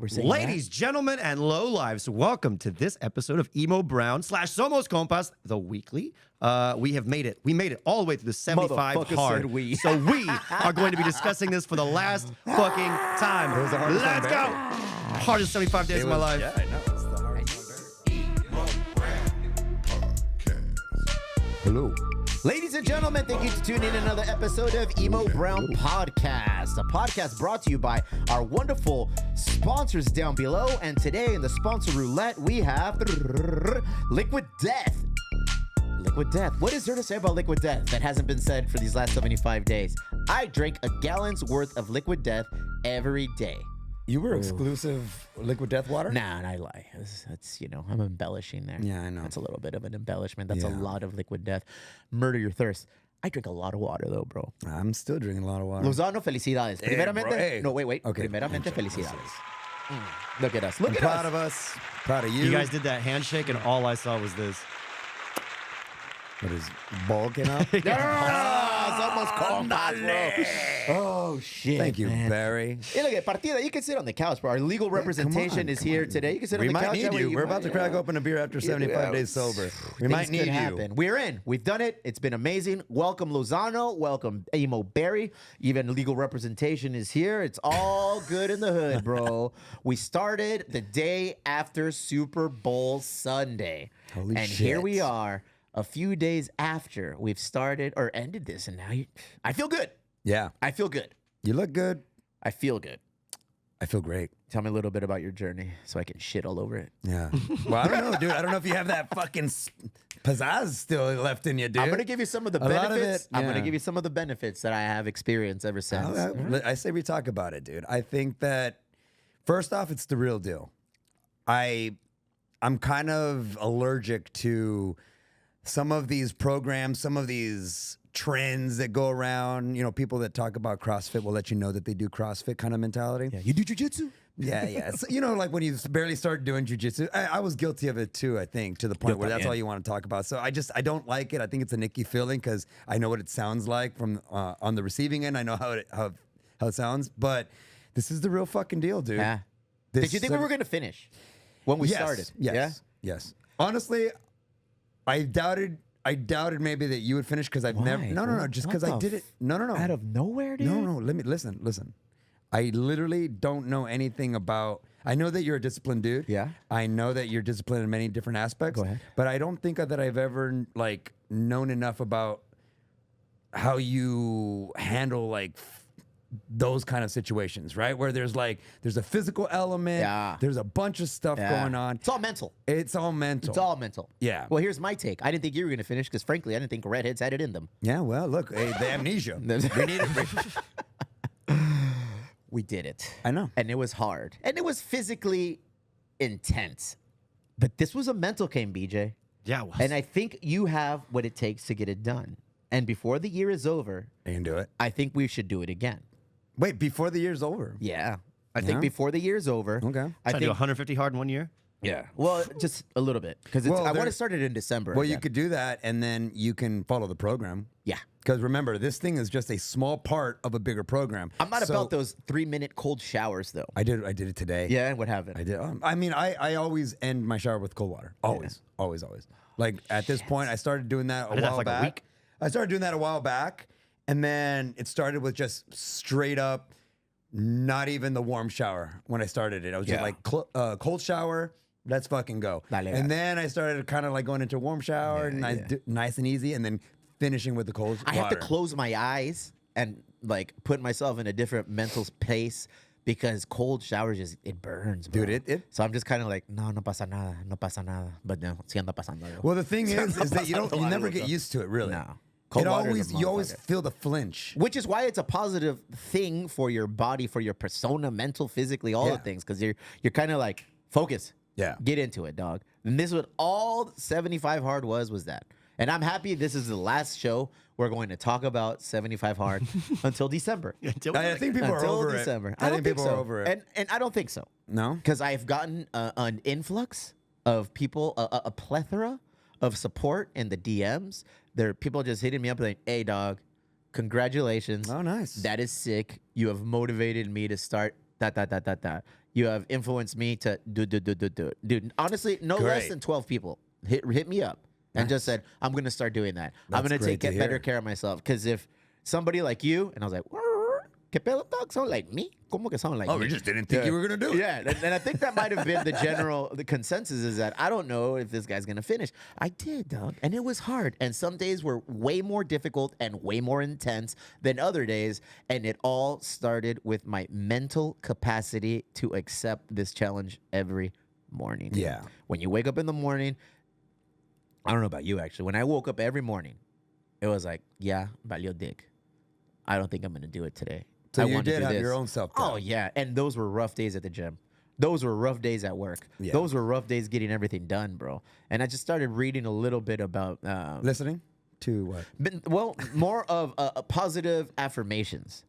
We're saying Ladies, gentlemen, and lowlives, welcome to this episode of Emo Brown / Somos Compas, the weekly. We have made it. We made it all the way through the 75 Motherfucker hard. said we. So we are going to be discussing this for the last fucking time. Let's go. Hardest 75 days of my life. Yeah, I know. It's the hardest Hello. Ladies and gentlemen, thank you for tuning in another episode of Emo Brown Podcast, a podcast brought to you by our wonderful sponsors down below. And today in the sponsor roulette, we have Liquid Death. Liquid Death. What is there to say about Liquid Death that hasn't been said for these last 75 days? I drink a gallon's worth of Liquid Death every day. You were exclusive Liquid Death water? Nah, and I lie. That's I'm embellishing there. Yeah, I know. That's a little bit of an embellishment. That's a Yeah. lot of Liquid Death. Murder your thirst. I drink a lot of water though, bro. I'm still drinking a lot of water. Lozano, felicidades. Hey, Primeramente, bro, hey. no, wait. Okay. Primeramente, felicidades. Look at us. Look I'm at proud us. of us. Proud of you. You guys did that handshake, and all I saw was this. What is bulking up? It's almost compas, bro. Oh, shit. Thank you, man. Barry. Hey, look at Partida. You can sit on the couch, bro. Our legal representation is here today. You can sit We on the might couch. need That way you. We're about to crack yeah. open a beer after 75 days sober. We might Things need could you. happen. We're in. We've done it. It's been amazing. Welcome, Lozano. Welcome, Emo Barry. Even legal representation is here. It's all good in the hood, bro. We started the day after Super Bowl Sunday. Holy and shit. here we are a few days after we've started or ended this. And now I feel good. Yeah. I feel good. You look good. I feel good. I feel great. Tell me a little bit about your journey so I can shit all over it. Yeah. Well, I don't know, dude. I don't know if you have that fucking pizzazz still left in you, dude. I'm going to give you some of the A lot of benefits. it, I'm going to yeah. give you some of the benefits that I have experienced ever since. I say we talk about it, dude. I think that first off, it's the real deal. I'm kind of allergic to some of these programs, some of these trends that go around. You know, people that talk about CrossFit will let you know that they do CrossFit kind of mentality. Yeah, you do jujitsu? Yeah. So, you know, like when you barely start doing jujitsu, I was guilty of it too, I think, to the point where that's all you want to talk about. So I don't like it. I think it's a nicky feeling because I know what it sounds like from on the receiving end. I know how it sounds, but this is the real fucking deal, dude. Yeah. This Did you think we were going to finish when we started? Yes. Honestly, I doubted maybe that you would finish because I've never. Why? No. Just because I did it. No. Out of nowhere, dude? No. Let me listen. I literally don't know anything about. I know that you're a disciplined dude. Yeah. I know that you're disciplined in many different aspects. Go ahead. But I don't think that I've ever like known enough about how you handle like those kind of situations, right? Where there's a physical element. Yeah. There's a bunch of stuff going on. It's all mental. It's all mental. It's all mental. Yeah. Well, here's my take. I didn't think you were going to finish because, frankly, I didn't think redheads had it in them. Yeah. Well, look, hey, the amnesia. We need it. We did it. I know. And it was hard. And it was physically intense. But this was a mental game, BJ. Yeah, it was. And I think you have what it takes to get it done. And before the year is over, I can do it. I think we should do it again. Wait, before the year's over. Yeah. I think Yeah? before the year's over. Okay. I Trying to do think 150 hard in 1 year? yeah. Well, just a little bit because Well, I want there- to start it in December. Well, again. you could do that, and then you can follow the program. Yeah. Because remember, this thing is just a small part of a bigger program. I'm not So- about those 3-minute cold showers though. I did it today. Yeah. What happened? I did. I mean, I always end my shower with cold water. Always. Like at this point, I started doing that a did that while for like a back. week. I started doing that a while back, and then it started with just straight up, not even the warm shower when I started it. I was just Yeah. like cold shower. Let's fucking go. Dale, And then I started kind of like going into a warm shower, nice and easy, and then finishing with the cold I water. have to close my eyes and like put myself in a different mental pace because cold showers just it burns, bro. Dude, it- So I'm just kind of like no pasa nada, but no, sí anda pasando. algo. Well, the thing is that you pasando never algo, get so- used to it, really. No. Cold water is a You always motherfucker. feel the flinch. Which is why it's a positive thing for your body, for your persona, mental, physically, all the Yeah. things, because you're kind of like focus. Yeah. Get into it, dog. And this is what all 75 hard was that. And I'm happy this is the last show we're going to talk about 75 hard until December. I think people are Until over December. it. I think people so. are over it. And I don't think so. No? Because I've gotten an influx of people, a plethora of support in the DMs. There are people just hitting me up like, hey, dog, congratulations. Oh, nice. That is sick. You have motivated me to start You have influenced me to do. Dude, honestly, no less Great. than 12 people hit me up and just said, I'm going to start doing that. I'm That's going to great to get better hear. care of myself. Because if somebody like you, and I was like, ¿Qué pedo, dog? Sound like me? ¿Cómo que sound like me? we just didn't think you were gonna do it. Yeah, and I think that might have been the consensus is that I don't know if this guy's gonna finish. I did, dog, and it was hard. And some days were way more difficult and way more intense than other days. And it all started with my mental capacity to accept this challenge every morning. Yeah. When you wake up in the morning, I don't know about you actually. When I woke up every morning, it was like, yeah, valió dick. I don't think I'm gonna do it today. So I you want to did do have this. your own self-doubt. Oh yeah, and those were rough days at the gym. Those were rough days at work. Yeah. Those were rough days getting everything done, bro. And I just started reading a little bit about, Listening to what? more of positive affirmations.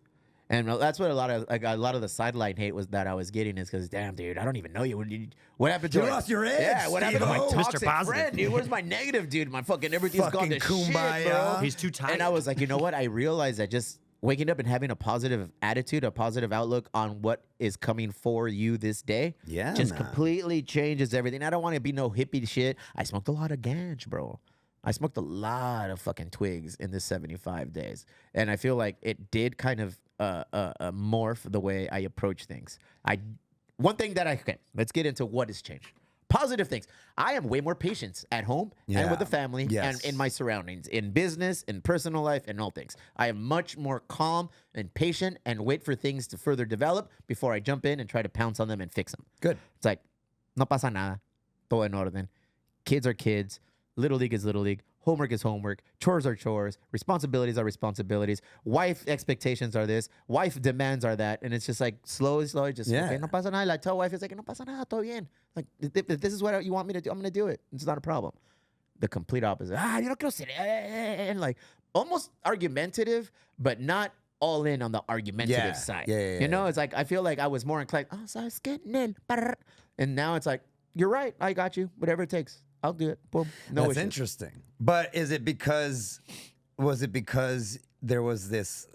And that's what a lot of the sideline hate was that I was getting is because, damn, dude, I don't even know you. What happened to You lost your edge, Yeah, what happened to my Steve-O. toxic Mr. Positive. friend, dude? Where's my negative, dude? My fucking everything's gone to Fucking shit, kumbaya. bro. He's too tight. And I was like, you know what? I realized that just waking up and having a positive attitude, a positive outlook on what is coming for you this day, Yeah, just man. completely changes everything. I don't want to be no hippie shit. I smoked a lot of ganj, bro. I smoked a lot of fucking twigs in this 75 days. And I feel like it did kind of morph the way I approach things. Okay, let's get into what has changed. Positive things. I am way more patient at home and Yeah. with the family Yes. and in my surroundings, in business, in personal life, and all things. I am much more calm and patient and wait for things to further develop before I jump in and try to pounce on them and fix them. Good. It's like, no pasa nada, todo en orden. Kids are kids. Little league is little league. Homework is homework. Chores are chores. Responsibilities are responsibilities. Wife expectations are this. Wife demands are that. And it's just like slowly, just, Yeah. okay, no pasa nada. Like, tell wife, it's like, no pasa nada, todo bien. Like, if this is what you want me to do, I'm going to do it. It's not a problem. The complete opposite. Yo no quiero ser. And like, almost argumentative, but not all in on the argumentative Yeah. side. Yeah, You know, it's like, I feel like I was more inclined, ¿sabes qué? Nel, parr." And now it's like, you're right. I got you. Whatever it takes. I'll do it. Boom. No That's issues. interesting. But was it because there was this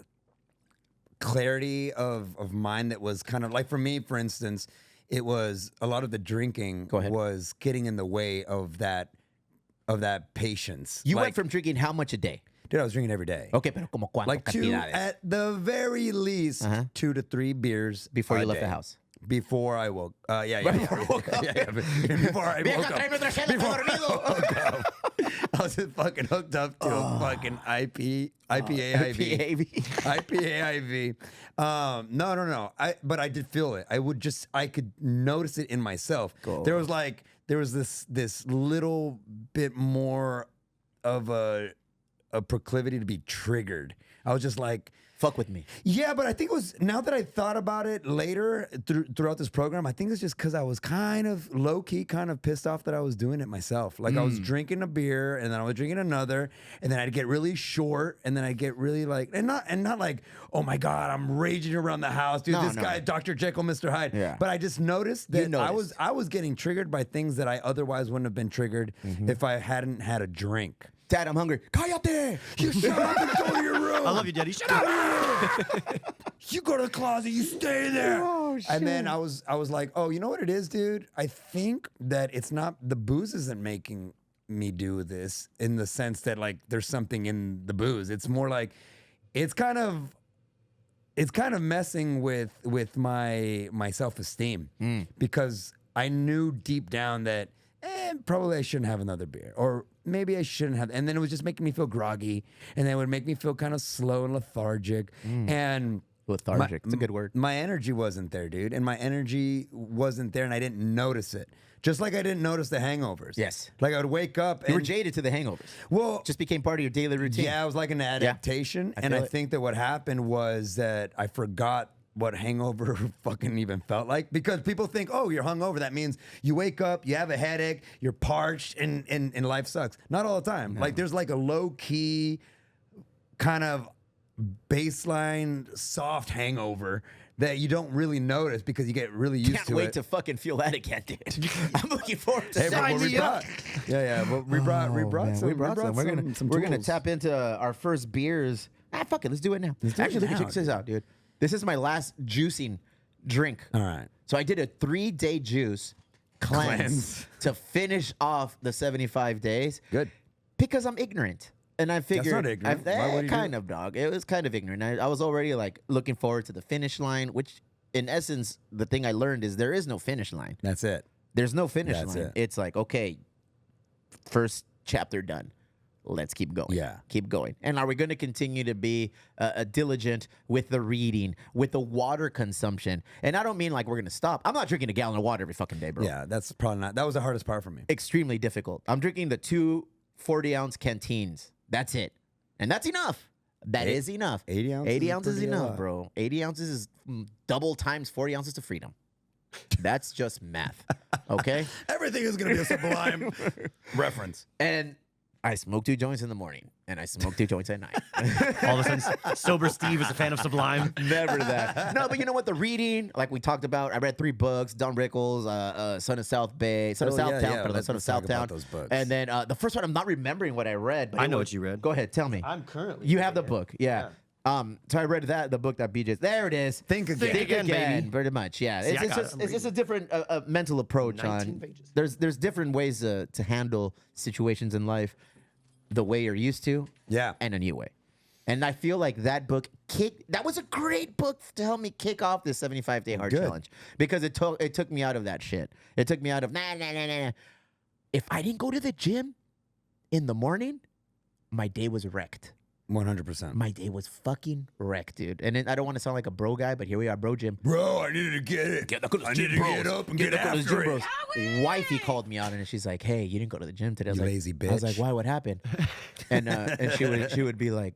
clarity of mind that was kind of like, for me, for instance, it was a lot of the drinking Go ahead. was getting in the way of that patience. You like, went from drinking how much a day? dude, I was drinking every day. Okay, pero como cuánto Like cantidades? at the very least, 2 to 3 beers Before a you left the day. house. Before I woke, yeah, Before I woke up. yeah. Before I woke up. tráeme otra chela, estoy dormido. I was just fucking hooked up to a fucking IPA IV. IPA IV. No. But I did feel it. I could notice it in myself. Go. There was this little bit more of a proclivity to be triggered. I was just like, Fuck with me. yeah, but I think it was, now that I thought about it later throughout this program, I think it's just because I was kind of low-key kind of pissed off that I was doing it myself. Like I was drinking a beer and then I was drinking another and then I'd get really short and then I'd get really like, and not like, oh my God, I'm raging around the house. Dude, No, this no. guy, Dr. Jekyll, Mr. Hyde. Yeah. But I just noticed You that noticed. I was getting triggered by things that I otherwise wouldn't have been triggered if I hadn't had a drink. Dad, I'm hungry. Cállate. You shut up and go to your room. I love you, Daddy. Shut up. You go to the closet, you stay there. Oh, And then I was like, oh, you know what it is, dude? I think that it's not, the booze isn't making me do this in the sense that like there's something in the booze. It's more like it's kind of messing with my self-esteem because I knew deep down that probably I shouldn't have another beer, or maybe I shouldn't have. And then it was just making me feel groggy, and then it would make me feel kind of slow and lethargic. And Lethargic. It's a good word. my energy wasn't there, dude, and my energy wasn't there, and I didn't notice it. Just like I didn't notice the hangovers. Yes. Like I would wake up You were and jaded to the hangovers. well, Just became part of your daily routine. yeah, it was like an adaptation, and feel I it. think that what happened was that I forgot what hangover fucking even felt like, because people think, oh, you're hungover. That means you wake up, you have a headache, you're parched, and life sucks. Not all the time. Like there's like a low key kind of baseline soft hangover that you don't really notice because you get really used Can't to wait it. to fucking feel that again, dude. I'm looking forward to Hey, but sign what we me up. brought, yeah, but we brought Man, some. we brought some. We're gonna tools. tap into our first beers. Fuck it, let's do it now. do it Actually, now, check this out, dude. This is my last juicing drink. All right. So I did a 3-day juice cleanse to finish off the 75 days. Good. Because I'm ignorant. And I figured, not ignorant. Why would you kind do of, dog. It was kind of ignorant. I was already like looking forward to the finish line, which in essence, the thing I learned is there is no finish line. That's it. There's no finish That's line. it. It's like, okay, first chapter done. Let's keep going. Yeah. Keep going. And are we going to continue to be diligent with the reading, with the water consumption? And I don't mean like we're going to stop. I'm not drinking a gallon of water every fucking day, bro. Yeah, that's probably not. That was the hardest part for me. Extremely difficult. I'm drinking the 2 40-ounce canteens. That's it. And that's enough. That is enough. 80 ounces 80 is ounces is pretty enough, lot. bro. 80 ounces is double times 40 ounces to freedom. That's just math. Okay? Everything is going to be a Sublime reference. And I smoke 2 joints in the morning, and I smoke 2 joints at night. All of a sudden, sober Steve is a fan of Sublime. Never that. No, but you know what? The reading, like we talked about, I read 3 books: Don Rickles, Son of South Bay, Son of Oh, yeah, Southtown, yeah. pardon, Son of Let's talk about Southtown. those books. And then the first one, I'm not remembering what I read. But I it know was- what you read. Go ahead, tell me. I'm currently. You have the book, yeah. So I read the book that BJ's. There it is. Think again. Think again, again, baby. pretty much. Yeah, See, I got it. it's just a different mental approach 19 on. pages. There's different ways to handle situations in life, the way you're used to, Yeah. and a new way. And I feel like that book that was a great book to help me kick off this 75-day hard Good. challenge because it took me out of that shit. It took me out of nah. If I didn't go to the gym in the morning, my day was wrecked. 100%. My day was fucking wrecked, dude. And I don't want to sound like a bro guy, but here we are, bro gym. Bro, I needed to get it. I need to get up and get after it. Wifey called me out and she's like, "Hey, you didn't go to the gym today." I was You like, lazy I was like, bitch. "Why? What happened?" And she would be like,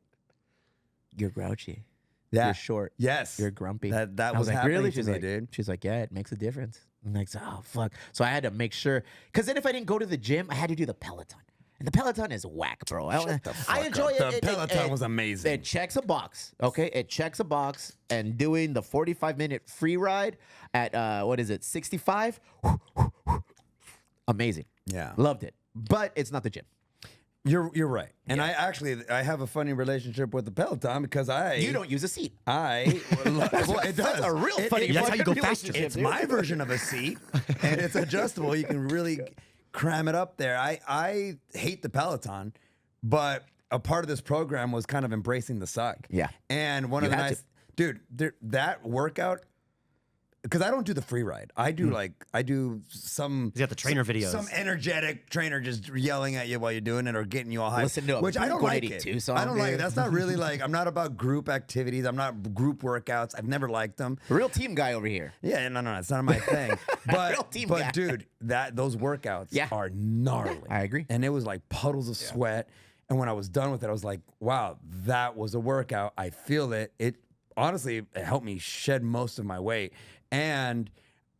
"You're grouchy. Yeah. You're short. Yes. You're grumpy." That I was like, happening "Really?" to She's me, like, dude. She's like, "Yeah, it makes a difference." I'm like, "Oh fuck!" So I had to make sure, because then if I didn't go to the gym, I had to do the Peloton. And the Peloton is whack, bro. Shut the I fuck enjoy up. it. The Peloton was amazing. It checks a box, okay? It checks a box, and doing the 45-minute free ride at what is it, 65? Amazing. Yeah. Loved it. But it's not the gym. You're right. And I have a funny relationship with the Peloton because You don't use a seat. well, it does. That's a real funny. That's how you go fucking faster. relationship, It's dude. my version of a seat, and it's adjustable. You can really cram it up there. I hate the Peloton, but a part of this program was kind of embracing the suck. Yeah. And one You of the had nice, dude, that workout, because I don't do the free ride. I do I do some. He's got the trainer videos. Some energetic trainer just yelling at you while you're doing it or getting you all hyped. Listen to a which I don't like Blink-182 it. song, I don't like it. dude. That's not really like, I'm not about group activities. I'm not group workouts. I've never liked them. Real team guy over here. Yeah, no, it's not my thing. But Real team guy. dude, those workouts Yeah. are gnarly. I agree. And it was like puddles of sweat. And when I was done with it, I was like, wow, that was a workout. I feel it. It honestly it helped me shed most of my weight. And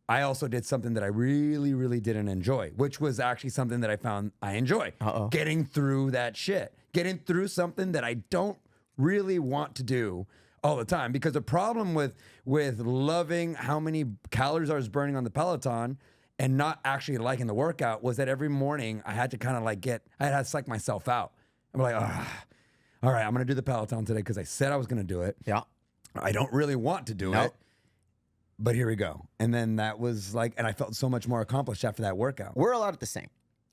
I also did something that I really, really didn't enjoy, which was actually something that I found I enjoy. Uh-oh. Getting through that shit. Getting through something that I don't really want to do all the time. Because the problem with loving how many calories I was burning on the Peloton and not actually liking the workout was that every morning I had to kind of like I had to psych myself out. I'm like, all right, I'm going to do the Peloton today because I said I was going to do it. Yeah. I don't really want to do Nope. it. But here we go. And then that was like, and I felt so much more accomplished after that workout. We're a lot of the same.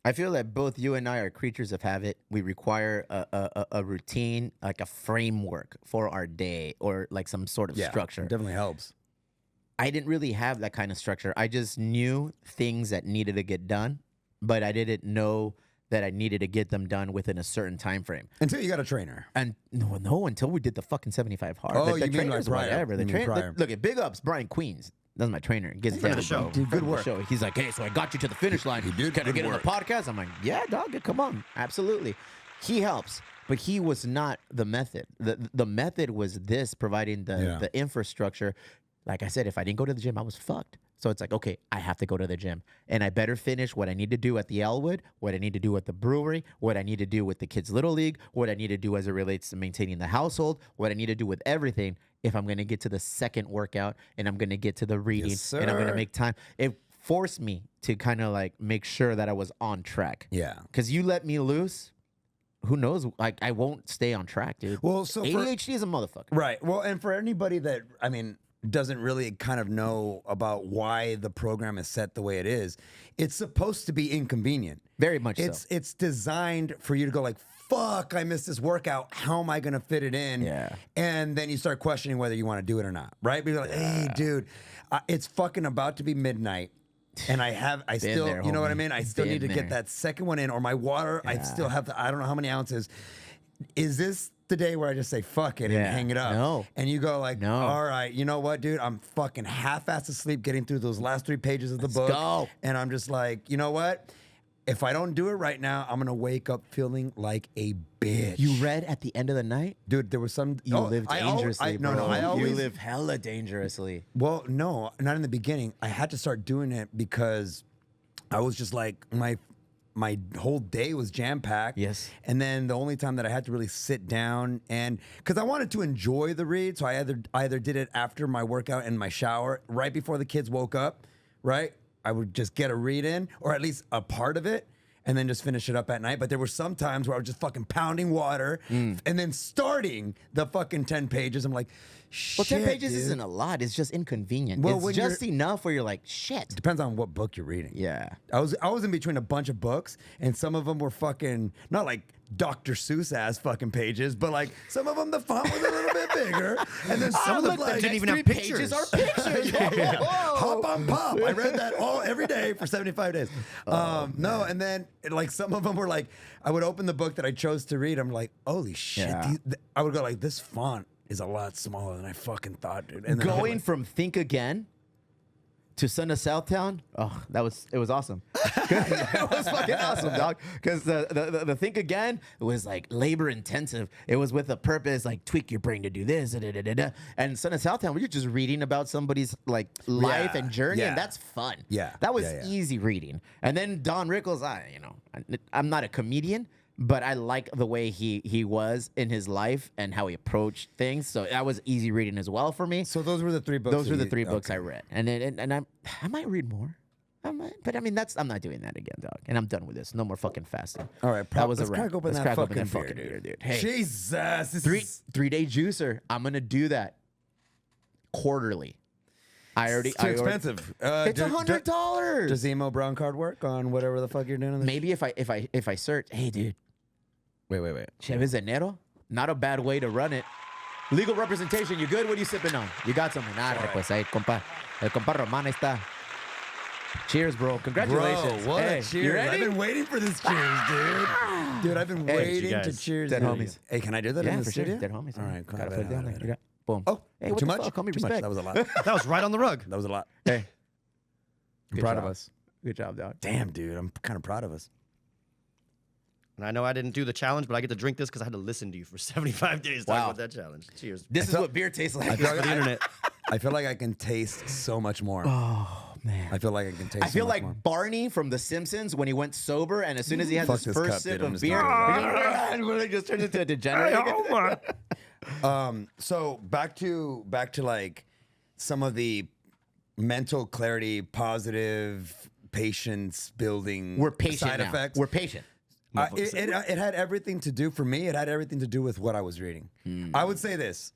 I feel that both you and I are creatures of habit. We require a routine, like a framework for our day or like some sort of structure. It definitely helps. I didn't really have that kind of structure. I just knew things that needed to get done, but I didn't know that I needed to get them done within a certain time frame. Until you got a trainer. And no, until we did the fucking 75 hard. Oh, the you mean trainer's like Pryor. whatever. You mean Pryor. Look at big ups, Brian Queens. That's my trainer. Gets Friend down, of the show. bro. Dude, good Friend of the work. show. He's like, hey, so I got you to the finish line. He did Can I good get on the work. podcast? I'm like, yeah, dog, come on. Absolutely. He helps, but he was not the method. The method was this, providing the infrastructure. Like I said, if I didn't go to the gym, I was fucked. So it's like, okay, I have to go to the gym. And I better finish what I need to do at the Elwood, what I need to do at the brewery, what I need to do with the kids' little league, what I need to do as it relates to maintaining the household, what I need to do with everything if I'm going to get to the second workout and I'm going to get to the reading Yes, and I'm going to sir. make time. It forced me to kind of like make sure that I was on track. Yeah. Because you let me loose, who knows? Like, I won't stay on track, dude. Well, so for, ADHD is a motherfucker. right. Well, and for anybody that, I mean, doesn't really kind of know about why the program is set the way it is, it's supposed to be inconvenient. Very much so. It's designed for you to go like, fuck, I missed this workout. How am I going to fit it in? Yeah. And then you start questioning whether you want to do it or not, right? But you're like, hey, dude, it's fucking about to be midnight. And I still, there, you know what I homie. mean? I still Been need to there. get that second one in, or my water, I still have, I don't know how many ounces. Is this the day where I just say fuck it and Yeah. hang it up? No. And you go like, No. all right, you know what, dude? I'm fucking half-assed asleep getting through those last 3 pages of the book. go. And I'm just like, you know what? If I don't do it right now, I'm gonna wake up feeling like a bitch. You read at the end of the night? Dude, there was some. You live dangerously, No, bro. I always You live hella dangerously. Well, no, not in the beginning. I had to start doing it because I was just like my whole day was jam packed. Yes. And then the only time that I had to really sit down and because I wanted to enjoy the read, so I either did it after my workout and my shower, right before the kids woke up, right? I would just get a read in, or at least a part of it, and then just finish it up at night. But there were some times where I was just fucking pounding water and then starting the fucking 10 pages. I'm like, shit. Well, 10 pages dude. isn't a lot. It's just inconvenient. Well, It's when just enough where you're like, shit. Depends on what book you're reading. Yeah. I was in between a bunch of books, and some of them were fucking not like Dr. Seuss ass fucking pages, but like some of them the font was a little bit bigger, and then some of them like didn't even have pages pictures. are pictures. Hop on pop. I read that every day for 75 days. No, and then like some of them were like I would open the book that I chose to read. I'm like, holy shit! Yeah. I would go like, this font is a lot smaller than I fucking thought, dude. And then I'm Going like, from Think Again to Son of Southtown, it was awesome. It was fucking awesome, dog. Because the Think Again was like labor intensive. It was with a purpose, like tweak your brain to do this, da, da, da, da, da. And Son of Southtown, you're just reading about somebody's like life and journey, yeah. and that's fun. Yeah, that was yeah, yeah. easy reading. And then Don Rickles, I'm not a comedian, but I like the way he was in his life and how he approached things. So that was easy reading as well for me. so those were the 3 books. Those that were the you- 3 books okay. I read, and I might read more. I might, but I mean I'm not doing that again, dog. And I'm done with this. No more fucking fasting. All right, that was let's a wrap. crack open Let's that crack open fucking that beer, fucking beer, dude. Hey, Jesus, this is 3-day juicer. I'm gonna do that quarterly. it's too expensive. It's $100. Does the Emo Brown card work on whatever the fuck you're doing? On this? Maybe if I search, hey, dude, Wait. Cheves Enero, not a bad way to run it. Legal representation, you good? What are you sipping on? You got something? Arre, pues ahí, compa. El compa Román está. Cheers, bro. Congratulations. Bro, what Hey, a you cheers. I've ready? been waiting for this cheers, dude. Dude, I've been Hey, waiting to guys. cheers. Dead you. homies. Hey, can I do that Yeah, in the for sure. studio? Dead homies. All right, Gotta cool. put it down there. You got, boom. Oh, Hey, what too the much? fuck? Call me Too much. respect. That was a lot. That was right on the rug. That was a lot. Hey, I'm Good proud job. of us. good job, dog. Damn, dude, I'm kind of proud of us. And I know I didn't do the challenge, but I get to drink this because I had to listen to you for 75 days talking Wow. about that challenge. Cheers. This is what beer tastes like. I feel like For the internet. I feel like I can taste so much more. Oh man. I feel like I can taste. I feel so much like more. Barney from The Simpsons when he went sober, and as soon as he had Fuck his this first cup, sip dude. I'm of just beer, gonna he just turned into a degenerate. So back to like some of the mental clarity, positive patience building. We're patient side now. effects. We're patient. It had everything to do for me. It had everything to do with what I was reading. I would say this,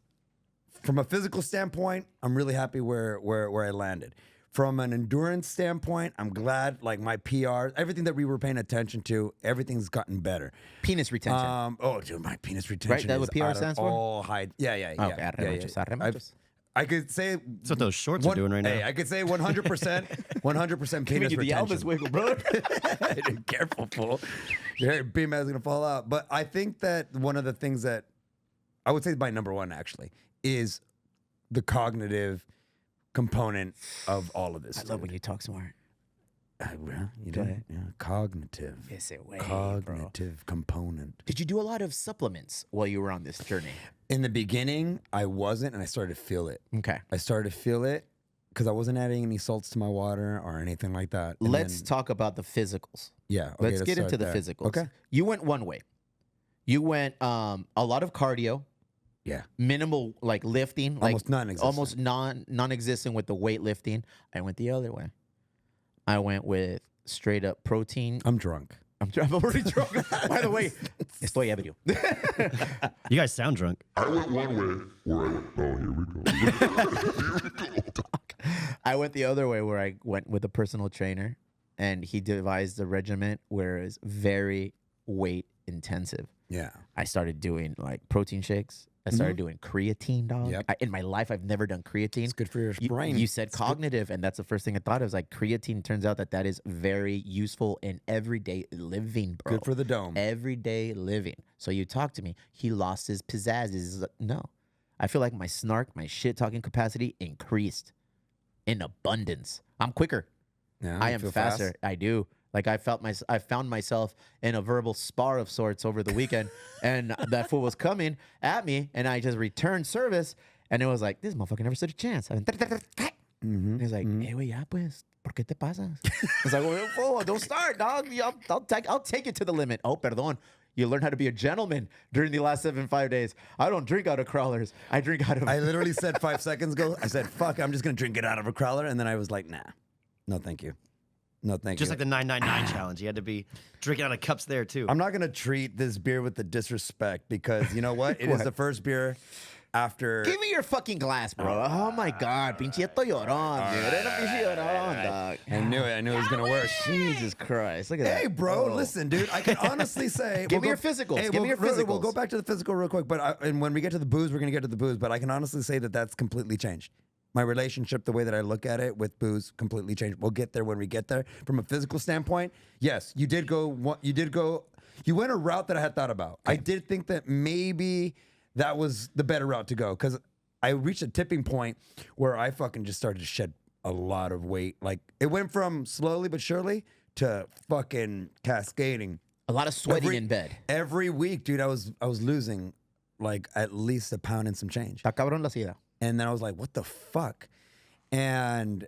from a physical standpoint, I'm really happy where I landed. From an endurance standpoint, I'm glad. Like my PR, everything that we were paying attention to, everything's gotten better. Penis retention. Oh, dude, my penis retention. That is what PR out of stands for? all high. Yeah. Okay, arre machos, arre machos. I could say That's what those shorts are doing right now. Hey, I could say 100%, 100% penis Give you the retention. Elvis wiggle, brother. Dude, careful, fool. Your beam is gonna fall out. But I think that one of the things that I would say is my number one actually is the cognitive component of all of this. I love when you talk smart. Well, you Go know, ahead. yeah, cognitive. Ese way, bro. Cognitive component. Did you do a lot of supplements while you were on this journey? In the beginning, I wasn't, and I started to feel it. Okay. I started to feel it because I wasn't adding any salts to my water or anything like that. And Let's then- talk about the physicals. yeah. Okay, Let's get into start the there. physicals. Okay. You went one way. You went a lot of cardio, Yeah. minimal like lifting, like Almost non-existent. almost non-existent with the weightlifting. I went the other way. I went with straight up protein. I'm drunk. I'm already drunk. By the way, estoy ebrio. You guys sound drunk. I went one way where I went, oh, here we go. Here we go. I went the other way where I went with a personal trainer, and he devised a regimen where it's very weight intensive. Yeah. I started doing like protein shakes. I started doing creatine, dog. Yep. In my life, I've never done creatine. It's good for your brain. You said cognitive, and that's the first thing I thought. It was like creatine. Turns out that is very useful in everyday living, bro. Good for the dome. Everyday living. So you talk to me. He lost his pizzazz. No. I feel like my snark, my shit-talking capacity increased in abundance. I'm quicker. Yeah, I you am feel faster. fast? I do. Like I found myself in a verbal spar of sorts over the weekend, and that fool was coming at me, and I just returned service, and it was like, this motherfucker never stood a chance. And he's like, hey, güey, ya pues, ¿por qué te pasas? I was like, whoa, don't start, dog. I'll take it to the limit. Oh, perdón. You learn how to be a gentleman during the last 5 days. I don't drink out of crawlers. I drink out of. I literally said 5 seconds ago, I said, fuck, I'm just going to drink it out of a crawler. And then I was like, nah, no, thank you. No, thank Just you. like the 999 challenge. You had to be drinking out of cups there, too. I'm not going to treat this beer with the disrespect because you know what? It is the first beer after. Give me your fucking glass, bro. Oh my God. Pinche esto llorón, dude. Era pinche llorón, dog. I knew it. I knew it was going to work. Jesus Christ. Look at that. Hey, bro, Oh. listen, dude. I can honestly say. Give me your physicals. Give me your We'll go physicals. back to the physical real quick. And when we get to the booze, we're going to get to the booze. But I can honestly say that that's completely changed. My relationship, the way that I look at it with booze, completely changed. We'll get there when we get there. From a physical standpoint, yes, you did go. You went a route that I had thought about. I did think that maybe that was the better route to go because I reached a tipping point where I fucking just started to shed a lot of weight. Like it went from slowly but surely to fucking cascading. A lot of sweating in bed. Every week, dude, I was losing like at least a pound and some change. Está cabrón la sida. And then I was like, what the fuck? And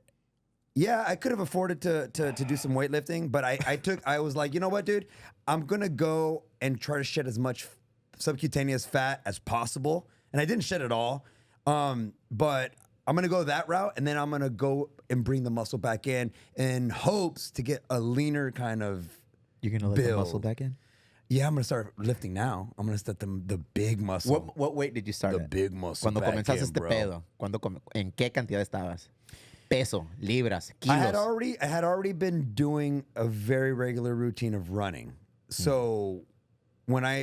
yeah, I could have afforded to do some weightlifting, but I was like, you know what, dude? I'm going to go and try to shed as much subcutaneous fat as possible. And I didn't shed it all. But I'm going to go that route. And then I'm going to go and bring the muscle back in hopes to get a leaner kind of You're going to let the muscle build. back in? Yeah, I'm going to start lifting now. I'm going to start the big muscle. What weight did you start The at? big muscle Cuando back comenzaste in, este bro. pedo. ¿En qué cantidad estabas? Peso, libras, kilos. I had already been doing a very regular routine of running. So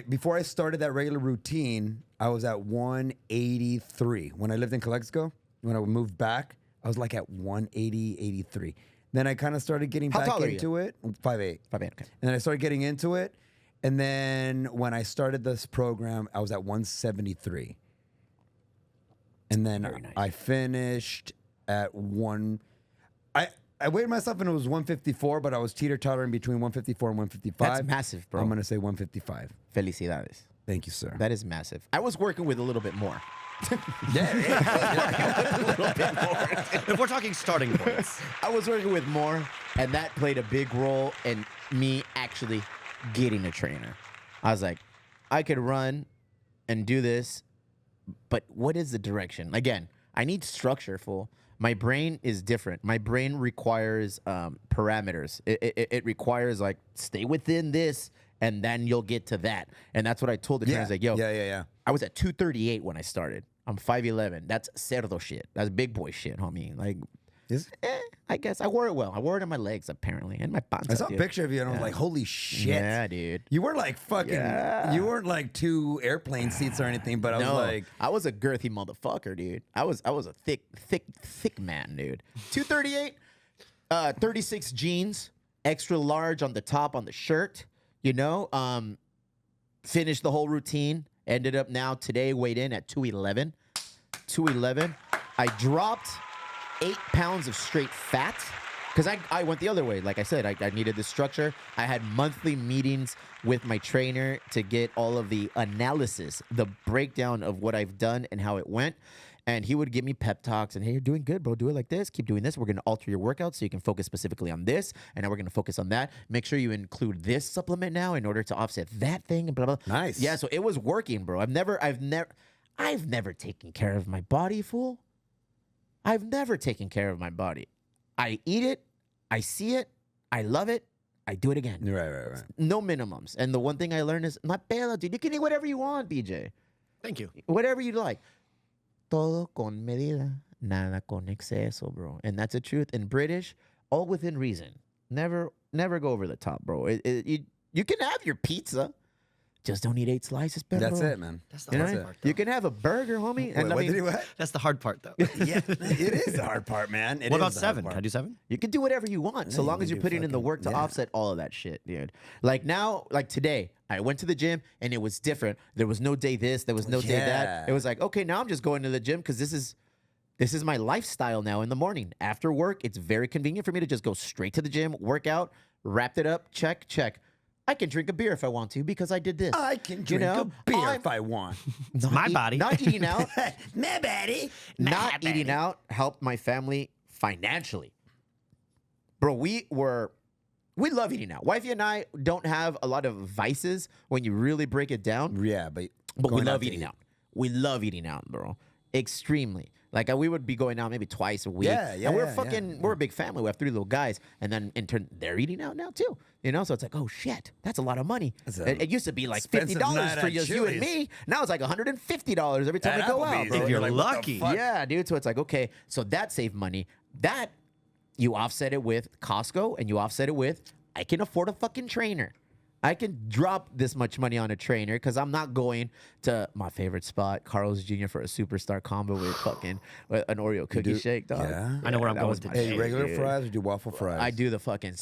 before I started that regular routine, I was at 183. When I lived in Calexico, when I moved back, I was like at 180, 83. Then I kind of started getting How back tall are you? into it. 5'8". 5'8", okay. And then I started getting into it. And then when I started this program, I was at 173. And then Very nice. I finished at I weighed myself and it was 154, but I was teeter-tottering between 154 and 155. That's massive, bro. I'm going to say 155. Felicidades. Thank you, sir. That is massive. I was working with a little bit more. If we're talking starting points. I was working with more, and that played a big role in me actually getting a trainer. I was like, I could run and do this, but what is the direction? Again, I need structure, fool. My brain is different. My brain requires parameters. It requires like stay within this, and then you'll get to that. And that's what I told the trainer. I was like, yo, Yeah. I was at 238 when I started. I'm 5'11". That's cerdo shit. That's big boy shit, homie. Like, I guess I wore it well. I wore it on my legs apparently, and my pants. I saw a picture of you and I was like, holy shit. Yeah, dude. You weren't like fucking, you weren't like 2 airplane seats or anything, but I was like. I was a girthy motherfucker, dude. I was a thick man, dude. 238, 36 jeans, extra large on the top on the shirt, you know. Finished the whole routine. Ended up now today weighed in at 211. 211. I dropped 8 pounds of straight fat because I went the other way. Like I said, I needed the structure. I had monthly meetings with my trainer to get all of the analysis, the breakdown of what I've done and how it went. And he would give me pep talks and, hey, you're doing good, bro. Do it like this. Keep doing this. We're going to alter your workout so you can focus specifically on this. And now we're going to focus on that. Make sure you include this supplement now in order to offset that thing and blah, blah. Nice. Yeah, so it was working, bro. I've never taken care of my body, fool. I've never taken care of my body. I eat it. I see it. I love it. I do it again. Right. No minimums. And the one thing I learned is, not pela, dude. You can eat whatever you want, BJ. Thank you. Whatever you like. Todo con medida, nada con exceso, bro. And that's the truth. In British, all within reason. Never go over the top, bro. You can have your pizza. Just don't eat 8 slices, bro. That's it, man. That's the hard part. You can have a burger, homie. Wait, what did he what? That's the hard part, though. Yeah, it is the hard part, man. What about 7? Can I do 7? You can do whatever you want, so you long can as you're do putting in the fucking- work to yeah. offset all of that shit, dude. Like now, like today, I went to the gym and it was different. There was no day this, there was no day that. Yeah. It was like, okay, now I'm just going to the gym because this is my lifestyle now in the morning. After work, it's very convenient for me to just go straight to the gym, work out, wrapped it up, check. I can drink a beer if I want to because I did this. I can drink a beer if I want. Not my body. Not eating out. My body. Not eating out helped my family financially. Bro, we love eating out. Wifey and I don't have a lot of vices when you really break it down, Yeah, but but we going love to eating eat. out. We love eating out, bro. Extremely. Like we would be going out maybe twice a week. Yeah, And we're yeah. we're a big family. We have 3 little guys, and then in turn they're eating out now too. You know, so it's like, oh shit, that's a lot of money. That's a It used to be like expensive $50 night for at just you and Chili's. me. Now it's like $150 every time At we go out, Applebee's. bro. If you're Like, what the lucky. fuck? Yeah, dude. So it's like, okay, so that saved money. That you offset it with Costco, and you offset it with I can afford a fucking trainer. I can drop this much money on a trainer because I'm not going to my favorite spot, Carl's Jr. for a superstar combo with an Oreo cookie shake, dog. Yeah. I know where I'm that going was my today. Hey, shit, regular dude. fries or do waffle fries? I do the fucking,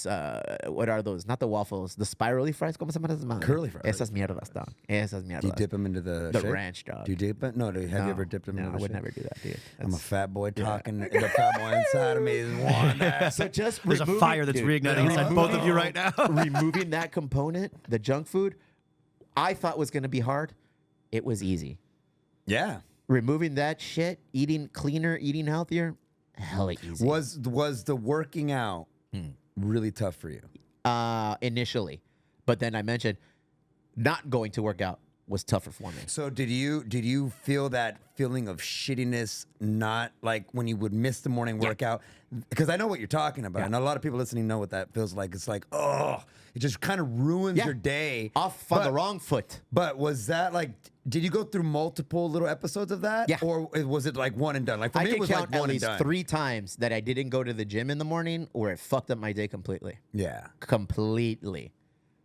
what are those? Not the waffles, the spirally fries. ¿Cómo se llaman esas madres? Curly fries. Esas mierdas, dog. Esas mierdas. Do you dip them into the The shake? ranch, dog. Do you dip it? No, have you ever dipped them No, into the I would shake? never do that, dude. I'm a That's- fat boy talking. The fat boy inside of me is one. So just There's a removing- fire that's dude, reigniting inside both of you right now. removing that component, the junk food, I thought was going to be hard. It was easy. Yeah. Removing that shit, eating cleaner, eating healthier, hella easy. Was the working out really tough for you? Initially, but then I mentioned not going to work out was tougher for me. So did you feel that feeling of shittiness, not like when you would miss the morning workout? Because I know what you're talking about, and a lot of people listening know what that feels like. It's like, oh, it just kind of ruins Yeah. your day. Off on the wrong foot. But was that like? Did you go through multiple little episodes of that? Yeah. Or was it like one and done? Like for I me, it can was count like at one and least done. 3 times that I didn't go to the gym in the morning where it fucked up my day completely. Yeah. Completely.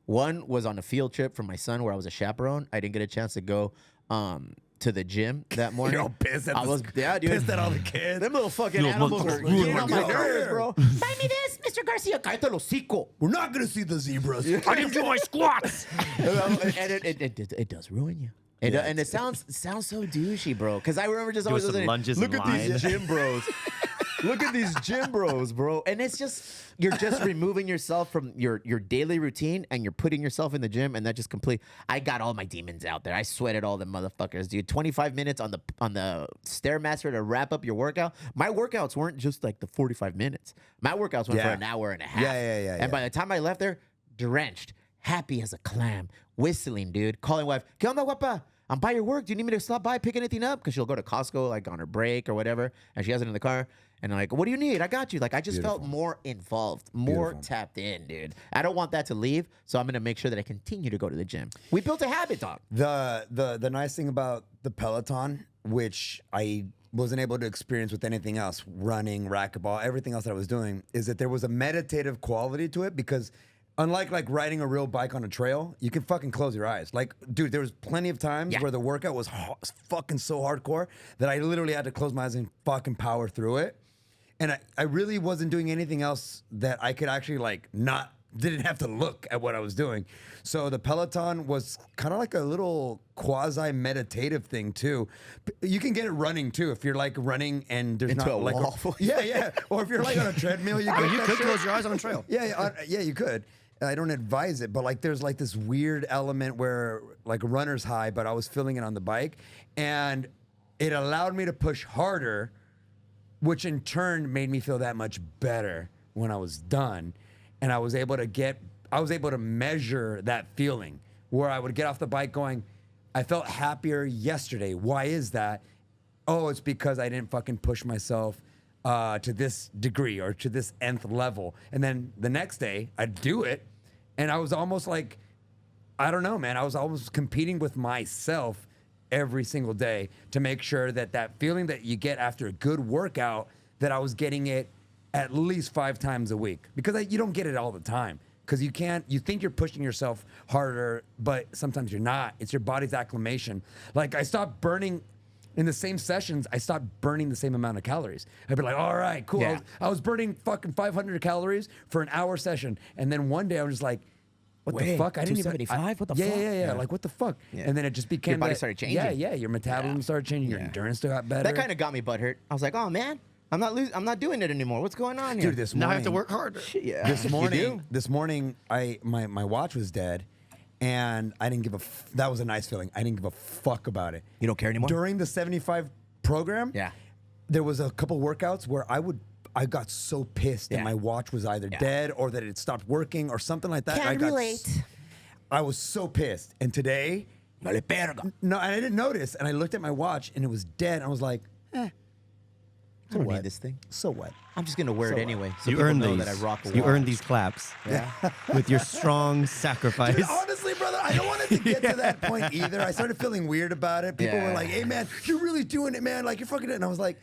One was on a field trip for my son where I was a chaperone. I didn't get a chance to go to the gym that morning. You're all pissed at I was, yeah, dude. pissed at all the kids. Them little fucking Little animals were monkeys. getting on my Ruined my nerves, career. bro. Buy me this, Mr. Garcia. Cállate el hocico. We're not gonna see the zebras. I didn't do my squats. And it does ruin you. And it sounds so douchey, bro. Because I remember just always some listening, lunges look in at these line." gym bros. Look at these gym bros, bro. And it's just, you're just removing yourself from your daily routine and you're putting yourself in the gym and that just I got all my demons out there. I sweated all the motherfuckers, dude. 25 minutes on the Stairmaster to wrap up your workout. My workouts weren't just like the 45 minutes. My workouts went for Yeah. an hour and a half. Yeah. And by the time I left there, drenched, happy as a clam, whistling, dude, calling wife, ¿Qué onda, guapa? I'm by your work. Do you need me to stop by, pick anything up? Because she'll go to Costco like on her break or whatever, and she has it in the car. And I'm like, what do you need? I got you. Like, I just felt more involved, more tapped in, dude. I don't want that to leave, so I'm gonna make sure that I continue to go to the gym. We built a habit, dog. The nice thing about the Peloton, which I wasn't able to experience with anything else, running, racquetball, everything else that I was doing, is that there was a meditative quality to it because unlike like riding a real bike on a trail, you can fucking close your eyes. Like, dude, there was plenty of times where the workout was fucking so hardcore that I literally had to close my eyes and fucking power through it. And I really wasn't doing anything else that I could actually like didn't have to look at what I was doing. So the Peloton was kind of like a little quasi meditative thing too. You can get it running too if you're like running and there's Into not a like wall. yeah. Or if you're like on a treadmill, you can. You could close your eyes on a trail. Yeah, you could. I don't advise it, but like there's like this weird element where like runner's high, but I was feeling it on the bike, and it allowed me to push harder, which in turn made me feel that much better when I was done, and I was able to measure that feeling where I would get off the bike going, I felt happier yesterday. Why is that? Oh, it's because I didn't fucking push myself to this degree or to this nth level. And then the next day I'd do it And I was almost like, I don't know, man. I was almost competing with myself every single day to make sure that that feeling that you get after a good workout, that I was getting it at least 5 times a week. Because you don't get it all the time. Because you think you're pushing yourself harder, but sometimes you're not. It's your body's acclimation. Like, I stopped burning, in the same sessions, I stopped burning the same amount of calories. I'd be like, all right, cool. Yeah. I was burning fucking 500 calories for an hour session. And then one day I was just like, what the Wait, fuck? I didn't even. 275? What the yeah, fuck? Yeah. Yeah. Like, what the fuck? Yeah. And then it just became Your body that- started changing. Yeah. Your metabolism started changing. Your Yeah. endurance got better. That kind of got me butthurt. I was like, oh man, I'm not doing it anymore. What's going on here? Dude, this Now morning, I have to work harder. Yeah. This morning, my watch was dead, and I didn't give a. That was a nice feeling. I didn't give a fuck about it. You don't care anymore? During the 75 program, Yeah. there was a couple workouts where I got so pissed Yeah. that my watch was either Yeah. dead or that it stopped working or something like that. Can I got relate. I was so pissed. And today, Vale verga. no, and I didn't notice. And I looked at my watch and it was dead. And I was like, I don't what? need this thing. so what? I'm just gonna wear it anyway. So You people earned know these. that I rock a You watch. earned these claps. Yeah. With your strong sacrifice. Dude, honestly, brother, I don't want it to get to that point either. I started feeling weird about it. People Yeah. were like, hey, man, you're really doing it, man. Like, you're fucking it. And I was like,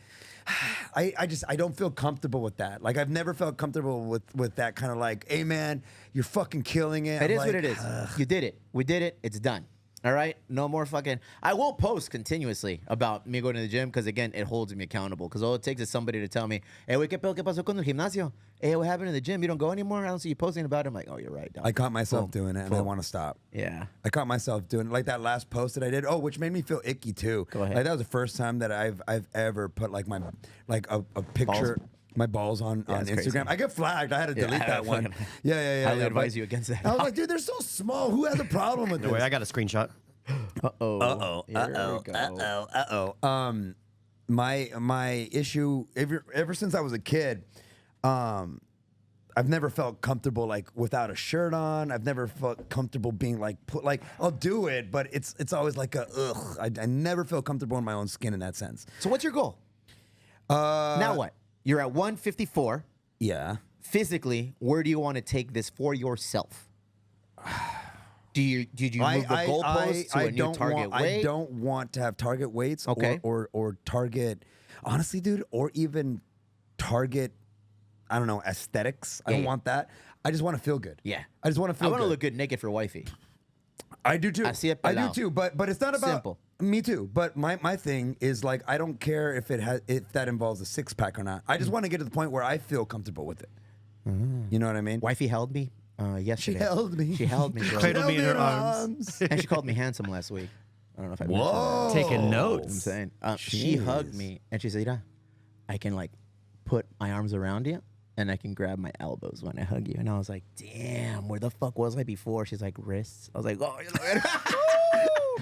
I don't feel comfortable with that. Like, I've never felt comfortable with that kind of like, hey, man, you're fucking killing it. It I'm is like, what it is. You did it. We did it. It's done. All right. No more fucking. I won't post continuously about me going to the gym because again, it holds me accountable. Because all it takes is somebody to tell me, "Hey, wait, ¿qué pasó con el gimnasio? Hey, what happened in the gym? You don't go anymore. I don't see you posting about it." I'm like, "Oh, you're right." Dog." I caught myself Boom. doing it, and I Boom. want to stop. Yeah. I caught myself doing like that last post that I did. Oh, which made me feel icky too. Go ahead. Like that was the first time that I've ever put like my a picture. My balls on that's Instagram. crazy. I get flagged. I had to delete that one. fucking- Yeah. Highly yeah, advise but you against that. I was like, dude, they're so small. Who has a problem with No way, this? I got a screenshot. Uh-oh. Here we go. My issue ever since I was a kid, I've never felt comfortable like without a shirt on. I've never felt comfortable being like I'll do it, but it's always like a ugh. I never feel comfortable in my own skin in that sense. So what's your goal? Now what? You're at 154. Yeah. Physically, where do you want to take this for yourself? Did you move the goalpost to a new target weight? I don't want to have target weights Okay. or target, honestly, dude, or even target, I don't know, aesthetics. I don't Yeah. want that. I just want to feel good. Yeah. I just want to feel I good. want to look good naked for wifey. I do too. Así es I do pelao. too. But it's not about Simple. me too. But my thing is like I don't care if that involves a 6-pack or not. I just want to get to the point where I feel comfortable with it. You know what I mean? Wifey held me yesterday. She held me. She held me, bro. Cradled me in her arms. And she called me handsome last week. I don't know if I mentioned Whoa. Taking that. notes. I'm saying. She hugged me and she said, "Ira, I can like put my arms around you and I can grab my elbows when I hug you." And I was like, "Damn, where the fuck was I before?" She's like, "Wrists." I was like, "Oh,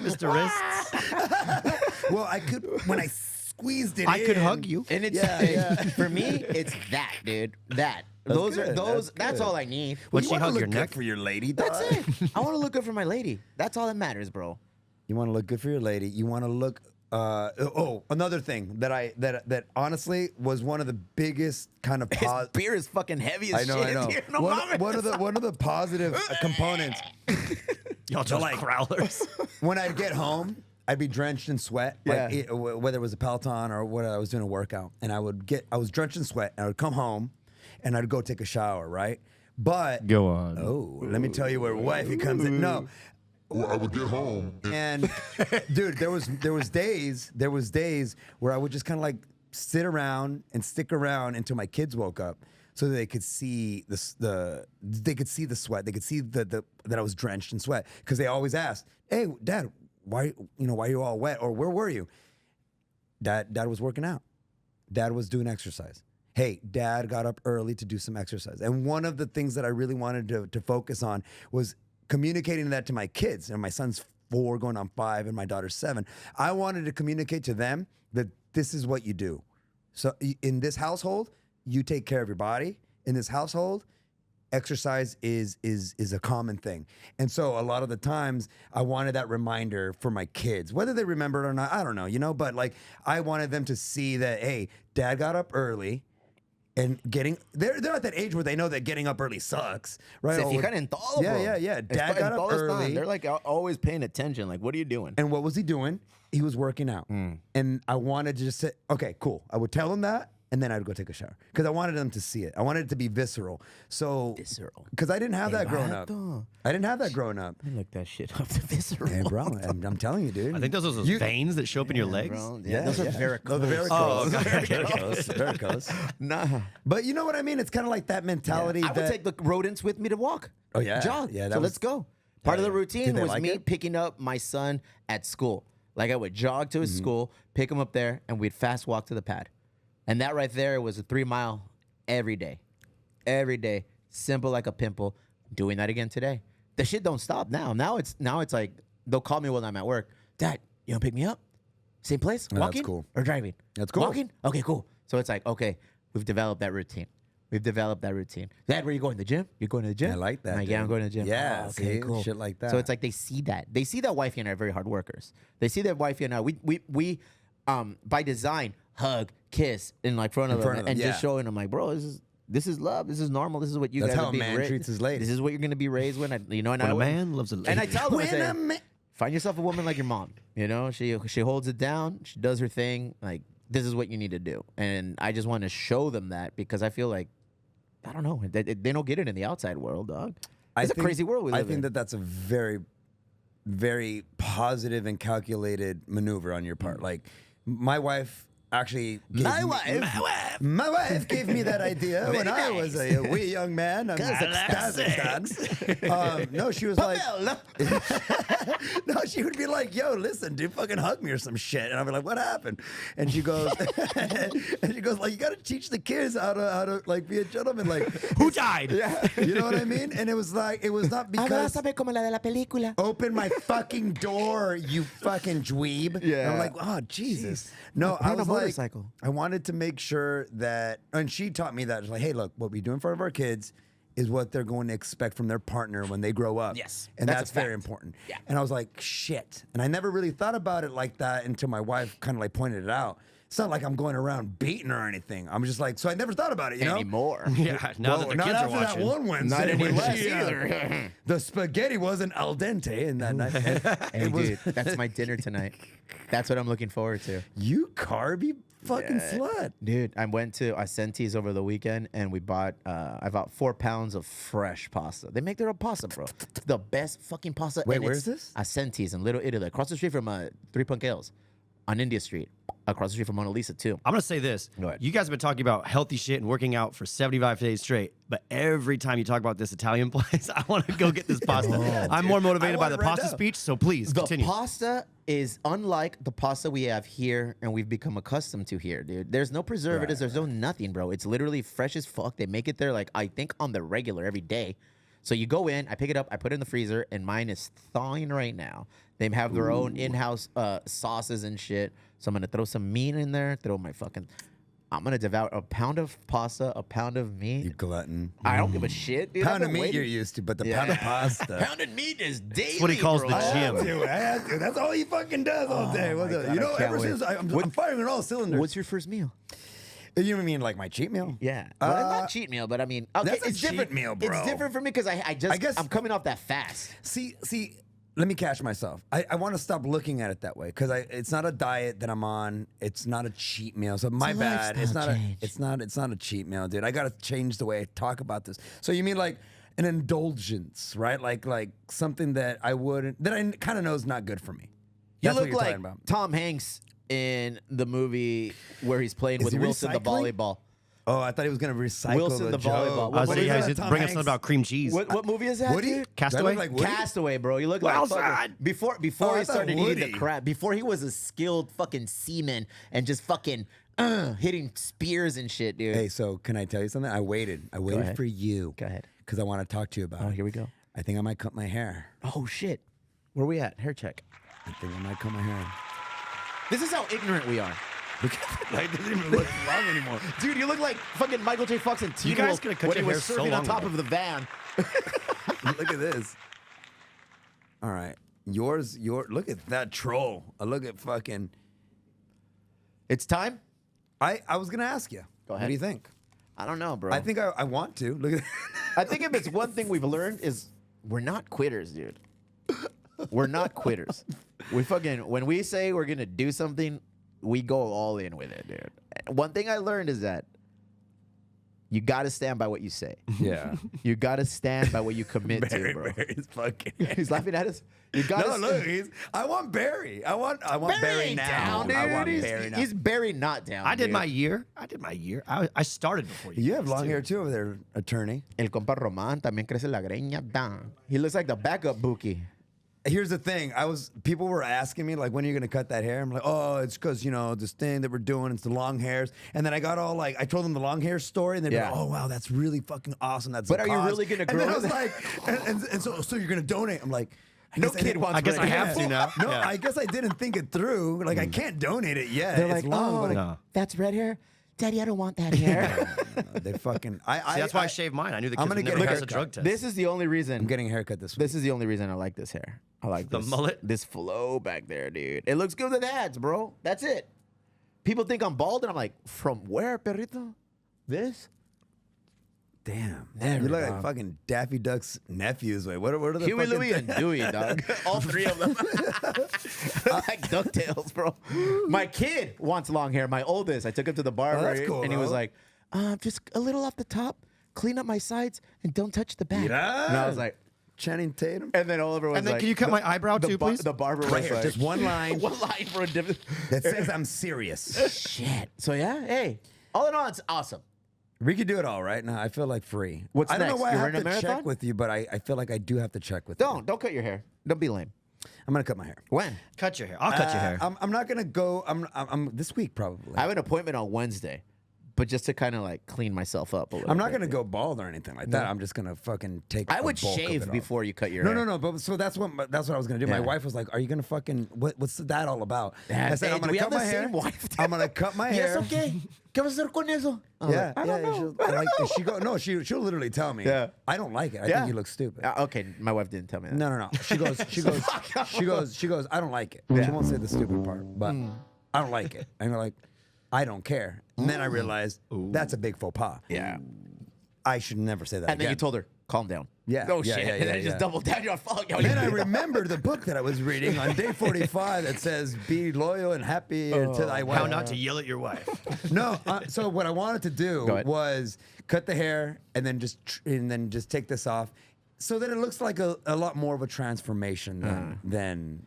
Mr. Wrists. Well, I could when I squeezed it. I could in. hug you. And it's for me, it's that, dude. That. That's Those are good. those. That's That's good. all I need. Would You she wanna hug look your good neck? for your lady? That's dog. it. I want to look good for my lady. That's all that matters, bro. You want to look good for your lady. You want to look. Another thing that honestly was one of the biggest kind of His beer is fucking heavy as I know, shit. I know. Dude. No one, mames. one of the positive components Y'all just like- growlers. when I'd get home, I'd be drenched in sweat, like Yeah. whether it was a Peloton or whether I was doing a workout, and I was drenched in sweat, and I would come home, and I'd go take a shower, right? But Go on. oh, let me tell you where wifey comes in. No, Or I would get home and and dude, there was days where I would just kind of like sit around and stick around until my kids woke up, so that they could see they could see the sweat, they could see that I was drenched in sweat, because they always asked, "Hey, Dad, why are you all wet?" Or "Where were you?" Dad was working out. Dad was doing exercise. Hey, Dad got up early to do some exercise. And one of the things that I really wanted to focus on was communicating that to my kids. And my son's 4 going on 5 and my daughter's 7. I wanted to communicate to them that this is what you do. So in this household, you take care of your body. In this household, exercise is a common thing. And so a lot of the times I wanted that reminder for my kids, whether they remember it or not, I don't know, but like I wanted them to see that, hey, Dad got up early And they're at that age where they know that getting up early sucks, right? Se fijan en todo, bro. Yeah. Dad got up early. They're like always paying attention. Like, what are you doing? And what was he doing? He was working out. And I wanted to just say, okay, cool. I would tell him that, and then I'd go take a shower because I wanted them to see it. I wanted it to be visceral. Visceral. Because I didn't have that growing up. I didn't have that growing up. I look that shit up to visceral. Hey, bro, I'm telling you, dude. I think those are those veins that show up in your legs. Bro. Yeah, those are varicose. No, the varicose. Oh, okay. Varicose. Nah. But you know what I mean? It's kind of like that mentality. I would take the rodents with me to walk. Oh, yeah. Jog. Yeah, So let's go. Part of the routine Did they was like me it? picking up my son at school. Like I would jog to his school, pick him up there, and we'd fast walk to the pad. And that right there was a 3 mile every day. Every day. Simple like a pimple. Doing that again today. The shit don't stop now. Now it's like they'll call me while I'm at work. Dad, you wanna pick me up? Same place? Oh, that's Walking? cool. Or driving? That's cool. Walking? Okay, cool. So it's like, okay, we've developed that routine. Dad, where you going? The gym? You're going to the gym? I like that, I'm like, yeah, I'm dude. going to the gym. Yeah, Oh, okay, see? cool. Shit like So that. it's like they see that. They see that wifey and I are very hard workers. They see that wifey and I, we by design, hug, kiss in like front of them and yeah. just showing them like, bro, this is love. This is normal. This is what you That's guys how are a being man raised. treats his lady. This is what you're going to be raised with. You know, and When I a man loves a lady. and I tell them, I When say, a man- find yourself a woman like your mom. You know, she holds it down. She does her thing. Like, this is what you need to do. And I just want to show them that because I feel like, I don't know, they don't get it in the outside world, dog. It's a crazy world we live in. I think that's a very, very positive and calculated maneuver on your part. Like, my wife actually gave My me- wife. My wife gave me that idea when I was a wee young man. Kazakhstan. No, she was like, no, she would be like, yo, listen, dude, fucking hug me or some shit. And I'd be like, what happened? And she goes, like, you got to teach the kids how to like be a gentleman. Like, Who died? yeah, you know what I mean? And it was not because como la de la película. open my fucking door, you fucking dweeb. Yeah. And I'm like, oh, Jesus. No, I on a was like, motorcycle. I wanted to make sure that, and she taught me that. It's like, hey, look, what we do in front of our kids is what they're going to expect from their partner when they grow up. Yes, And that's that's a very fact. important. Yeah. And I was like, shit. And I never really thought about it like that until my wife kind of like pointed it out. It's not like I'm going around beating her or anything. I'm just like, so I never thought about it, you know? Anymore. Yeah, now that the not kids are after watching. that one Wednesday. Not any when less she, either. the spaghetti wasn't al dente in that night. Hey, dude, that's my dinner tonight. That's what I'm looking forward to. You carby fucking slut. Dude, I went to Ascenti's over the weekend and we bought, I bought 4 pounds of fresh pasta. They make their own pasta, bro. It's the best fucking pasta. Wait, and where it's is this? Ascenti's in Little Italy, across the street from 3 Punk Ales on India Street, across the street from Mona Lisa, too. I'm gonna say this. Go ahead. You guys have been talking about healthy shit and working out for 75 days straight, but every time you talk about this Italian place, I want to go get this pasta. I'm more motivated by want the it right pasta now. speech, so please The continue. pasta is unlike the pasta we have here and we've become accustomed to here, dude. There's no preservatives. There's no nothing, bro. It's literally fresh as fuck. They make it there, like, I think on the regular every day. So you go in, I pick it up, I put it in the freezer, and mine is thawing right now. They have their own in-house sauces and shit. So I'm going to throw some meat in there, I'm going to devour a pound of pasta, a pound of meat. You glutton. I don't give a shit, dude. Pound I've of been meat waiting. you're used to, but the Yeah. pound of pasta. Pound of meat is daily, That's what he calls bro. the I have gym. to. That's all he fucking does all day. my What's up? God, You know, I can't ever wait. since I'm firing on all cylinders. What's your first meal? You mean like my cheat meal? Yeah, well, not cheat meal, but I mean, okay, that's a it's cheat different. meal, bro. It's different for me because I guess I'm coming off that fast. See, let me catch myself. I want to stop looking at it that way because it's not a diet that I'm on. It's not a cheat meal. So my a bad. It's lifestyle not change. it's not a cheat meal, dude. I got to change the way I talk about this. So you mean like an indulgence, right? Like something that I kind of know is not good for me. You That's what look you're like talking about. Tom Hanks in the movie where he's playing Is with he Wilson the recycling? volleyball. Oh, I thought he was gonna recycle Wilson the joke. volleyball. I was What saying, is yeah, that, he's Tom bringing Hanks? something about cream cheese. What movie is that, Woody? dude? Castaway? Do I look like Woody? Castaway, bro. You look like Well fucking, said. before Oh, he I thought started eating the Woody. crap. Before he was a skilled fucking seaman and just fucking hitting spears and shit, dude. Hey, so can I tell you something? I waited ahead. for you. Go ahead. Because I want to talk to you about Oh, it. here we go. I think I might cut my hair. Oh shit, where we at? Hair check. I think I might cut my hair. This is how ignorant we are. Look at it. It doesn't even look long anymore. Dude, you look like fucking Michael J. Fox and Teen guys Wolf could've cut when he your was hair so surfing on long top ago. of the van. Look at this. All right. Your look at that troll. I look at fucking It's time. I was gonna ask you. Go What ahead. do you think? I don't know, bro. I think I want to. Look at I think if it's one thing we've learned is we're not quitters, dude. We're not quitters. When we say we're gonna do something, we go all in with it, dude. One thing I learned is that you gotta stand by what you say. Yeah. You gotta stand by what you commit to, bro. Barry's fucking. He's laughing at us. You gotta No, look, I want Barry. I want Barry now. down, dude. I want he's, Barry now. he's Barry not down. I did dude. my year. I started before you. You have guys, long too. hair too over there, attorney. El compa Román también crece la greña down. He looks like the backup Buki. Here's the thing. People were asking me, like, when are you going to cut that hair? I'm like, oh, it's because, this thing that we're doing, it's the long hairs. And then I got all like, I told them the long hair story, and they're Yeah. like, oh, wow, that's really fucking awesome. That's But the are you cause." really gonna And then grow I was that? like, and so you're going to donate? I'm like, No kid wants I guess red I hair. have to now. No, Yeah. I guess I didn't think it through. Like, I can't donate it yet. They're It's like, long, oh, but No. that's red hair? Daddy, I don't want that hair. they fucking. See, that's why I shaved mine. I knew the I'm kids gonna would get never a pass a haircut. drug test. This is the only reason. I'm getting a haircut this week. This is the only reason I like this hair. I like The this. mullet? This flow back there, dude. It looks good with ads, bro. That's it. People think I'm bald, and I'm like, from where, perrito? This? Damn. Never, You look like dog. fucking Daffy Duck's nephews. Wait, what are the Huey, fucking Louie, and Dewey, dog. All three of them. Like DuckTales, bro. My kid wants long hair. My oldest, I took him to the barber, that's cool, and he was though. like, just a little off the top, clean up my sides, and don't touch the back. Yeah. And I was like, Channing Tatum? and then Oliver was And then like, can you cut my eyebrow too, please? The barber was Right here, like, just one line one line for a different. that says I'm serious. Shit. So yeah, hey, all in all, it's awesome. We could do it all right now. I feel like free. What's I don't next? know why You're I running have a to marathon? check with you, but I feel like I do have to check with you. Don't cut your hair. Don't be lame. I'm gonna cut my hair. When? Cut your hair. I'll cut your hair. I'm not gonna go. I'm this week probably. I have an appointment on Wednesday, but just to kind of like clean myself up a little. I'm not bit. gonna go bald or anything like that. I'm just gonna fucking take. I a would bulk of shave it off. before you cut your No, hair. no, no. But so that's what I was gonna do. My Yeah. wife was like, "Are you gonna fucking what's that all about?" Yeah, I said, hey, "I'm do gonna we cut have my the hair. same wife? I'm gonna cut my hair." okay. ¿Qué vas a hacer con eso? Yeah, I don't know. she'll- like, she go no. She'll literally tell me. Yeah. I don't like it. I Yeah. think you look stupid. Okay, my wife didn't tell me that. No, no, no. She goes. I don't like it. She won't say the stupid part, but I don't like it. And you're like, I don't care. And then I realized that's a big faux pas. Yeah. I should never say that. And then you again. told her, calm down. Yeah, Oh yeah, shit. yeah, And then yeah, you just yeah. doubled down. You're like, fuck. yo, Then you- I remembered the book that I was reading on day 45 that says, "Be loyal and happy until I How wife." not to yell at your wife. No. So what I wanted to do Go ahead. was cut the hair and then just take this off, so that it looks like a lot more of a transformation than.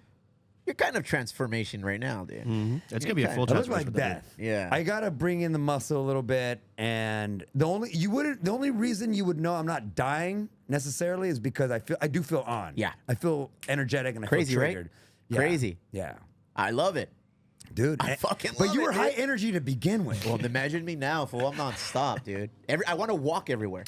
You're kind of transformation right now, dude. It's gonna be a full I look transformation. like with the beard. death. Yeah. I gotta bring in the muscle a little bit, and the only reason you would know I'm not dying necessarily is because I do feel on. Yeah. I feel energetic and I Crazy, feel right? triggered. Yeah. Crazy. Yeah. I love it. Dude, I fucking But love you it, were high dude. energy to begin with. Well, imagine me now, fool. I'm non-stop, dude. I want to walk everywhere.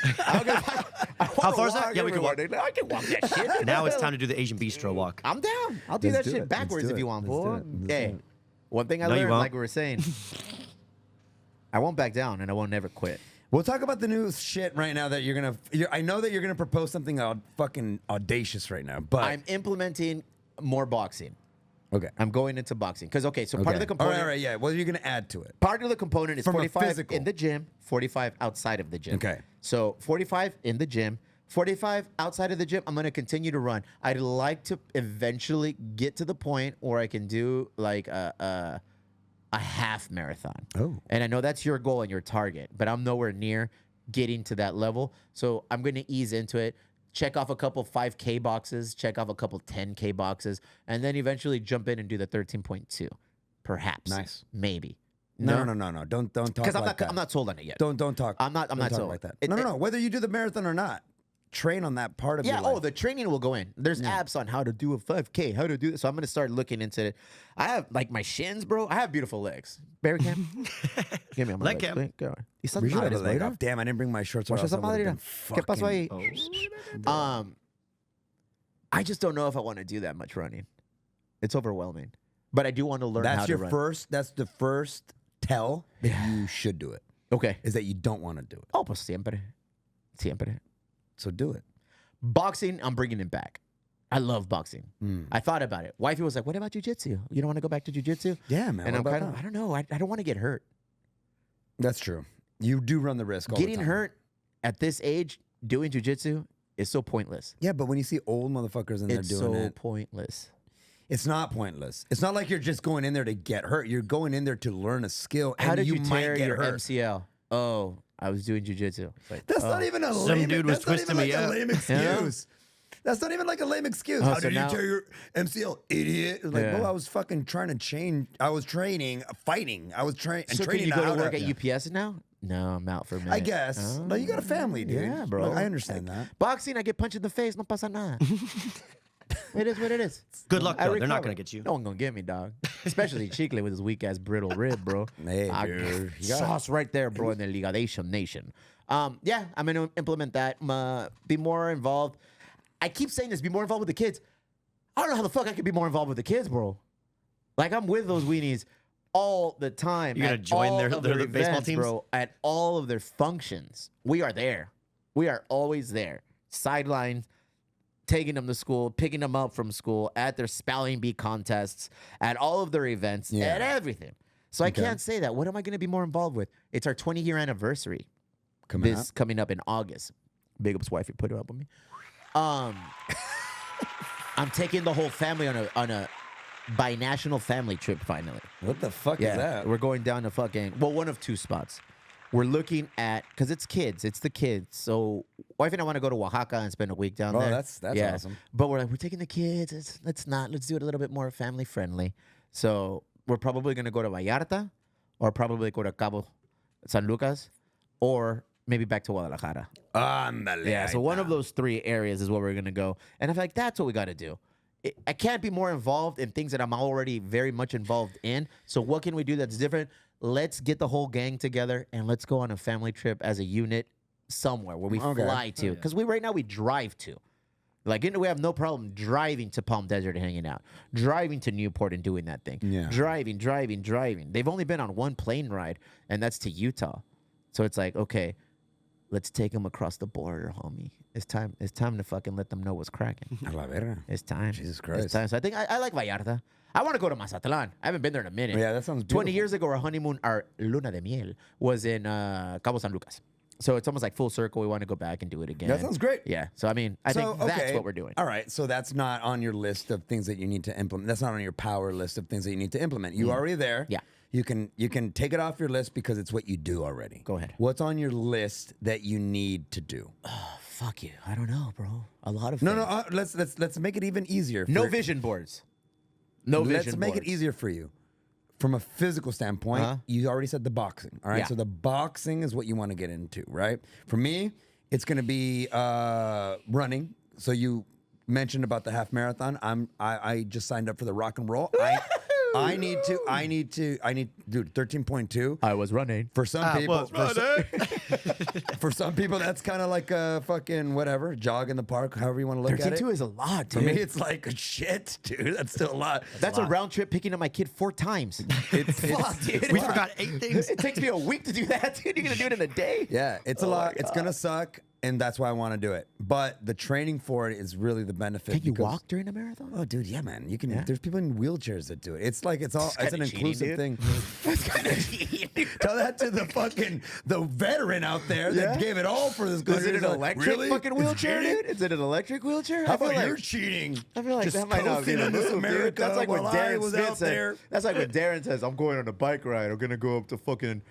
How far is that? Yeah, we can walk. I can walk that shit. Now it's time to do the Asian bistro walk. I'm down. I'll do Let's that do shit it. backwards Let's do if you it. want, Let's do fool. it. Let's Hey, do it. one thing I No, you learned, won't. like we were saying, I won't back down and I won't never quit. We'll talk about the new shit right now that I know that you're gonna propose something fucking audacious right now, but I'm implementing more boxing. okay. I'm going into boxing because so part of the component. All right, yeah. What are you gonna add to it? Part of the component is From a 45 physical. in the gym, 45 outside of the gym. Okay. So 45 in the gym, 45 outside of the gym. I'm going to continue to run. I'd like to eventually get to the point where I can do like a half marathon. Oh. And I know that's your goal and your target, but I'm nowhere near getting to that level. So I'm going to ease into it. Check off a couple 5K boxes, check off a couple 10K boxes, and then eventually jump in and do the 13.2. Perhaps. Nice. Maybe. No. Don't talk Because like that. I'm not sold on it yet. Don't talk. I'm not don't talk sold. like that. It- No. Whether you do the marathon or not, train on that part of Yeah. your life. Oh, the training will go in. There's apps on how to do a 5K, how to do this. So I'm gonna start looking into it. I have like my shins, bro. I have beautiful legs. Barry cam, give me on my Leg legs. cam. Quick, go on. ¿Y esas We should have a madres, leg güey? off. Damn, I didn't bring my shorts. or Watch else esa I would've madre. been ¿Qué pasó fucking- ahí? I just don't know if I want to do that much running. It's overwhelming. But I do want to learn how That's to your run. first. That's the first tell that you should do it. Okay. Is that you don't want to do it. Oh, pues siempre. Siempre. So do it. Boxing, I'm bringing it back. I love boxing. Hmm. I thought about it. Wifey was like, what about jiu-jitsu? You don't want to go back to jiu-jitsu? Yeah, man. And what I'm about kind of, that? I don't know. I don't want to get hurt. That's true. You do run the risk. All the Getting time. hurt at this age doing jujitsu is so pointless. Yeah, but when you see old motherfuckers in there It's doing so it, pointless. it's not pointless. It's not like you're just going in there to get hurt. You're going in there to learn a skill. How and did you might tear get your hurt. MCL? Oh, I was doing jujitsu. That's not even a lame. dude was that's not twisting even me like a up. lame excuse. That's not even like a lame excuse. Oh, How so did now- you tear your MCL, idiot? Like, Yeah. well, I was fucking trying to change. I was training, fighting. I was training. So can training you go how to work at UPS now? No, I'm out for a minute. I guess. No, you got a family, dude. Yeah, bro. Like, I understand that. Boxing, I get punched in the face. No pasa nada. It is what it is. Good luck, I though. They're not recover. going to get you. No one gonna get me, dog. Especially Chicle with his weak ass brittle rib, bro. Hey, dude. You got- Sauce right there, bro, in the Ligadation Nation. Yeah, I'm gonna implement that. Be more involved. I keep saying this. Be more involved with the kids. I don't know how the fuck I could be more involved with the kids, bro. Like I'm with those weenies all the time. You gonna at join all their of baseball events, teams? bro? At all of their functions, we are there. We are always there. Sidelines, taking them to school, picking them up from school, at their spelling bee contests, at all of their events, Yeah. at everything. So I can't say that. What am I going to be more involved with? It's our 20-year anniversary. Coming up in August. Big ups, wifey, put it up with me. I'm taking the whole family on a binational family trip finally. What the fuck is that? We're going down to one of two spots. We're looking at, because it's kids, it's the kids. So wife and I want to go to Oaxaca and spend a week down Oh, there. that's awesome. But We're taking the kids. Let's do it a little bit more family friendly. So we're probably going to go to Vallarta, or probably go to Cabo San Lucas, or maybe back to Guadalajara. Ándale, So ahí one está. of those three areas is where we're going to go. And I feel like that's what we got to do. I can't be more involved in things that I'm already very much involved in. So what can we do that's different? Let's get the whole gang together and let's go on a family trip as a unit somewhere where we fly to. Because right now we drive to. Like, we have no problem driving to Palm Desert and hanging out. Driving to Newport and doing that thing. Yeah. Driving. They've only been on one plane ride, and that's to Utah. So it's like, okay, let's take them across the border, homie. It's time to fucking let them know what's cracking. A la verga. It's time. Jesus It's Christ. time. So I think I like Vallarta. I want to go to Mazatlan. I haven't been there in a minute. Yeah, that sounds 20 beautiful. years ago, our honeymoon, our luna de miel, was in Cabo San Lucas. So it's almost like full circle. We want to go back and do it again. That sounds great. Yeah. So, I mean, I think that's what we're doing. All right. So that's not on your list of things that you need to implement. That's not on your power list of things that you need to implement. You're already there. Yeah. You can take it off your list because it's what you do already. Go ahead. What's on your list that you need to do? Fuck you. I don't know, bro. A lot of No, things. no. Let's make it even easier. No for- vision boards. No vision Let's make it boards. easier for you. From a physical standpoint, Uh-huh. you already said the boxing. All right. Yeah. So the boxing is what you want to get into, right? For me, it's going to be running. So you mentioned about the half marathon. I just signed up for the rock and roll. I need, dude, 13.2. I was running. For some people, was for some people, that's kind of like a fucking whatever, jog in the park, however you want to look at it. 13.2 is a lot, For dude. me, it's like shit, dude. That's still a lot. That's a round trip picking up my kid 4 times. Fuck, dude. We forgot 8 things. It takes me a week to do that, dude. You're going to do it in a day? Yeah, it's a Oh lot. my It's gonna suck, and that's why I want to do it. But the training for it is really the benefit. Can you because- walk during a marathon? Oh, dude, yeah, man. You can. Yeah? There's people in wheelchairs that do it. It's like it's an kinda cheating, inclusive dude. thing. That's kind of cheating. Tell that to the veteran out there that Yeah? gave it all for this Is country. it an He's like, electric really? fucking It's wheelchair, cheating? dude? Is it an electric wheelchair? How I feel about like, you're cheating? I feel like Just that might not be coasting the in this move, America dude. That's like when while I Darren was Smith out said. there. That's like when Darren says, "I'm going on a bike ride. I'm gonna go up to fucking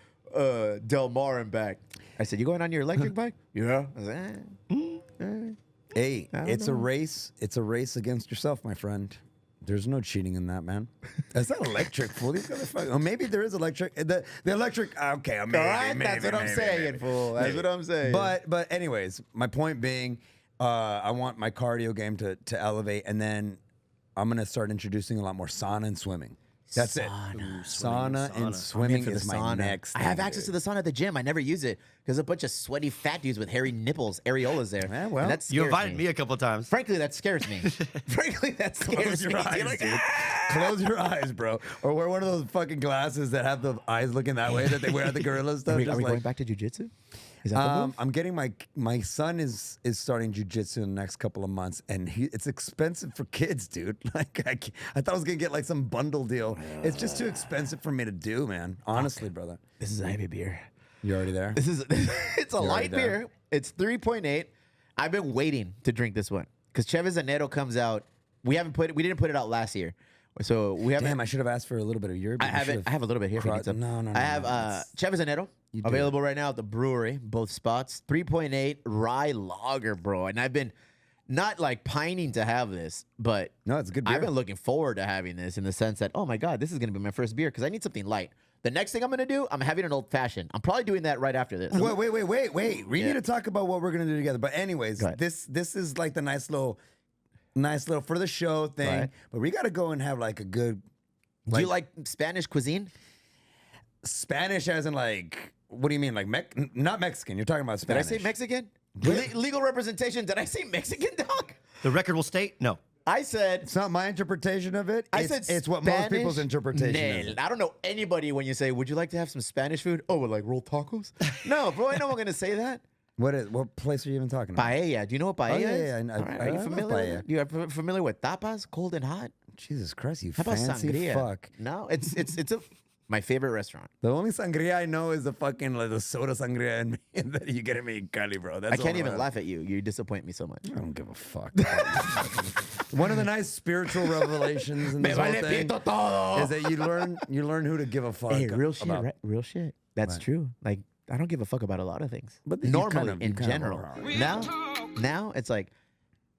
Del Mar and back." I said, "You going on your electric bike?" Yeah. I was like, Hey, don't it's a know. race. It's a race against yourself, my friend. There's no cheating in that, man. That's not electric, fool. These motherfuckers- Oh, maybe there is electric. The electric. Okay, maybe, Alright, maybe, that's what I'm maybe, saying, maybe. fool. That's Maybe. what I'm saying. But anyways, my point being, I want my cardio game to elevate, and then I'm gonna start introducing a lot more sauna and swimming. That's it. Sauna and swimming for the is my sauna. next. I have thing, access to dude. the sauna at the gym. I never use it because a bunch of sweaty fat dudes with hairy nipples, areolas there. Yeah, well, And that You scares invited me a couple times. Frankly, that scares me. Frankly, that scares Close your me. eyes, You're like, dude. "Ah!" Close your eyes, bro. Or wear one of those fucking glasses that have the eyes looking that way that they wear at the gorilla stuff. Are we just going like, back to jujitsu? Is that the move? I'm getting my son is starting jujitsu in the next couple of months, and it's expensive for kids, dude. Like I thought I was gonna get like some bundle deal. It's just too expensive for me to do, man. Honestly, brother. This is Ivy beer. You're already there. This is it's a You're light already there. beer. It's 3.8. I've been waiting to drink this one because Cheves Enero comes out. We didn't put it out last year, so we haven't. Damn, I should have asked for a little bit of your. I have it. I have a little bit here. If you need some. No. I have Cheves Enero available right now at the brewery, both spots. 3.8 rye lager, bro. And I've been not like pining to have this, but No, it's a good beer. I've been looking forward to having this in the sense that, oh my God, this is going to be my first beer because I need something light. The next thing I'm going to do, I'm having an old fashioned. I'm probably doing that right after this. Wait. We need to talk about what we're gonna do together. But anyways, Go ahead. this is like the nice little for the show thing. Right. But we gotta go and have like a good Do you like Spanish cuisine? Spanish, as in like, what do you mean? Like not Mexican. You're talking about Did I Spanish. say Mexican? Legal representation. Did I say Mexican, dog? The record will state no. I said. It's not my interpretation of it. I It's- said it's what most Spanish? people's interpretation is. I don't know anybody when you say, "Would you like to have some Spanish food?" Oh, like rolled tacos? No, bro. I know I'm gonna say that. What place are you even talking about? Paella. Do you know what paella yeah, is? yeah, All right. I Are you love familiar? paella. With it? You are familiar with tapas, cold and hot? Jesus Christ, you How about fancy sangria? fuck. No, it's my favorite restaurant. The only sangria I know is the fucking like the soda sangria that you get at me in Cali, bro. That's I can't all even I- laugh at you. You disappoint me so much. I don't give a fuck. One of the nice spiritual revelations in this whole thing is that you learn who to give a fuck. Hey, real shit, about. right? Real shit. That's true. Like I don't give a fuck about a lot of things. But you normally, kind of- you in kind of general, are. now it's like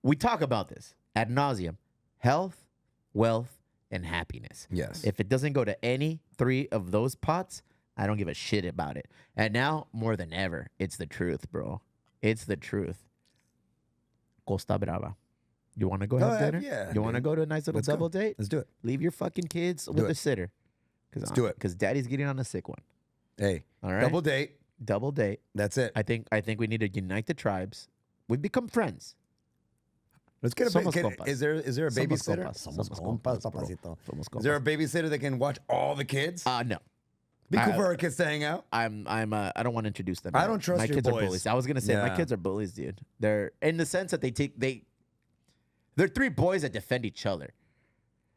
we talk about this ad nauseum: health, wealth, and happiness. Yes. If it doesn't go to any three of those pots, I don't give a shit about it. And now more than ever, it's the truth, bro. It's the truth. Costa Brava. You want to go have ahead, dinner? yeah, You want to dude. go to a nice little Let's go. double date? Let's do it. Leave your fucking kids with it. the sitter. Let's do it. Because daddy's getting on a sick one. Hey, All right. double date. Double date. That's it. I think we need to unite the tribes. We've become friends. Let's get a Somos bit. compas. Is there a Somos babysitter? compas. Somos compas, bro. Somos Is there a compas. babysitter that can watch all the kids? No. Be cool I- for our kids to hang out. I don't want to introduce them. I yet. don't trust my your kids boys. are bullies. I was gonna say my Yeah. kids are bullies, dude. They're in the sense that they're three boys that defend each other.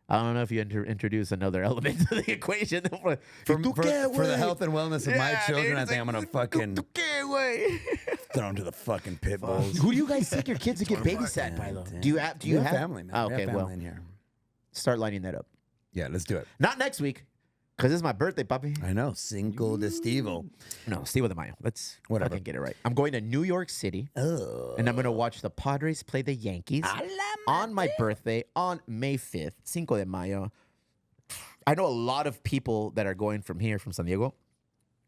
I don't know if you introduce another element to the equation. For the health and wellness of my children, I think I'm gonna fucking throw them to the fucking pit bulls. Who do you guys think your kids to get babysat by though? Do you have? We have family, man? Oh, We okay, have well, family in here. start lining that up. Yeah, let's do it. Not next week, because it's my birthday, puppy. I know, Cinco de Estivo. No, Steve with the Mayo. Let's Whatever. fucking get it right. I'm going to New York City, and I'm going to watch the Padres play the Yankees on my birthday on May 5th, Cinco de Mayo. I know a lot of people that are going from here, from San Diego,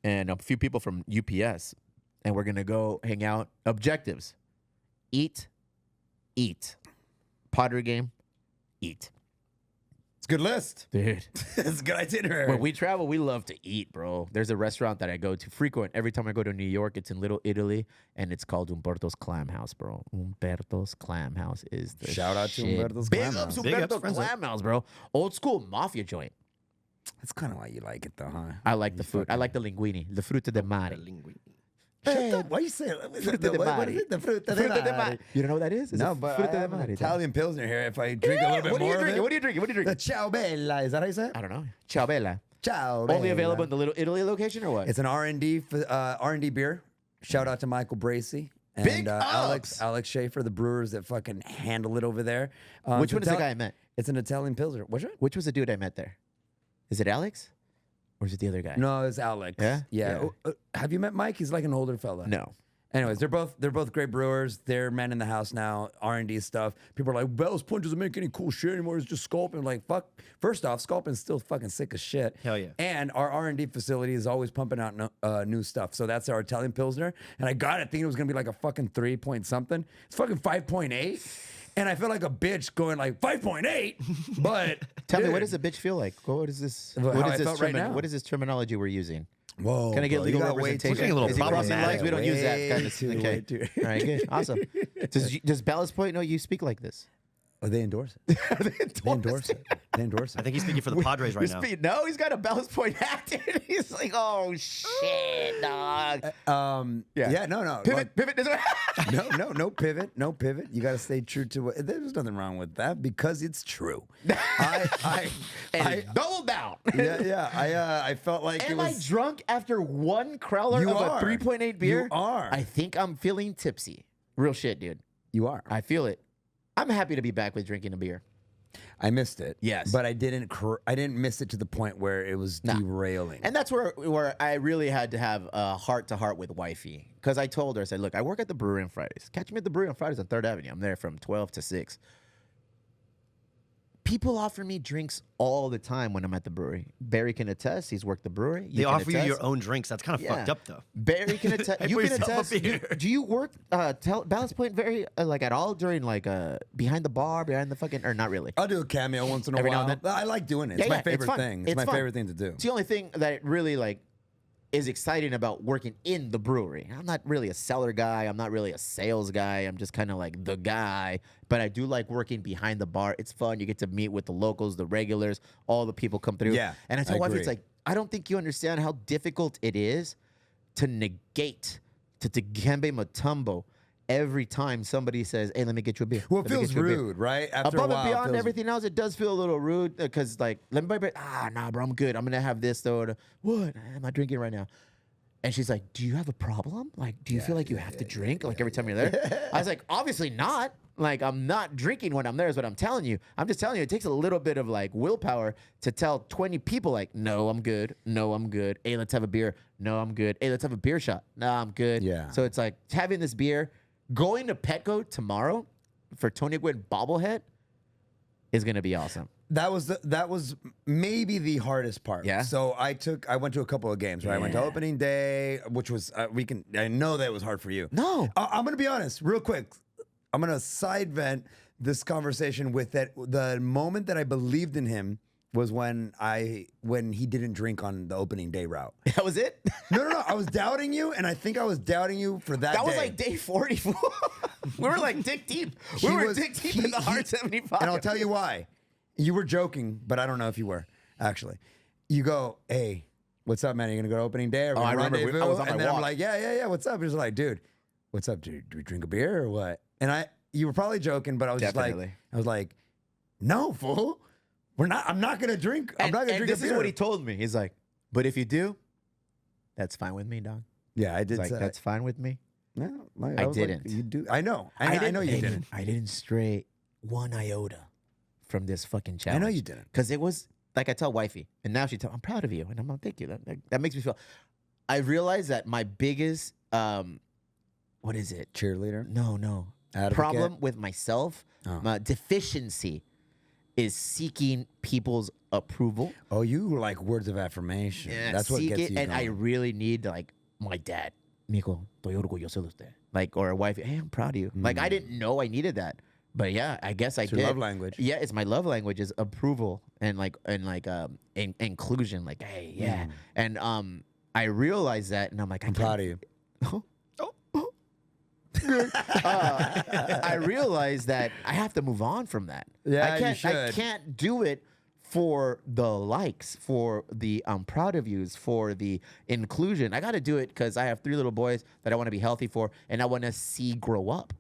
and a few people from UPS, and we're going to go hang out. Objectives: eat. Padre game, eat. It's a good list. Dude. It's a good itinerary. When we travel, we love to eat, bro. There's a restaurant that I go to frequent. Every time I go to New York, it's in Little Italy, and it's called Umberto's Clam House, bro. Umberto's Clam House is the Shout out to shit. Umberto's Big Clam ups House. Big ups, Umberto's friends. Clam House, bro. Old school mafia joint. That's kind of why you like it, though, huh? I like the food. I like the linguine, the fruta de mare. Shut up. Why you say it? Fruta de What mare. is it? The fruta de Fruta de mare. mare. You don't know what that is? It's No, a but fruta I de have an mare. Italian pilsner here. If I drink a little bit What are more you of drinking? it. What are you drinking? What are you The drinking? Ciao Bella. Is that how you say it? I don't know. Ciao Bella. Ciao Only Bella. available in the Little Italy location or what? It's an R&D beer. Shout out to Michael Bracey and Big Alex ups. Schaefer, the brewers that fucking handle it over there. Which it's one is the Ital- guy I met? It's an Italian pilsner. What's it? Which was the dude I met there? Is it Alex? Or is it the other guy? No, it's Alex. Yeah? Yeah. Have you met Mike? He's like an older fella. No. Anyways, they're both great brewers. They're men in the house now. R&D stuff. People are like, Bell's Punch doesn't make any cool shit anymore. It's just Sculpin. Like, fuck. First off, Sculpin's still fucking sick as shit. Hell yeah. And our R&D facility is always pumping out new stuff. So that's our Italian Pilsner. And I got it thinking it was gonna be like a fucking 3 point something. It's fucking 5.8. And I feel like a bitch going like 5.8. But Tell me, dude, what does a bitch feel like? What is this? How What I is this, felt right now. what is this terminology we're using? Whoa, Can I get bro, legal you got way representation? We're getting a little Is he crossing problematic. lines? We don't use that Way kind of too, okay. way too. All right, good. Awesome. Does Ballast Point know you speak like this? Oh, they endorse it. They They endorse it. They endorse I it. think he's speaking for the Padres right now. No, he's got a Ballast Point hat. Dude. He's like, oh shit, dog. Yeah, no. Pivot. No pivot. You got to stay true to what. There's nothing wrong with that because it's true. I double down. I felt like Am it I was. drunk after one crowler You of are. a 3.8 beer? You are. I think I'm feeling tipsy. Real shit, dude. You are. I feel it. I'm happy to be back with drinking a beer. I missed it. Yes. but I didn't. I didn't miss it to the point where it was derailing. And that's where I really had to have a heart-to-heart with wifey. Because I told her, I said, look, I work at the brewery on Fridays. Catch me at the brewery on Fridays on 3rd Avenue. I'm there from 12 to 6. People offer me drinks all the time when I'm at the brewery. Barry can attest. He's worked the brewery. They can offer you attest. your own drinks. That's kind of fucked up, though. Barry can attest. Hey, You pour can yourself a attest. beer. Do you work Ballast Point very like at all during like behind the bar, behind the fucking or not really? I'll do a cameo once in a Every now while. and then? I like doing it. It's Yeah, my it's favorite fun. thing. It's It's my fun. favorite thing to do. It's the only thing that really like is exciting about working in the brewery. I'm not really a seller guy. I'm not really a sales guy. I'm just kind of like the guy. But I do like working behind the bar. It's fun. You get to meet with the locals, the regulars, all the people come through. Yeah, And I tell I wife, it's agree. like, I don't think you understand how difficult it is to negate, to Gembe Matumbo every time somebody says, hey, let me get you a beer. Well, it Let me feels get you a beer." rude, right? After Above a while, and it beyond feels- everything else, it does feel a little rude because, like, let me buy a beer. Nah, bro, I'm good. I'm going to have this, though. What? I'm not drinking right now. And she's like, do you have a problem? Like, do you feel like you have to drink like every time you're there? I was like, obviously not. Like, I'm not drinking when I'm there is what I'm telling you. I'm just telling you, it takes a little bit of like willpower to tell 20 people like, no, I'm good. No, I'm good. Hey, let's have a beer. No, I'm good. Hey, let's have a beer shot. No, I'm good. Yeah. So it's like having this beer, going to Petco tomorrow for Tony Gwynn bobblehead is going to be awesome. That was maybe the hardest part. Yeah? So I went to a couple of games. Right. I went to Yeah. opening day, which was I know that was hard for you. No. I'm gonna be honest, real quick. I'm gonna side vent this conversation with that. The moment that I believed in him was when he didn't drink on the opening day route. That was it? No. I was doubting you, and I think I was doubting you for that. That was day. like day 44. We were like dick deep. He We were was- dick deep he- in the hard he- 75. And I'll tell you why. You were joking, but I don't know if you were, actually. You go, hey, what's up, man? Are you going to go to opening day? Or I remember. I was on and my then I'm walk. like, yeah. What's up? He was like, dude, what's up? Do we drink a beer or what? And you were probably joking, but I was Definitely. I was like, no, fool. I'm not going to drink. I'm not going to drink this a beer. is what he told me. He's like, but if you do, that's fine with me, dog. Yeah, I He's did like, say that's fine with me. No, I was like, didn't. you do. I know. I know you didn't. I didn't stray one iota from this fucking I challenge. know you didn't. Because it was, like I tell wifey, and now she tells, I'm proud of you. And I'm like, thank you. That makes me feel, I realized that my biggest, what is it? Cheerleader. No. Advocate? Problem with myself, Oh. my deficiency is seeking people's approval. Oh, you like words of affirmation. That's what seek gets it, you and I going. really need like my dad. Mijo, estoy orgulloso de usted. Like, or a wife, hey, I'm proud of you. Like, I didn't know I needed that. But yeah, I guess I It's did. your love language. Yeah, it's my love language is approval and inclusion. Like, hey, yeah. And I realized that, and I'm like, I'm proud of you. I realized that I have to move on from that. Yeah, I you can't. I should. can't do it for the likes, for the I'm proud of yous, for the inclusion. I got to do it because I have 3 little boys that I want to be healthy for, and I want to see grow up.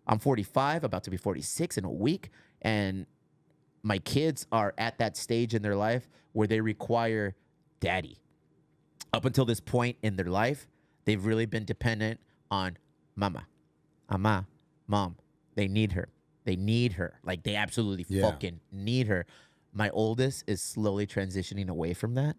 I'm 45, about to be 46 in a week, and my kids are at that stage in their life where they require daddy. Up until this point in their life, they've really been dependent on mama, ama, mom. They need her. They need her. Like, they absolutely fucking need her. My oldest is slowly transitioning away from that,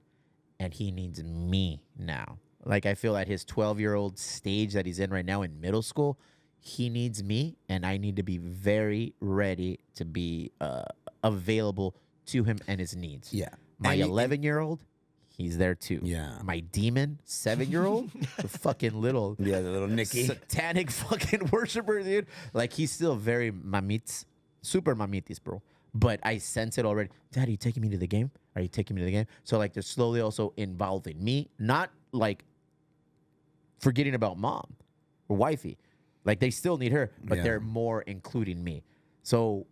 and he needs me now. Like, I feel at his 12-year-old stage that he's in right now in middle school, he needs me, and I need to be very ready to be available to him and his needs. Yeah. My And you- 11-year-old, he's there too. Yeah. My demon 7-year-old, the fucking little Yeah, the little Nicky. satanic fucking worshiper, dude. Like, he's still very mamits, super mamitis, bro. But I sense it already. Dad, are you taking me to the game? Are you taking me to the game? So, like, they're slowly also involving me, not like forgetting about mom or wifey. Like, they still need her, but Yeah. they're more including me. So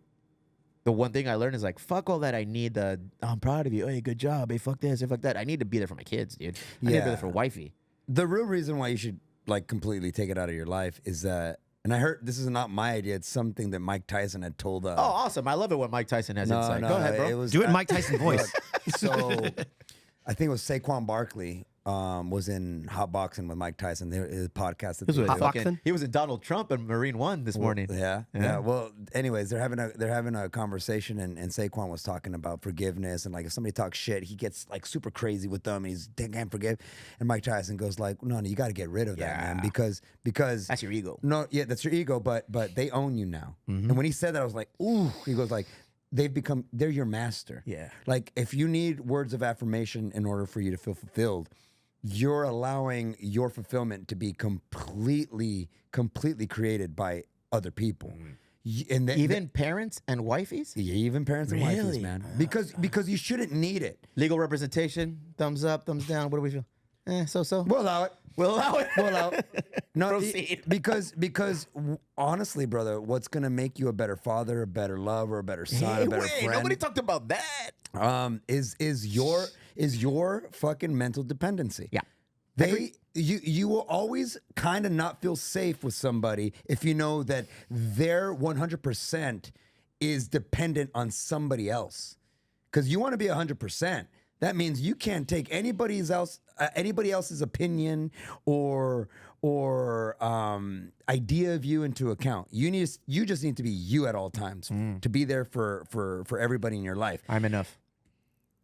the one thing I learned is like, fuck all that. I need I'm proud of you. Hey, good job. Hey, fuck this. Hey, fuck that. I need to be there for my kids, dude. I need to be there for wifey. The real reason why you should like completely take it out of your life is that, and I heard this is not my idea. It's something that Mike Tyson had told. Oh, awesome. I love it when Mike Tyson has insight. Go ahead, bro. Do it in Mike Tyson voice. So I think it was Saquon Barkley was in Hot Boxing with Mike Tyson. His podcast. He was in Donald Trump and Marine One this morning. Yeah. Well, anyways, they're having a conversation, and Saquon was talking about forgiveness, and like if somebody talks shit, he gets like super crazy with them, and they can't forgive. And Mike Tyson goes like, no, you got to get rid of that, man, because that's your ego. No, yeah, that's your ego, but they own you now. And when he said that, I was like, ooh. He goes like, they're your master. Yeah. Like if you need words of affirmation in order for you to feel fulfilled, you're allowing your fulfillment to be completely created by other people. And even parents and wifeys? Yeah, even parents and wifeys, man. Because you shouldn't need it. Legal representation, thumbs up, thumbs down. What do we feel? So. We'll allow it. We'll allow it. We'll allow it. No, Proceed. Because honestly, brother, what's gonna make you a better father, a better lover, a better son, a better friend? Nobody talked about that. Is your fucking mental dependency. Yeah. You will always kind of not feel safe with somebody if you know that their 100% is dependent on somebody else. Because you want to be 100%. That means you can't take anybody else's opinion or idea of you into account. You just need to be you at all times to be there for everybody in your life. I'm enough.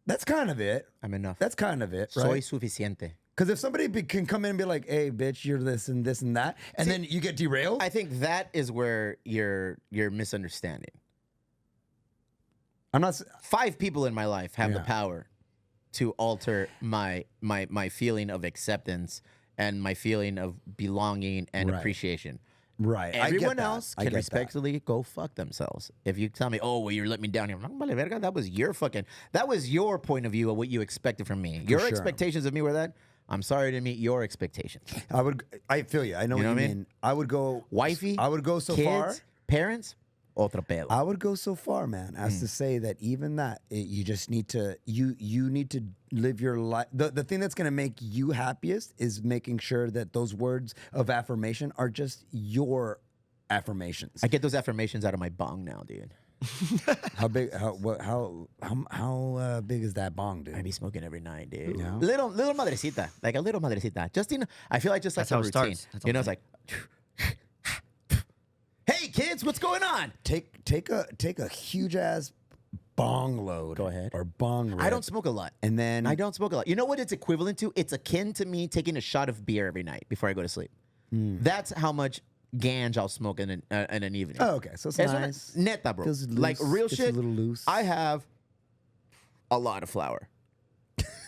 That's kind of it. I'm enough. That's kind of it, right? Soy suficiente. Because if somebody can come in and be like, "Hey, bitch, you're this and this and that," and then you get derailed. I think that is where you're misunderstanding. I'm not. 5 people in my life have the power to alter my feeling of acceptance and my feeling of belonging and appreciation. Right. Everyone else can respectfully go fuck themselves. If you tell me, oh, well, you're letting me down here, that was your point of view of what you expected from me. Your expectations of me were that. I'm sorry to meet your expectations. I feel you. I know what you mean. I would go wifey. I would go so kids, far. Parents. Otro pedo. I would go so far, man, as to say that even that you just need to you need to live your life. The thing that's going to make you happiest is making sure that those words of affirmation are just your affirmations. I get those affirmations out of my bong now, dude. How big? How big is that bong, dude? I be smoking every night, dude. Yeah. Little madrecita, like a little madrecita. Just I feel like just like That's a how it routine. starts. You know, it's like. Hey kids, what's going on? Take a huge ass bong load. Go ahead. Or bong rip. I don't smoke a lot. And then I don't smoke a lot. You know what it's equivalent to? It's akin to me taking a shot of beer every night before I go to sleep. That's how much ganj I'll smoke in an evening. Oh, okay. So it's nice. Neta, bro. Feels loose, like real gets shit. a little loose. I have a lot of flour.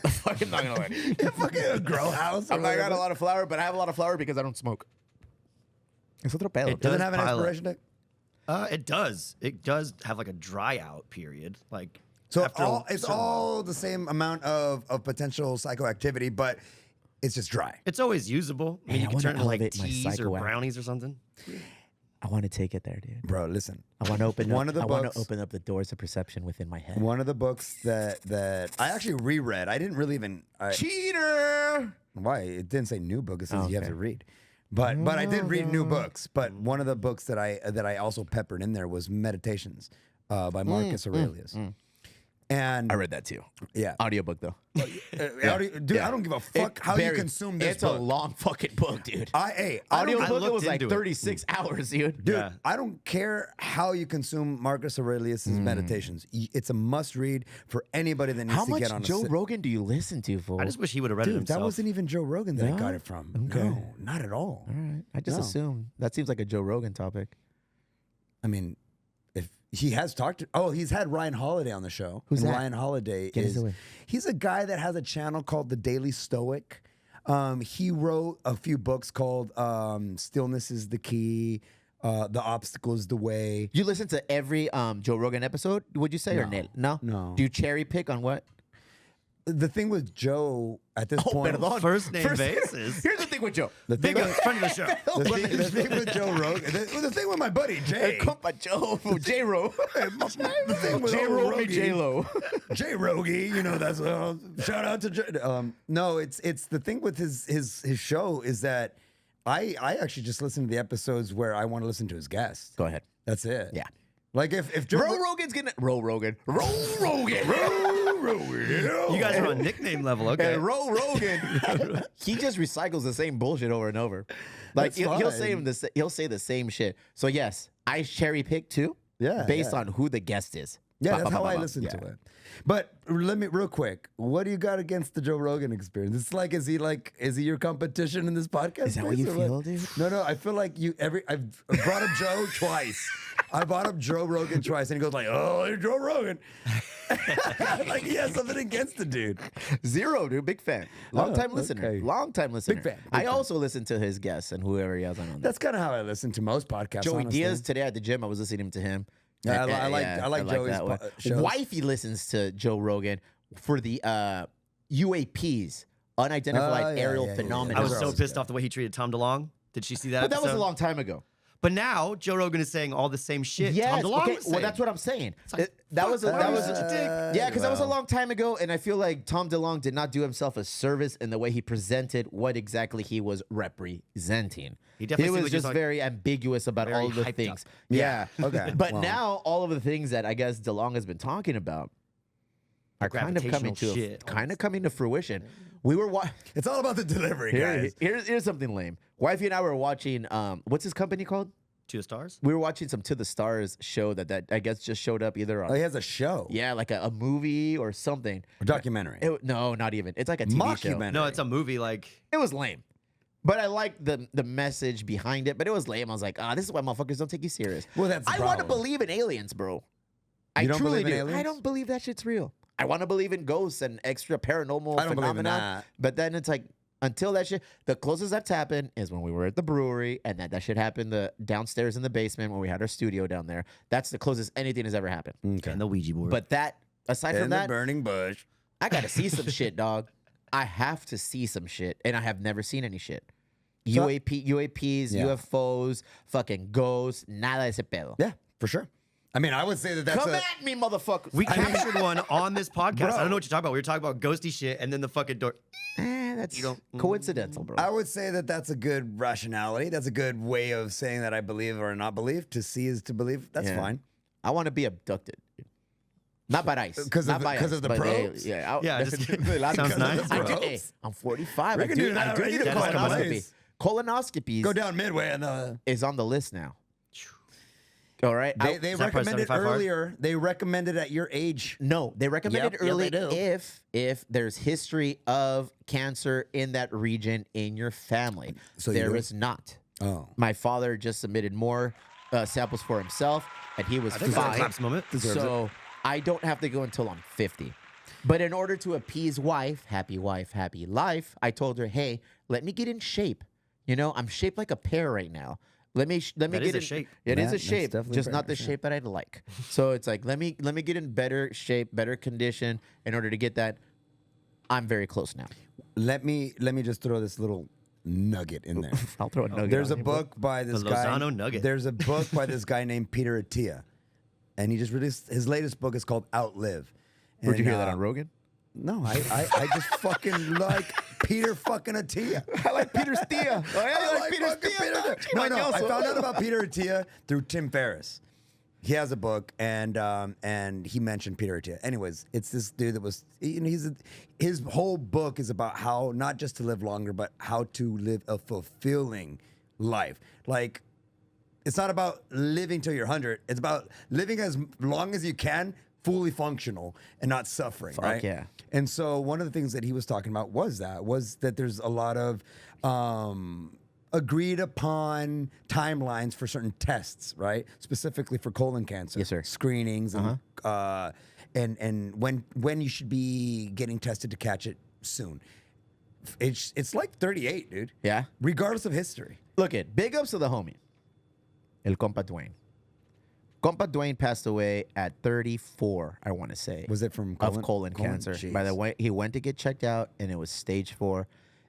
I'm fucking not gonna lie. Fucking a grow house. I got a lot of flour, but I have a lot of flour because I don't smoke. It's otro pedo. It Doesn't have an pile up. expiration date? It does. It does have like a dry out period. Like So after it's all the same amount of potential psychoactivity, but it's just dry. It's always usable. I mean, Hey, you I can turn it wanna into like elevate my teas or psychoact. brownies or something. I want to take it there, dude. Bro, listen. I want to open One up. of the I want books- to open up the doors of perception within my head. One of the books that I actually reread. I didn't really even. Cheater. Why? It didn't say new book. It says you have Okay. to read. But I did read new books. But one of the books that I also peppered in there was Meditations by Marcus Aurelius. And I read that too. yeah, Audiobook though. dude, I don't give a fuck how you consume this It's book. a long fucking book, dude. I Audiobook looked it was like into it. 36 hours, dude. Dude, Yeah. I don't care how you consume Marcus Aurelius's Meditations. It's a must read for anybody that needs How to much get on Joe a Rogan do you listen to, fool? I just wish he would have read it Dude, himself. that wasn't even Joe Rogan that I No? got it from. Okay. No, not at all. All right. I just No. assumed that seems like a Joe Rogan topic. I mean, if he has talked to, he's had Ryan Holiday on the show. Who's And that? Ryan Holiday Get us is away. he's a guy that has a channel called The Daily Stoic. He wrote a few books called Stillness is the Key, The Obstacle is the Way. You listen to every Joe Rogan episode, would you say, or No. no? No. Do you cherry pick on what? the thing with Joe at this point. perdón. First name basis. Here's the thing with Joe. The thing, Big with, friend of the show. the thing with Joe Rogan. The thing with my buddy Jay. Compa Joe, J-Ro. The thing with J-Ro, old Rogie. J-Lo. Jay Rogie, you know, that's shout out to Jay. No, it's the thing with his show is that I actually just listen to the episodes where I want to listen to his guests. Go ahead. That's it. Yeah. Like if Joe Rogan's gonna Rogan. You guys are on nickname level, okay? And Rogan, he just recycles the same bullshit over and over. Like That's he'll fine. he'll say the same shit. So yes, I cherry pick too. Yeah, based yeah. on who the guest is. Yeah, Ba, that's ba, how ba, I ba. listen Yeah. to it. But let me real quick. What do you got against the Joe Rogan experience? It's like, is he your competition in this podcast? Is that what you space or feel, dude? No. I feel like I've brought up Joe twice. I brought up Joe Rogan twice, and he goes like, "Oh, you're Joe Rogan." Like he has something against the dude. Zero, dude. Big fan. Long time listener. okay. Long time listener. fan, big I fan. also listen to his guests and whoever he has on there. That's kind of how I listen to most podcasts. Joey honestly. Diaz today at the gym. I was listening to him. Yeah, I like Joey's that one. shows. Wifey listens to Joe Rogan for the UAPs, unidentified Oh, yeah, aerial yeah, yeah. phenomena. I was Those are so always pissed good. off the way he treated Tom DeLonge. Did she see that But that was a episode? long time ago. But now Joe Rogan is saying all the same shit Yes, Tom DeLonge okay. was Well, saying. that's what I'm saying. like, That was a, fuck, that why was are you such a dick? yeah, because that was a well. long time ago, and I feel like Tom DeLonge did not do himself a service in the way he presented what exactly he was representing. He definitely seemed was like he was just like very ambiguous about very all of the hyped things. up. Yeah. Okay. But Wow. now all of the things that I guess DeLonge has been talking about are kind of coming Gravitational to shit. coming to fruition. We were It's all about the delivery, guys. here's something lame. Wifey and I were watching what's his company called? To the stars? We were watching some To the Stars show that I guess just showed up either on Oh, he has a show. yeah, like a movie or something. A documentary. No, not even. It's like a TV show. Mockumentary. No, it's a movie like It was lame. But I liked the message behind it, but it was lame. I was like, this is why motherfuckers don't take you serious. Well, that's the I want to problem. believe in aliens, bro. I You don't truly believe in do. I aliens? don't believe that shit's real. I want to believe in ghosts and extra paranormal I don't believe in phenomena. that. But then it's like, until that shit, the closest that's happened is when we were at the brewery, and that shit happened downstairs in the basement when we had our studio down there. That's the closest anything has ever happened. Okay. and the Ouija board. But that, aside In from the that, burning bush. I gotta see some shit, dog. I have to see some shit, and I have never seen any shit. UAPs, Yeah. UFOs, fucking ghosts, nada de ese pedo. Yeah, for sure. I mean, I would say that that's Come a, at me, motherfucker. we captured one on this podcast. I Bro. don't know what you're talking about. We were talking about ghosty shit, and then the fucking door. That's coincidental, bro. I would say that that's a good rationality. That's a good way of saying that I believe or not believe. To see is to believe. That's Yeah. fine. I want to be abducted. Not by ICE. 'Cause of Not the- by 'cause ICE, of the but they- probes? Yeah, Yeah, just- Sounds Sounds nice. Hey, I'm 45. We I can do do that, right? need a Yeah, just come colonoscopy. nice. Colonoscopies Go down midway and is on the list now. All right. they Is that price recommended 75 hard? earlier. They recommended at your age. No, they recommended Yep, yeah, early they do. if there's history of cancer in that region in your family. So There you- is not. Oh, My father just submitted more samples for himself, and he was think that's a fine. claps moment. Deserves So I don't have to go until I'm 50. But in order to appease wife, happy life, I told her, hey, let me get in shape. You know, I'm shaped like a pear right now. Let me That get is a in shape. It is That- a that's shape, definitely just fair, not the sure. shape that I'd like. So it's like let me get in better shape, better condition in order to get that. I'm very close now. let me just throw this little nugget in there. I'll throw a nugget. There's a on you, bro. book by this The guy. Lozano Nugget. There's a book by this guy named Peter Attia, and he just released his latest book is called Outlive. Where'd you And, hear that on Rogan? No, I just fucking like Peter fucking Attia. I like Peter's Tia. Oh, yeah, I like fucking Peter Attia. No, I found out about Peter Attia through Tim Ferriss. He has a book, and he mentioned Peter Attia. Anyways, it's this dude that was, you know, his whole book is about how not just to live longer, but how to live a fulfilling life. Like, it's not about living till you're 100. It's about living as long as you can, fully functional and not suffering. Right? yeah. And so one of the things that he was talking about was that there's a lot of agreed upon timelines for certain tests, right? Specifically for colon cancer. Yes, sir. Screenings and when you should be getting tested to catch it soon. It's like 38, dude. Yeah. Regardless of history. Look it. Big ups to the homie, El Compa Dwayne. Compa Dwayne passed away at 34, I want to say. Was it from of colon cancer? By the way, he went to get checked out, and it was stage 4.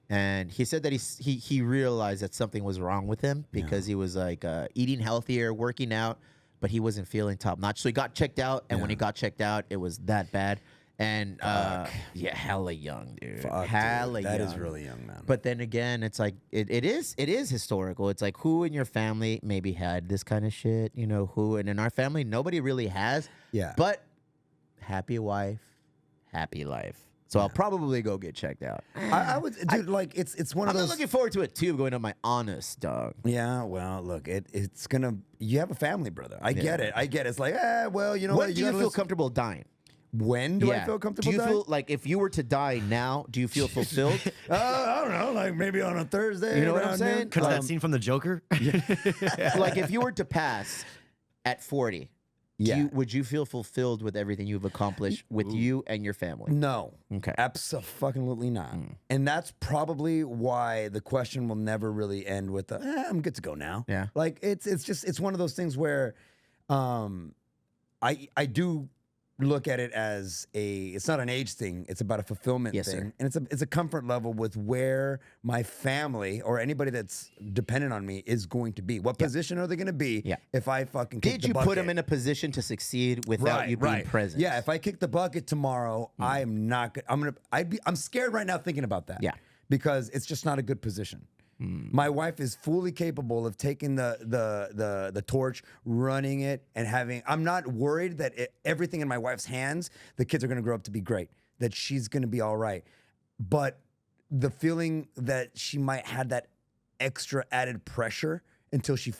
And he said that he realized that something was wrong with him because he was like eating healthier, working out, but he wasn't feeling top notch. So he got checked out, and when he got checked out, it was that bad. And yeah, hella young, dude. Hella young. That is really young, man. But then again, it's like it is historical. It's like who in your family maybe had this kind of shit, you know, who, and in our family nobody really has. Yeah. But happy wife, happy life. So I'll probably go get checked out. I would, dude. Like it's one of I'm those. not looking forward to it too. Going to my honest dog. Yeah, well, look, it's gonna. You have a family, brother. I get it. It's like, well, you know When what? do you feel comfortable dying? When do I feel comfortable? Do you dying? feel like if you were to die now, do you feel fulfilled? I don't know, like maybe on a Thursday. You know what I'm around saying? noon. Because that scene from the Joker. Like if you were to pass at 40, Yeah. would you feel fulfilled with everything you've accomplished with you and your family? No. Okay. Absolutely not. And that's probably why the question will never really end with the I'm good to go now. Yeah. Like it's one of those things where I do look at it as it's not an age thing, it's about a fulfillment Yes, thing. sir. And it's a comfort level with where my family or anybody that's dependent on me is going to be. What position are they going to be Yeah. if I fucking kick Did the you put bucket? them in a position to succeed without you being present? Yeah, if I kick the bucket tomorrow, I am not good. I'm scared right now thinking about that. Yeah. Because it's just not a good position. My wife is fully capable of taking the torch, running it, and having. I'm not worried that everything in my wife's hands, the kids are going to grow up to be great, that she's going to be all right. But the feeling that she might have that extra added pressure until she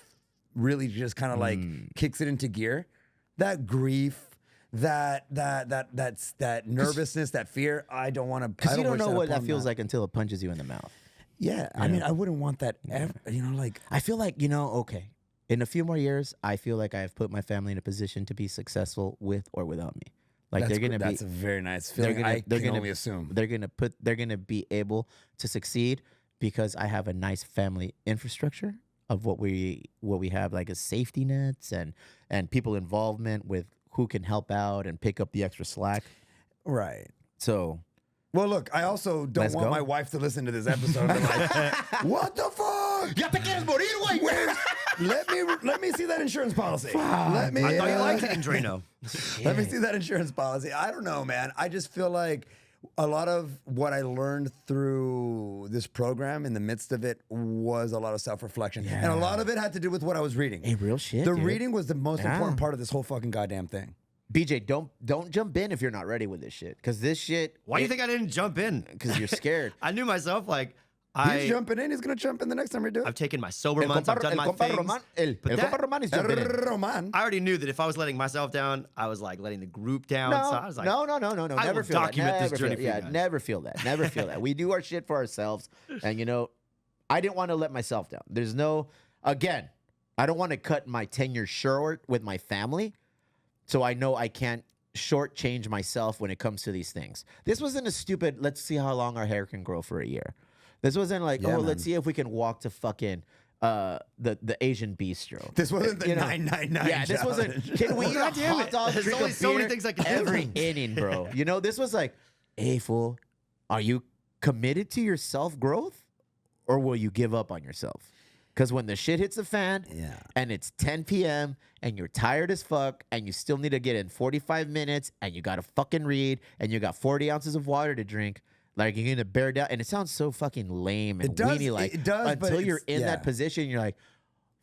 really just kind of like kicks it into gear, that grief. That nervousness, that fear. I don't want to. Because you don't know what that feels like until it punches you in the mouth. Yeah, I mean, I wouldn't want that ever. You know, like I feel like, okay, in a few more years, I feel like I have put my family in a position to be successful with or without me. Like they're gonna be. That's a very nice feeling. I can only assume they're gonna be able to succeed because I have a nice family infrastructure of what we have, like a safety nets and people involvement with who can help out and pick up the extra slack. Right. So. Well, look, I also don't Let's want go. my wife to listen to this episode and be like, what the fuck? Ya te quieres morir, güey. Let me see that insurance policy. Let me I thought you liked it in Drano. let me see that insurance policy. I don't know, man. I just feel like a lot of what I learned through this program in the midst of it was a lot of self-reflection. And a lot of it had to do with what I was reading. Hey, real shit, The dude. reading was the most important part of this whole fucking goddamn thing. BJ, don't jump in if you're not ready with this shit. Because this shit. Why do you think I didn't jump in? Because you're scared. I knew myself. Like He's jumping in. He's going to jump in the next time we do it. I've taken my sober months. I've done my things. But that- compa Roman is jumping in. Roman. I already knew that if I was letting myself down, I was like letting the group down. No, so I was like, no. I Never will feel that. document this Never journey feel, for you guys. never feel that. Never feel that. We do our shit for ourselves. And, I didn't want to let myself down. Again, I don't want to cut my tenure short with my family. So I know I can't shortchange myself when it comes to these things. This wasn't a stupid, let's see how long our hair can grow for a year. This wasn't like, let's see if we can walk to fucking the Asian bistro. This wasn't the 999. Yeah, this wasn't. Can we eat a hot dog? There's drink only a so many beer things I can do. every inning, bro. This was like, hey, fool, are you committed to your self growth, or will you give up on yourself? Because when the shit hits the fan, and it's 10 p.m. and you're tired as fuck, and you still need to get in 45 minutes, and you gotta fucking read, and you got 40 ounces of water to drink. Like you're gonna bear down, and it sounds so fucking lame and weenie. Like it does, but until you're it's- in that position, you're like,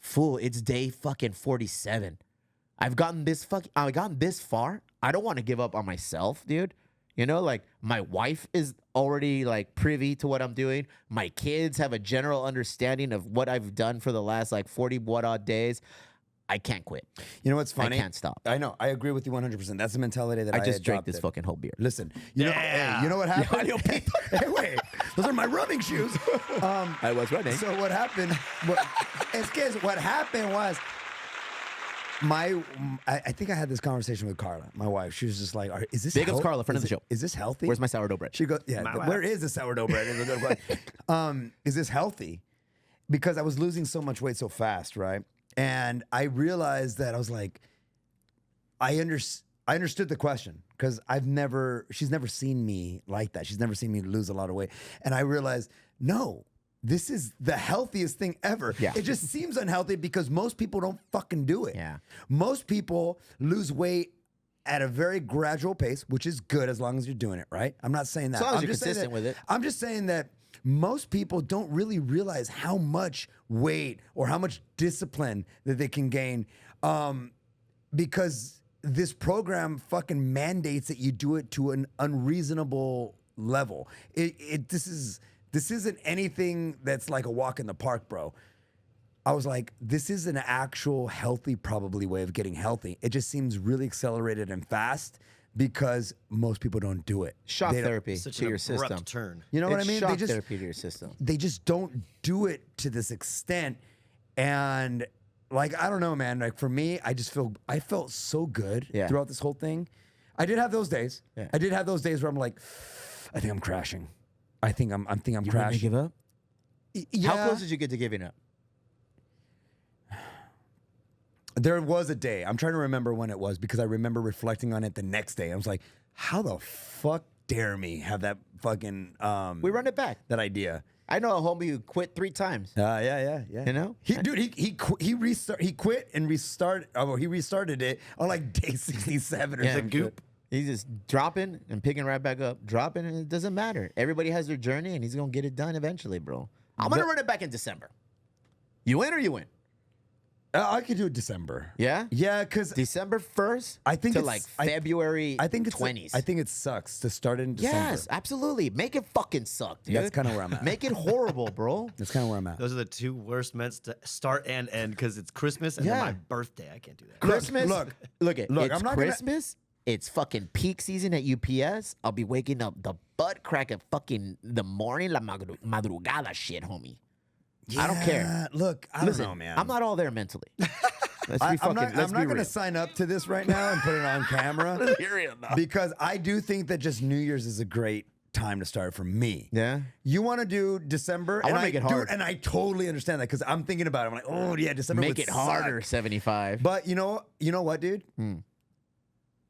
fool, it's day fucking 47. I've gotten this far. I don't want to give up on myself, dude. Like my wife is already like privy to what I'm doing. My kids have a general understanding of what I've done for the last like 40 what odd days. I can't quit. You know what's funny? I can't stop. I know. I agree with you 100%. That's the mentality that I I just drank adopted. this fucking whole beer. Listen, you know what happened? Hey, wait, those are my running shoes. I was running. So what happened? What happened was I think I had this conversation with Carla, my wife. She was just like, "Is this Big ups, Carla, friend of the show. Is this healthy? Where's my sourdough bread? She goes, "Yeah, where is the sourdough bread?" Is this healthy? Because I was losing so much weight so fast, right? And I realized that I was like, I understood the question because she's never seen me like that. She's never seen me lose a lot of weight. And I realized, no, this is the healthiest thing ever. Yeah. It just seems unhealthy because most people don't fucking do it. Yeah. Most people lose weight at a very gradual pace, which is good as long as you're doing it, right? I'm not saying that. As long as I'm you're just saying consistent with it. I'm just saying that most people don't really realize how much weight or how much discipline that they can gain because this program fucking mandates that you do it to an unreasonable level. This isn't anything that's like a walk in the park, bro. I was like, this is an actual healthy, probably way of getting healthy. It just seems really accelerated and fast because most people don't do it. Shock They don't- therapy Such to an your abrupt system. turn. You know what I It's mean? Shock therapy to your system. They just don't do it to this extent. And like, I don't know, man. Like for me, I felt so good Yeah. throughout this whole thing. I did have those days. Yeah. I did have those days where I'm like, I think I'm crashing. I think I'm crashing. Give up? Yeah. How close did you get to giving up? There was a day. I'm trying to remember when it was because I remember reflecting on it the next day. I was like, how the fuck dare me have that fucking We run it back. that idea. I know a homie who quit 3 times. Yeah. You know? he quit and restarted. Oh, he restarted it on like day 67 or Yeah. something. Goop. He's just dropping and picking right back up, dropping, and it doesn't matter. Everybody has their journey, and he's gonna get it done eventually, bro. I'm gonna run it back in December. You in or you win? I could do it December. Yeah, Yeah, because December 1st. I think to it's- like I- February. I think it's 20s. I think it sucks to start in December. Yes, absolutely. Make it fucking suck, dude. That's kinda where I'm at. Make it horrible, bro. That's kind of where I'm at. Those are the two worst months to start and end because it's Christmas and Yeah. then my birthday. I can't do that. Christmas. look, look. look, It's I'm not gonna- Christmas. It's fucking peak season at UPS. I'll be waking up the butt crack at fucking the morning la madrugada shit, homie. I don't care. Yeah, Look, I Listen, don't know, man. I'm not all there mentally. Let's I'm be fucking. not, let's I'm not be going to real. sign up to this right now and put it on camera because I do think that just New Year's is a great time to start for me. Yeah. You want to do December? I wanna and make it dude, hard. and I totally understand that because I'm thinking about it. I'm like, oh yeah, December Make would it harder. suck. 75. But you know what, dude?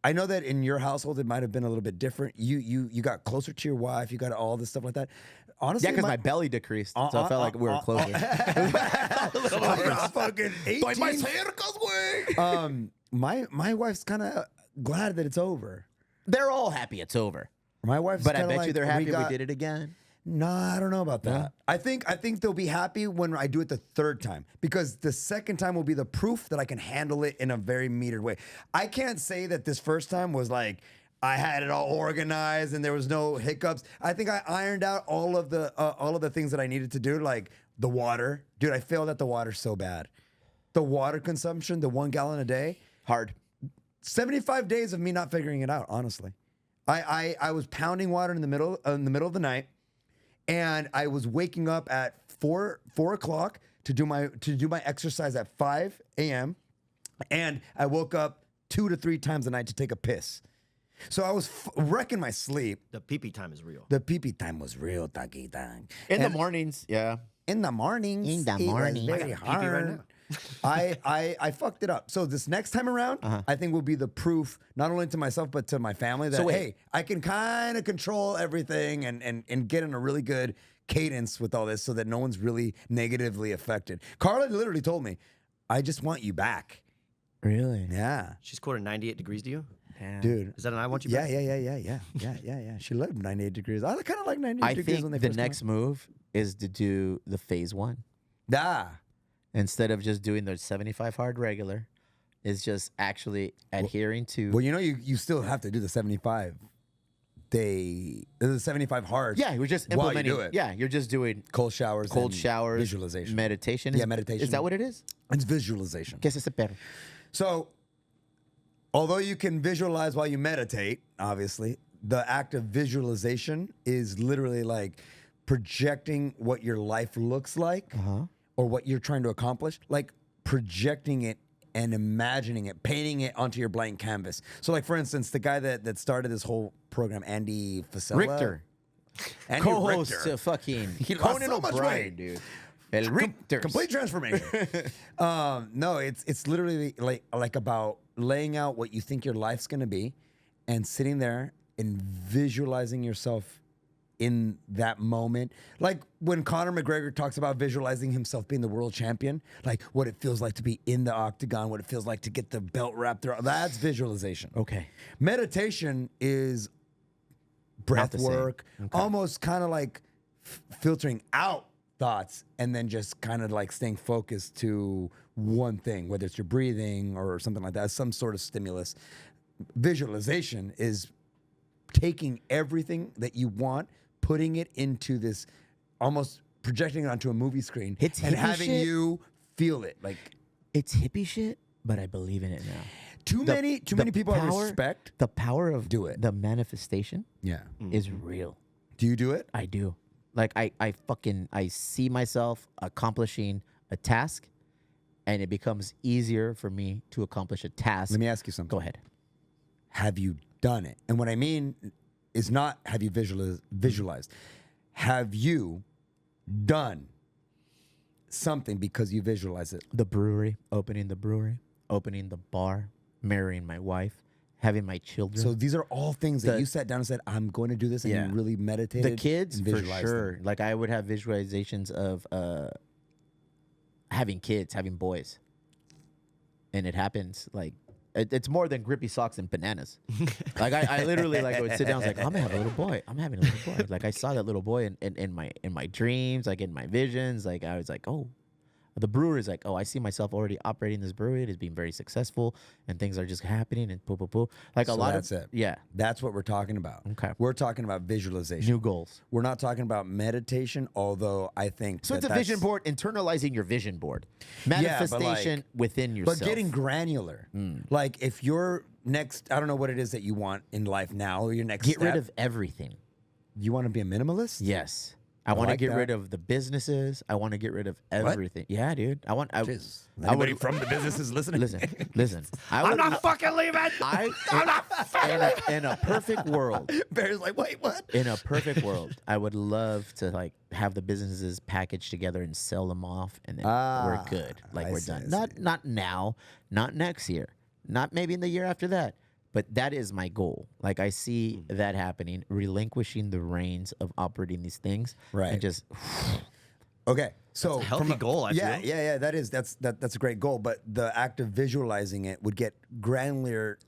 I know that in your household it might have been a little bit different. You got closer to your wife. You got all this stuff like that. Honestly, Yeah, because my belly decreased, so I felt like we were closer. fucking 18. My wife's kind of glad that it's over. They're all happy it's over, My wife's but I kinda bet you like, they're happy we got- did it again. No, I don't know about that. No? I think they'll be happy when I do it the third time because the second time will be the proof that I can handle it in a very metered way. I can't say that this first time was like I had it all organized and there was no hiccups. I think I ironed out all of the things that I needed to do, like the water. Dude, I failed at the water so bad. The water consumption, the 1 gallon a day, Hard. 75 days of me not figuring it out, honestly. I was pounding water in the middle of the night, and I was waking up at 4 o'clock to do my exercise at 5 a.m. and I woke up 2 to 3 times a night to take a piss. So I was wrecking my sleep. The pee-pee time is real. The pee-pee time was real, doggy time. In the And mornings, yeah. in the mornings, In the it was morning. very I got pee-pee right hard. I fucked it up. So this next time around, I think will be the proof not only to myself but to my family that So wait. hey, I can kind of control everything and get in a really good cadence with all this so that no one's really negatively affected. Carla literally told me, "I just want you back." Really? Yeah, She's quoted 98 degrees to you? dude. Is that an I want you Yeah, back? yeah. She loved 98 degrees. I kind of like 98 I degrees think when they the first next move is to do the phase 1 instead of just doing the 75 hard regular. Is just actually adhering to. Well, you still have to do the 75 day, the 75 hard. Yeah, we're just while you implementing. do it. Yeah, you're just doing Cold showers, cold and showers, visualization. meditation. Yeah, meditation. Is that what it is? It's visualization. ¿Qué es ese perro? So, although you can visualize while you meditate, obviously, the act of visualization is literally like projecting what your life looks like or what you're trying to accomplish, like projecting it and imagining it, painting it onto your blank canvas. So, like, for instance, the guy that started this whole program, Andy Frisella. Richter. Andy Co-host Richter. to fucking He lost Conan so much O'Brien, weight. dude. El Richter. Complete transformation. No, it's literally like about laying out what you think your life's going to be and sitting there and visualizing yourself in that moment. Like when Conor McGregor talks about visualizing himself being the world champion, like what it feels like to be in the octagon, what it feels like to get the belt wrapped around. That's visualization. Okay. Meditation is breath the same. work, Okay. almost kind of like filtering out thoughts and then just kind of like staying focused to one thing, whether it's your breathing or something like that, some sort of stimulus. Visualization is taking everything that you want, putting it into this, almost projecting it onto a movie screen, It's and hippie having shit. you feel it. Like It's hippie shit, but I believe in it now. too many people I respect. The power of Do it. the manifestation Yeah. is real. Do you do it? I do. Like I see myself accomplishing a task, and it becomes easier for me to accomplish a task. Let me ask you something. Go ahead. Have you done it? And what I mean is not have you visualized. Have you done something because you visualize it? The brewery, opening the bar, marrying my wife, having my children. So these are all things that The- you sat down and said, I'm going to do this, and Yeah. you really meditated. the kids, and for visualized them. sure. Like I would have visualizations of having kids, having boys, and it happens. Like it's more than grippy socks and bananas. Like I literally like would sit down, I was like, I'm gonna have a little boy. I'm having a little boy. Like I saw that little boy in my dreams, like in my visions. Like I was like, oh. The brewer is like, oh, I see myself already operating this brewery. It is being very successful, and things are just happening and poo. Like a So lot that's of it. yeah, That's what we're talking about. Okay. We're talking about visualization. new goals. We're not talking about meditation, although I think So it's a that's- vision board, internalizing your vision board, but manifestation within yourself. But getting granular. Like if you're next, I don't know what it is that you want in life now, or your next Get rid step. of everything. You want to be a minimalist? Yes. I want to like get that. rid of the businesses. I want to get rid of everything. Yeah, dude. I Jeez. I Anybody would, from the businesses listening? listen. I'm not fucking leaving. In a perfect world, Barry's like, wait, what? in a perfect world, I would love to like have the businesses packaged together and sell them off, and then we're good. Like I we're see, done. I Not now, not next year, not maybe in the year after that. But that is my goal. Like I see that happening, relinquishing the reins of operating these things, Right. And just Okay, so a healthy from goal, I yeah, feel. yeah, that's a great goal. But the act of visualizing it would get granular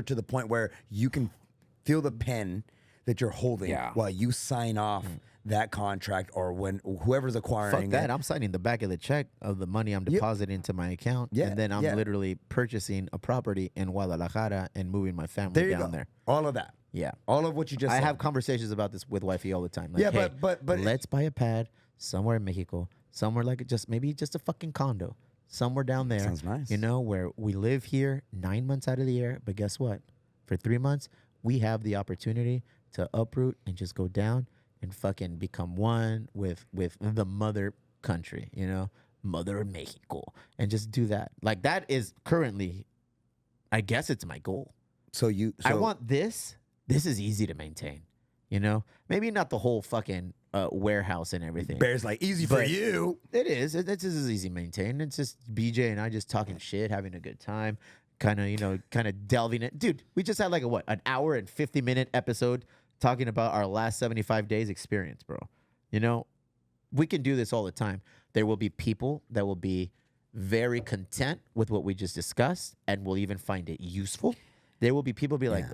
to the point where you can feel the pen that you're holding Yeah. while you sign off that contract, or when whoever's acquiring fuck that. it. I'm signing the back of the check of the money I'm depositing into my account, Yeah, and then I'm yeah. literally purchasing a property in Guadalajara and moving my family There you down go. there. All of that. Yeah. All of what you just I said. have conversations about this with wifey all the time. Like, Yeah, hey, but let's buy a pad somewhere in Mexico, somewhere like maybe just a fucking condo, somewhere down there. Sounds nice. You know, where we live here 9 months out of the year, but guess what? For 3 months, we have the opportunity to uproot and just go down and fucking become one with the mother country, you know, Mother Mexico, and just do that. Like that is currently, I guess it's my goal. I want this. This is easy to maintain. You know, maybe not the whole fucking warehouse and everything. Bear's like, easy for But- you. It is. It's just easy to maintain. It's just BJ and I just talking shit, having a good time, kind of delving it. Dude, we just had like an hour and 50-minute episode talking about our last 75 days experience, bro. You know, we can do this all the time. There will be people that will be very content with what we just discussed and will even find it useful. There will be people be like,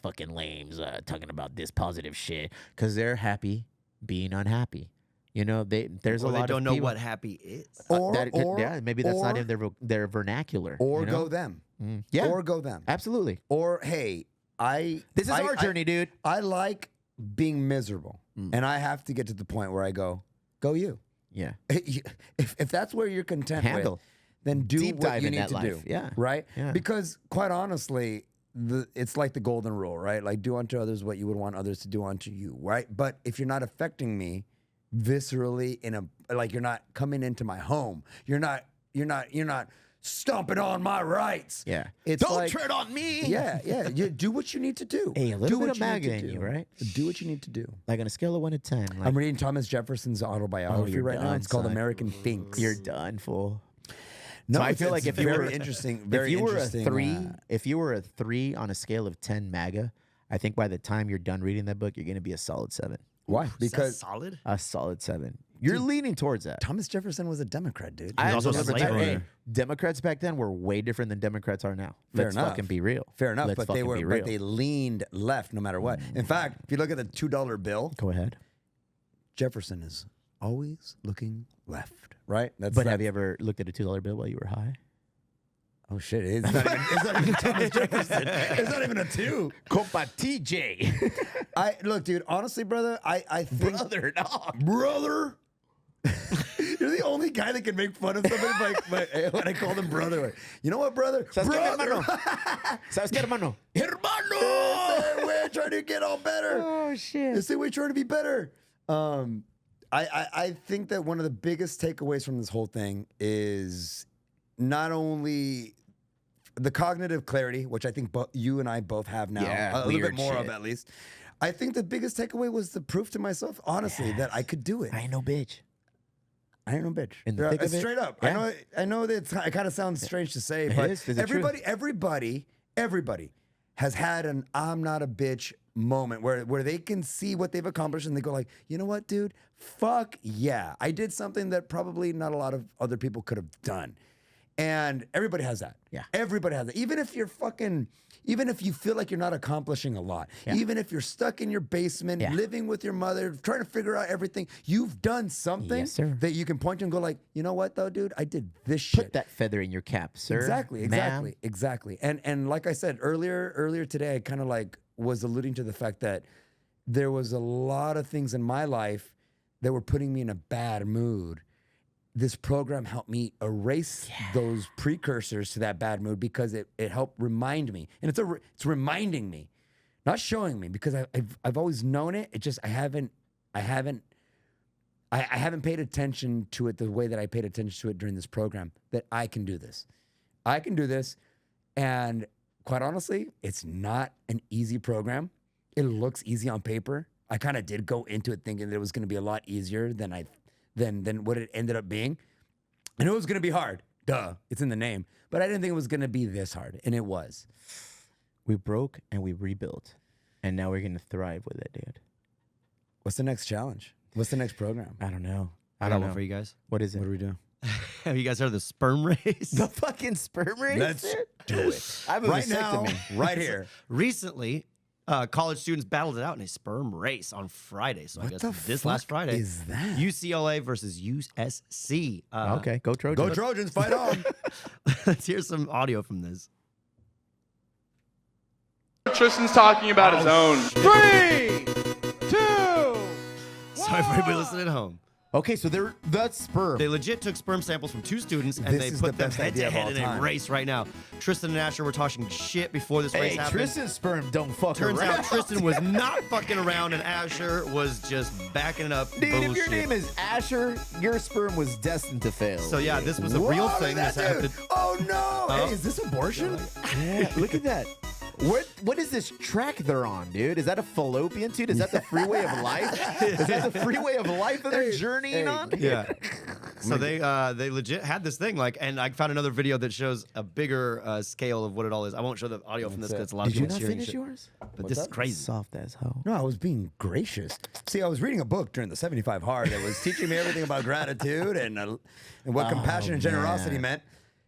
fucking lames talking about this positive shit because they're happy being unhappy. You know, there's Or a they lot don't of know people, what happy is. yeah, maybe that's not in their vernacular. Or you know? go them. Yeah, Or go them. absolutely. Or, hey, This is our journey, dude. I like being miserable, and I have to get to the point where I go you. Yeah, If that's where you're content Handle. with, then do Deep what dive you in need that to life. do. Yeah. Right? Yeah. Because quite honestly, it's like the golden rule, right? Like do unto others what you would want others to do unto you, right? But if you're not affecting me viscerally you're not coming into my home, you're not stomping on my rights. Yeah. It's Don't like, tread on me. Yeah. You do what you need to do. Hey, a little do bit what of you need MAGA to in do. you, right? Do what you need to do. Like on a scale of 1 to 10, like, I'm reading Thomas Jefferson's autobiography you're right now. done, It's called son. American Thinks. you're done, fool. No, So I feel like if you very were interesting, very if you were a interesting, 3, if you were a 3 on a scale of 10 MAGA, I think by the time you're done reading that book, you're going to be a solid 7. why? Is that Because solid. A solid 7. You're leaning towards that. Thomas Jefferson was a Democrat, dude. I also a remember slave hey, owner. Democrats back then were way different than Democrats are now. Fair Let's enough. fucking be real. Fair enough, Let's but they fucking were, be but real. they leaned left no matter what. In fact, if you look at the $2 bill, Go ahead. Jefferson is always looking left, right? That's But have you ever looked at a $2 bill while you were high? Oh shit! It's not even Thomas Jefferson. It's not even a 2. Compa TJ. I look, dude. Honestly, brother, I think Brother, dog. brother. You're the only guy that can make fun of somebody when I call them brother. Like, you know what, brother? ¿Sabes qué, Brother. hermano? ¿Sabes qué, hermano? Hermano! We're trying to get all better. Oh, shit. They say we're trying to be better. I think that one of the biggest takeaways from this whole thing is not only the cognitive clarity, which I think you and I both have now, Yeah, a little bit weird more shit. of at least. I think the biggest takeaway was the proof to myself, honestly, that I could do it. I ain't no bitch. I ain't no bitch. In the thick of it? Straight up. Yeah. I know that it kind of sounds strange to say, It but is. It's the truth. everybody has had an I'm not a bitch moment where they can see what they've accomplished and they go like, you know what, dude? Fuck yeah. I did something that probably not a lot of other people could have done. And everybody has that. Yeah. Everybody has that. Even if you feel like you're not accomplishing a lot, even if you're stuck in your basement, Yeah. living with your mother, trying to figure out everything, you've done something Yes, sir. that you can point to and go like, you know what though, dude? I did this shit. Put that feather in your cap, sir. Exactly. And like I said earlier today, I kind of like was alluding to the fact that there was a lot of things in my life that were putting me in a bad mood. This program helped me erase those precursors to that bad mood because it helped remind me, and it's reminding me, not showing me, because I've always known it. It just I haven't paid attention to it the way that I paid attention to it during this program. That I can do this, and quite honestly, it's not an easy program. It looks easy on paper. I kind of did go into it thinking that it was going to be a lot easier than what it ended up being. And it was going to be hard. Duh. It's in the name. But I didn't think it was going to be this hard. And it was. We broke and we rebuilt. And now we're going to thrive with it, dude. What's the next challenge? What's the next program? I don't know. I got one for you guys. What is it? What do we do? Have you guys heard of the sperm race? The fucking sperm race? Let's dude? do it. I have a Right now, vasectomy. right here. Recently, college students battled it out in a sperm race on Friday. So I What guess the this fuck last Friday is that? UCLA versus USC. Okay, go Trojans. Go Trojans, fight on. Let's hear some audio from this. Tristan's talking about his own. 3, 2, Sorry for everybody listening at home. Okay, so that's sperm. They legit took sperm samples from 2 students and This they is put the them best head idea to of head all in a time. race right now. Tristan and Asher were talking shit before this race Hey, happened. Tristan's sperm don't fuck Turns around. out Tristan was not fucking around and Asher was just backing it up. Dude, if your bullshit. name is Asher, your sperm was destined to fail. So yeah, this was a Whoa, real look at thing that that's dude. happened. Oh no! Oh. Hey, is this abortion? Yeah, look at that. What is this track they're on, dude? Is that a fallopian tube? Is that the freeway of life? Is that the freeway of life that they're journeying on? Yeah. So they legit had this thing and I found another video that shows a bigger scale of what it all is. I won't show the audio from this because it's a lot Did of you people not cheering finish shit. yours? But this is crazy. Soft as hell. No, I was being gracious. See, I was reading a book during the 75 Hard that was teaching me everything about gratitude and what compassion and generosity man. meant.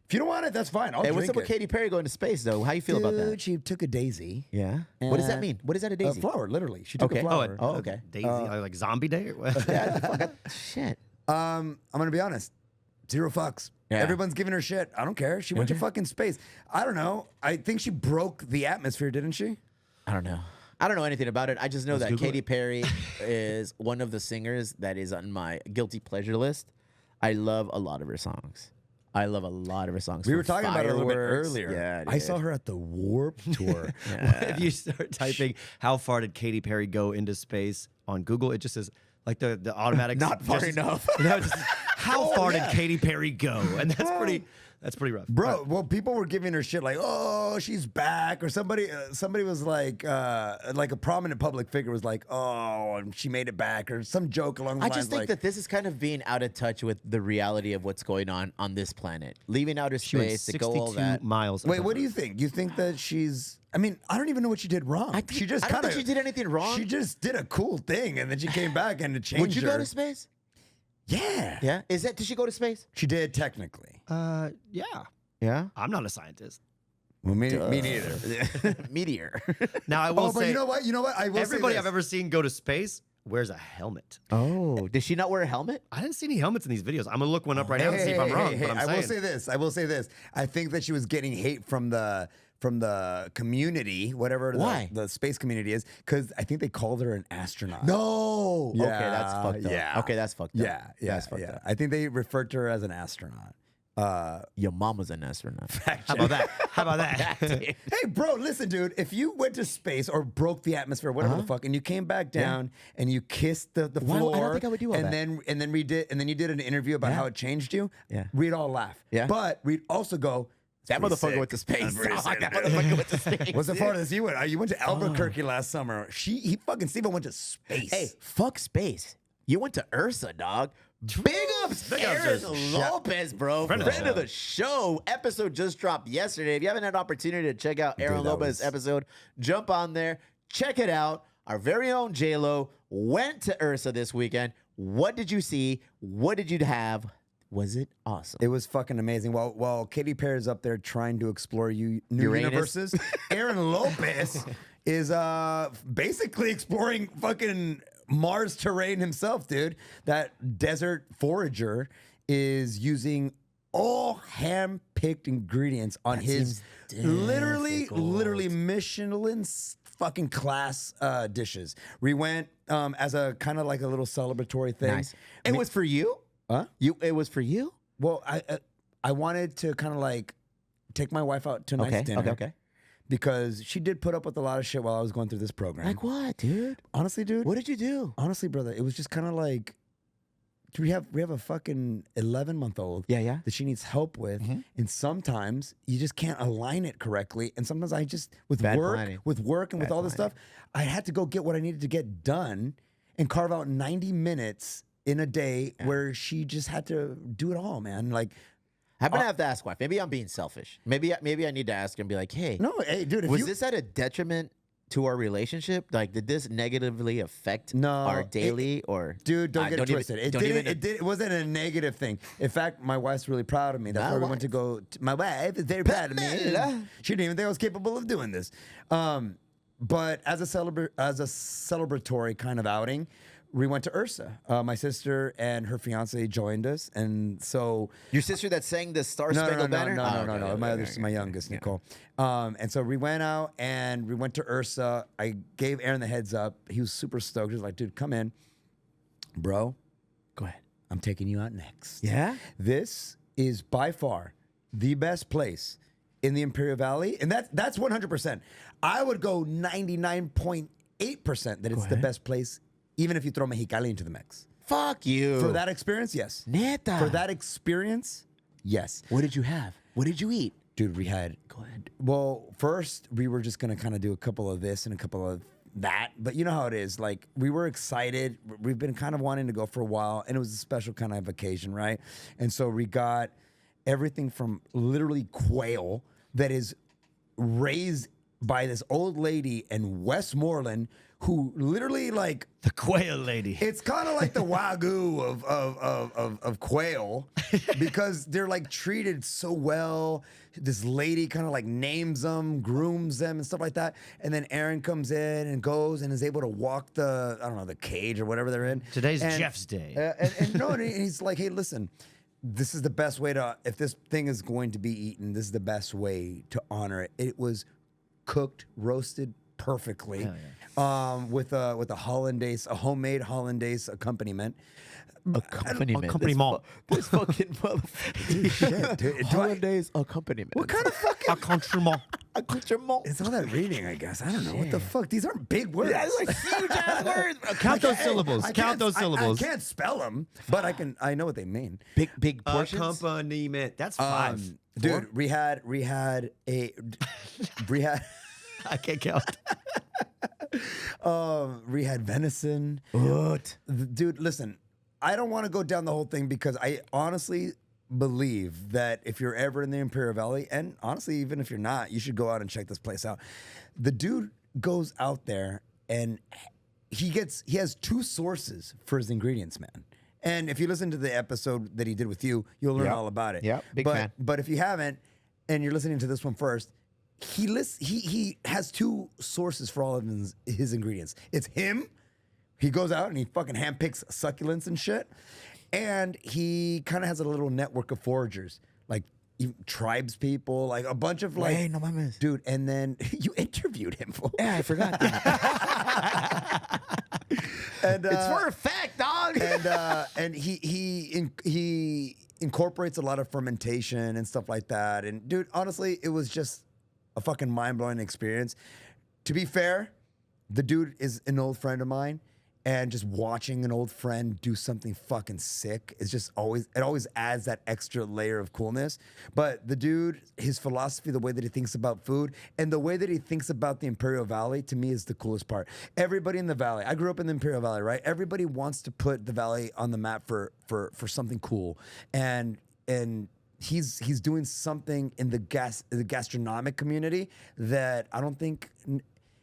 If you don't want it, that's fine. I'll Hey, drink what's up with it. Katy Perry going to space, though? How you feel about that? Dude, she took a daisy. Yeah. What does that And- mean? What is that, a A daisy? flower, literally. She took Okay. a flower. Oh, okay. Daisy, like zombie day or what? Yeah, fuck, shit. I'm gonna be honest. 0 fucks. Yeah. Everyone's giving her shit. I don't care. She went to fucking space. I don't know. I think she broke the atmosphere, didn't she? I don't know. I don't know anything about it. I just know that Google Katy it. Perry is one of the singers that is on my guilty pleasure list. I love a lot of her songs. We were talking about it a little bit earlier. Yeah, I saw her at the Warp Tour. If you start typing how far did Katy Perry go into space on Google, it just says like the automatic Not far just- enough. No, it just says, how far did Katy Perry go? And that's pretty rough. Bro, well, people were giving her shit like, "Oh, she's back," or somebody was like a prominent public figure was like, "Oh, she made it back," or some joke along the I lines. just think like, that this is kind of being out of touch with the reality of what's going on this planet. Leaving outer She went space to go all 62 that. miles. Wait, what do you think? You think that she's? I mean, I don't even know what she did wrong. I think- she just I don't kind of. think she did anything wrong. She just did a cool thing, and then she came back and it changed. Would you her. go to space? Yeah. Yeah. Did she go to space? She did technically. Yeah. Yeah. I'm not a scientist. Well, me neither. Meteor. Now I will Oh, but say, you know what? You know what? I will everybody say I've ever seen go to space wears a helmet. Oh, did she not wear a helmet? I didn't see any helmets in these videos. I'm gonna look one up right now and see if I'm wrong. But I'm I saying, will say this. I will say this. I think that she was getting hate from the community, whatever Why? the space community is, because I think they called her an astronaut. No. Yeah, Okay, that's fucked up. yeah. Okay, that's fucked up. Yeah, yeah, That's fucked yeah. up. I think they referred to her as an astronaut. Your mom was an astronaut. how about that? How about that? Hey, bro, listen, dude. If you went to space or broke the atmosphere, whatever the fuck, and you came back down and you kissed the Why- I don't floor, think I would do all and that. then you did an interview about Yeah. how it changed you, Yeah. we'd all laugh. Yeah. But we'd also go, That pretty motherfucker sick. went to space. That's pretty Dog. sick, That dude. motherfucker went to space. What's the farthest you went? You went to Albuquerque last summer. He fucking Steven went to space. Hey, fuck space. You went to Ursa, dog. Big ups, Big ups, Aaron Ursa. Lopez, bro. Friend Friend, of the of the show. Episode just dropped yesterday. If you haven't had an opportunity to check out Aaron Dude, that Lopez's was- episode, jump on there, check it out. Our very own J-Lo went to Ursa this weekend. What did you see? What did you have? Was it awesome? It was fucking amazing. While Katy Perry's up there trying to explore new Uranus? universes, Aaron Lopez is basically exploring fucking Mars terrain himself, dude. That desert forager is using all hand-picked ingredients on his seems literally Michelin fucking class dishes. We went as a kind of like a little celebratory thing. Nice. It was for you? Huh? It was for you? Well, I wanted to kind of like take my wife out to a nice dinner. Okay. Because she did put up with a lot of shit while I was going through this program. Like what, dude? Honestly, dude. What did you do? Honestly, brother, it was just kind of like we have a fucking 11-month-old Yeah. that she needs help with, and sometimes you just can't align it correctly. And sometimes I just Bad planning. with work and with Bad all this stuff, I had to go get what I needed to get done and carve out 90 minutes in a day where she just had to do it all, man. Like, I'm gonna have to ask why. Maybe I'm being selfish. Maybe I need to ask her and be like, hey, no, hey, dude, if was you, this at a detriment to our relationship? Like, did this negatively affect No, our it- daily or? Dude, don't I get it even- twisted. It don't didn't. even- It wasn't a negative thing. In fact, my wife's really proud of me. That's My why we went to go. My wife is very proud of me. Pamela. She didn't even think I was capable of doing this. But as a celebratory kind of outing, we went to Ursa. My sister and her fiance joined us, and so Your sister that sang the Star no, Spangled Banner? No, Oh, no, okay, no. okay, My okay, other, okay. my youngest, Nicole. And so we went out and we went to Ursa. I gave Aaron the heads up. He was super stoked. He was like, "Dude, come in, bro. Go ahead. I'm taking you out next." Yeah. This is by far the best place in the Imperial Valley, and that's 100%. I would go 99.8% that it's the best place, even if you throw Mexicali into the mix. Fuck you. For that experience, yes. Neta. For that experience, yes. What did you have? What did you eat? Dude, we had. Go ahead. Well, first we were just gonna kind of do a couple of this and a couple of that, but you know how it is. Like, we were excited. We've been kind of wanting to go for a while, and it was a special kind of occasion, right? And so we got everything from literally quail that is raised by this old lady in Westmoreland who literally like. The quail lady. It's kind of like the wagyu of quail because they're like treated so well. This lady kind of like names them, grooms them, and stuff like that. And then Aaron comes in and goes and is able to walk the cage or whatever they're in. Today's And- Jeff's day. and he's like, hey, listen, this is the best way to, if this thing is going to be eaten, this is the best way to honor it. It was cooked, roasted perfectly. Hell With a hollandaise, a homemade hollandaise accompaniment. Accompaniment. This fucking motherfucker. Shit, dude. Hollandaise accompaniment. What kind of fucking Accoutrement. accoutrement? it's all that reading, I guess. I don't know. What the fuck? These aren't big words. That's like huge ass words. Count those syllables. Count those syllables. I can't spell them, but I know what they mean. Big portions. Accompaniment. That's 5. Dude, we had I can't count. we had venison. What? Dude, listen, I don't want to go down the whole thing because I honestly believe that if you're ever in the Imperial Valley, and honestly, even if you're not, you should go out and check this place out. The dude goes out there and he has 2 sources for his ingredients, man. And if you listen to the episode that he did with you, you'll learn all about it. Yep, big fan. But if you haven't, and you're listening to this one first, he has 2 sources for all of his ingredients. It's him. He goes out and he fucking handpicks succulents and shit. And he kind of has a little network of foragers, like tribes people, like a bunch of like. Hey, no mames. Dude, and then you interviewed him. Fool. Yeah, I forgot that. And, it's for a fact, dog. and he incorporates a lot of fermentation and stuff like that. And dude, honestly, it was just a fucking mind-blowing experience. To be fair, the dude is an old friend of mine, and just watching an old friend do something fucking sick is just always adds that extra layer of coolness. But the dude, his philosophy, the way that he thinks about food, and the way that he thinks about the Imperial Valley, to me is the coolest part. Everybody in the valley, I grew up in the Imperial Valley, right? Everybody wants to put the valley on the map for something cool, and he's doing something in the gastronomic community that I don't think.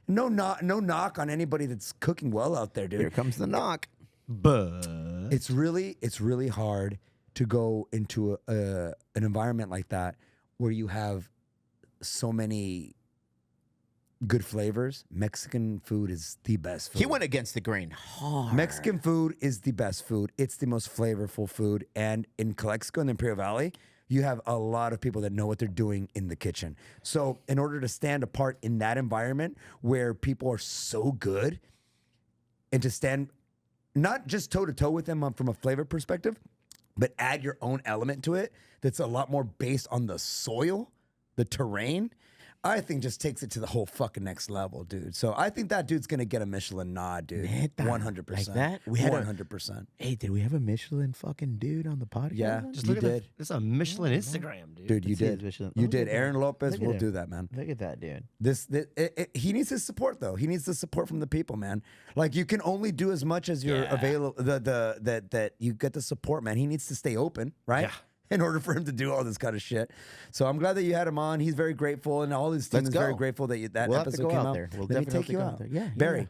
No knock on anybody that's cooking well out there, dude. Here comes the knock. But It's really hard to go into an environment like that where you have so many good flavors. Mexican food is the best food. He went against the grain hard. Mexican food is the best food. It's the most flavorful food. And in Calexico, in the Imperial Valley, you have a lot of people that know what they're doing in the kitchen. So in order to stand apart in that environment where people are so good, and to stand not just toe-to-toe with them from a flavor perspective, but add your own element to it that's a lot more based on the soil, the terrain, I think just takes it to the whole fucking next level, dude. So I think that dude's gonna get a Michelin nod, dude. Neta? 100%. Like that? We had 100%. Hey, did we have a Michelin fucking dude on the podcast? Yeah. just You look at did. that. It's a Michelin Instagram, dude. Dude, you Let's see his did. Michelin. You Look at did. that. Aaron Lopez Look at will him. do that, man. Look at that, dude. He needs his support though. He needs the support from the people, man. Like you can only do as much as you're available. That you get the support, man. He needs to stay open, right? Yeah. In order for him to do all this kind of shit. So I'm glad that you had him on. He's very grateful, and all his team Let's is very go. grateful that that We'll have to episode go came out out. there. We'll Let me definitely take you go out out there. Yeah, Barry. yeah.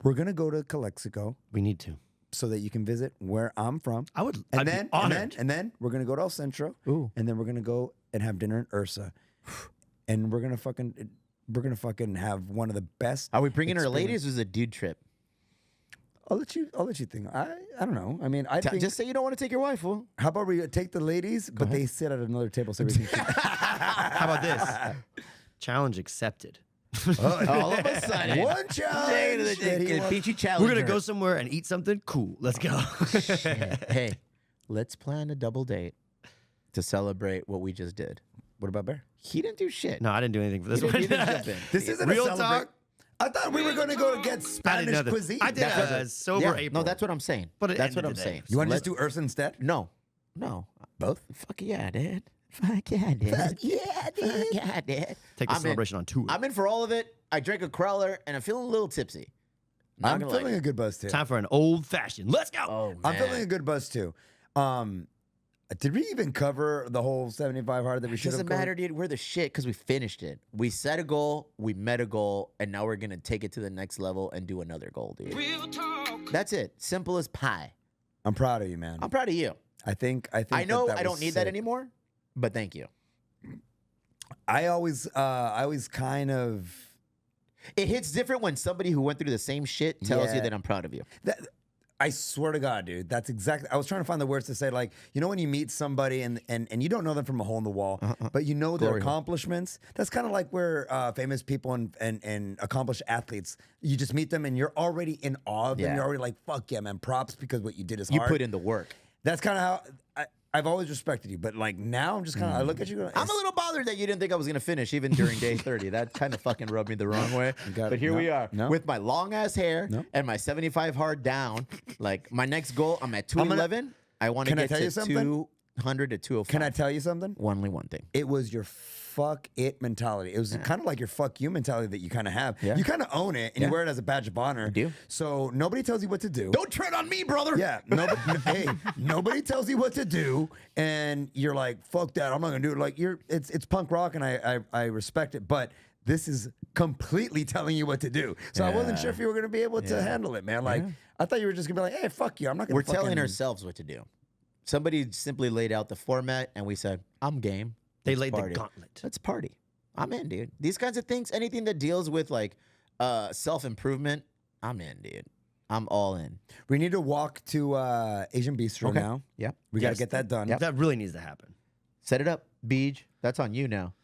We're gonna go to Calexico We need to. so that you can visit where I'm from. I'd And be then, honored. and then we're gonna go to El Centro. Ooh. And then we're gonna go and have dinner in Ursa. And we're gonna fucking have one of the best. Are we bringing our experience- ladies or is it a dude trip? I'll let you think. I don't know. I mean, I think. Just say you don't want to take your wife, fool. How about we take the ladies, but they sit at another table so we can. How about this? Challenge accepted. All of a sudden. One challenge. that he wants- Peachy challenge. We're gonna go somewhere and eat something cool. Let's go. Hey, let's plan a double date to celebrate what we just did. What about Bear? He didn't do shit. No, I didn't do anything for this He one. didn't jump in. This isn't Real a celebrate. talk. I thought we were going to go to get I didn't Spanish know that. cuisine. I did That's a what- sober Yeah, April. No, that's what I'm saying. But at the That's end what of I'm the day- saying. You want to Let's- just do Ursa instead? No. Both? Fuck yeah, dude. Fuck yeah, dude. Fuck yeah, dude. Fuck yeah, dude. Take the I'm in. celebration on tour. I'm in for all of it. I drank a crowler and I'm feeling a little tipsy. Not I'm gonna lie to feeling you. a good buzz too. Time for an old fashioned. Let's go. Oh, man. I'm feeling a good buzz too. Did we even cover the whole 75 hard that we It should have doesn't covered? matter, dude. We're the shit because we finished it. We set a goal, we met a goal, and now we're gonna take it to the next level and do another goal, dude. That's it. Simple as pie. I'm proud of you, man. I'm proud of you. I think I know that I don't was need that sick. anymore, but thank you. I always kind of It hits different when somebody who went through the same shit tells you Yeah. that I'm proud of you. that. I swear to God, dude, that's exactly. I was trying to find the words to say, like, you know, when you meet somebody and you don't know them from a hole in the wall, but you know their Glory hole. accomplishments. That's kind of like where famous people and accomplished athletes, you just meet them and you're already in awe of them. Yeah. You're already like, fuck yeah, man, props because what you did is You hard. put in the work. That's kind of how I've always respected you, but like now I'm just kind of I look at you. Going, I'm a little bothered that you didn't think I was gonna finish even during day 30. That kind of fucking rubbed me the wrong way. got But it. here No, we are no. with my long ass hair No. and my 75 hard down. Like my next goal, I'm at 211. I want to Can I get tell to you something? 200 to 205. Can I tell you something? Only one thing. It was your fuck it mentality. It was kind of like your fuck you mentality that you kind of have. Yeah. You kind of own it and Yeah. you wear it as a badge of honor. do. So nobody tells you what to do. Don't tread on me, brother. Yeah. Nobody, hey, nobody tells you what to do, and you're like, fuck that. I'm not gonna do it. Like it's punk rock, and I respect it, but this is completely telling you what to do. So I wasn't sure if you were gonna be able to handle it, man. Like I thought you were just gonna be like, hey, fuck you. I'm not gonna. We're telling fucking- ourselves what to do. Somebody simply laid out the format, and we said, "I'm game." They Let's laid the party. gauntlet. Let's party. I'm in, dude. These kinds of things, anything that deals with like self improvement, I'm in, dude. I'm all in. We need to walk to Asian Bistro now. Yep. We gotta Yes. get that done. Yep. That really needs to happen. Set it up, Beej. That's on you now.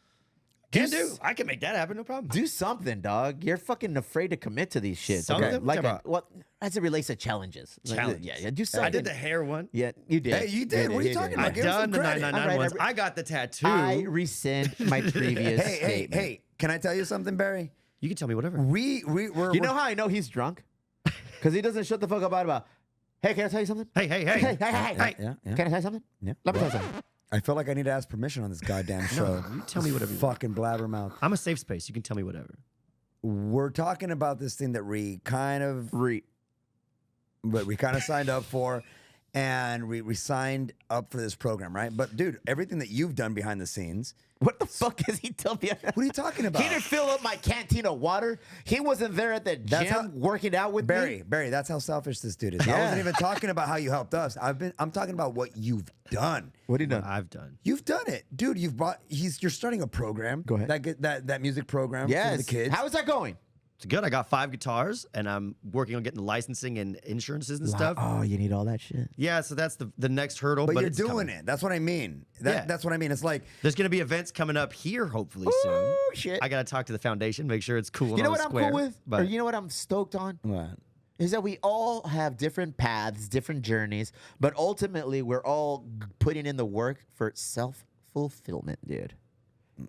Can do. I can make that happen. No problem. Do something, dog. You're fucking afraid to commit to these shits. Something? Okay? What Like, you talking about? what as it relates to challenges. Like, Challenges. yeah, do something. I did the hair one. Yeah, you did. Hey, you did. What are you talking about? I've Give us some done the credit. 999 All right, ones. I- I got the tattoo. I rescind my previous Hey, statement. hey, can I tell you something, Barry? You can tell me whatever. We're You know how I know he's drunk? Because he doesn't shut the fuck up about, hey, can I tell you something? Hey, hey, Hey, hey. hey, hey, hey. Yeah, yeah. Can I tell you something? Yeah. Let me tell you something. I feel like I need to ask permission on this goddamn show. you tell me whatever you want. Fucking blabbermouth. I'm a safe space. You can tell me whatever. We're talking about this thing that we kind of signed up for, and we signed up for this program, right? But dude, everything that you've done behind the scenes, What the fuck is he telling me? what are you talking about? He didn't fill up my canteen of water. He wasn't there at the That's gym how- working out with me. Barry, that's how selfish this dude is. I Yeah. wasn't even talking about how you helped us. I'm talking about what you've done. What did he What do? I've done. You've done it, dude. You're starting a program. Go ahead. That music program Yes. for the kids. How is that going? It's good. I got 5 guitars, and I'm working on getting licensing and insurances and stuff. Oh, you need all that shit. Yeah, so that's the next hurdle. but you're it's doing coming. it. That's what I mean. Yeah. That's what I mean. It's like There's going to be events coming up here, hopefully soon. Oh, shit. I got to talk to the foundation, make sure it's cool. You and know all what I'm square, cool with? But Or you know what I'm stoked on? what? Is that we all have different paths, different journeys, but ultimately we're all putting in the work for self-fulfillment, dude.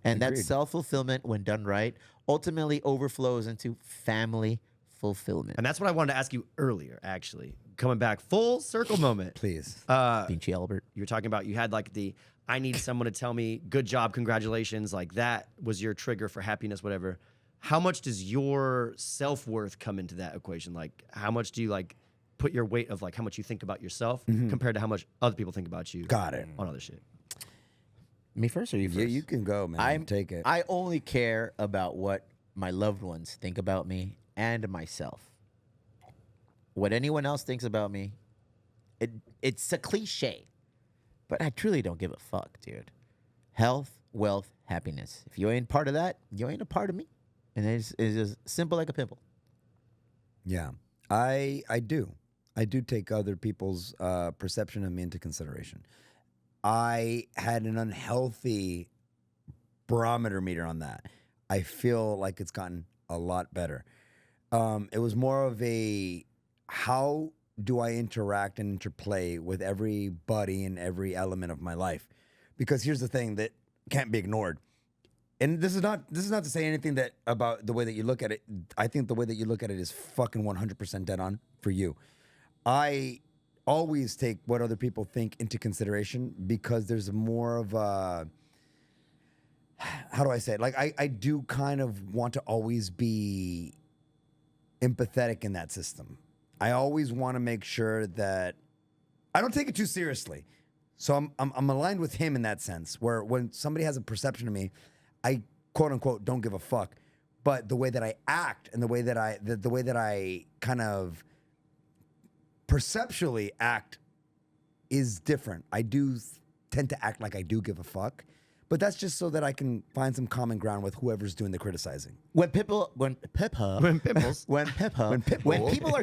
And that Agreed. self-fulfillment, when done right, ultimately overflows into family fulfillment. and that's what I wanted to ask you earlier, actually. Coming back, full circle moment. Please. Vinci Albert. You were talking about you had like the I need someone to tell me good job, congratulations, like that was your trigger for happiness, whatever. How much does your self-worth come into that equation? Like how much do you like put your weight of like how much you think about yourself compared to how much other people think about you Got it. on other shit? Me first or you first? Yeah, you can go, man. Take it. I only care about what my loved ones think about me and myself. What anyone else thinks about me, it's a cliche, but I truly don't give a fuck, dude. Health, wealth, happiness. If you ain't part of that, you ain't a part of me. And it's just simple like a pimple. Yeah, I do. I do take other people's perception of me into consideration. I had an unhealthy barometer meter on that. I feel like it's gotten a lot better. It was more of a how do I interact and interplay with everybody in every element of my life? Because here's the thing that can't be ignored. And this is not to say anything that about the way that you look at it. I think the way that you look at it is fucking 100% dead on for you. I always take what other people think into consideration because there's more of a, how do I say it? Like I do kind of want to always be empathetic in that system. I always want to make sure that I don't take it too seriously. So I'm aligned with him in that sense, where when somebody has a perception of me, I quote unquote don't give a fuck. But the way that I act and the way that I kind of perceptually act is different. I do tend to act like I do give a fuck, but that's just so that I can find some common ground with whoever's doing the criticizing. When people are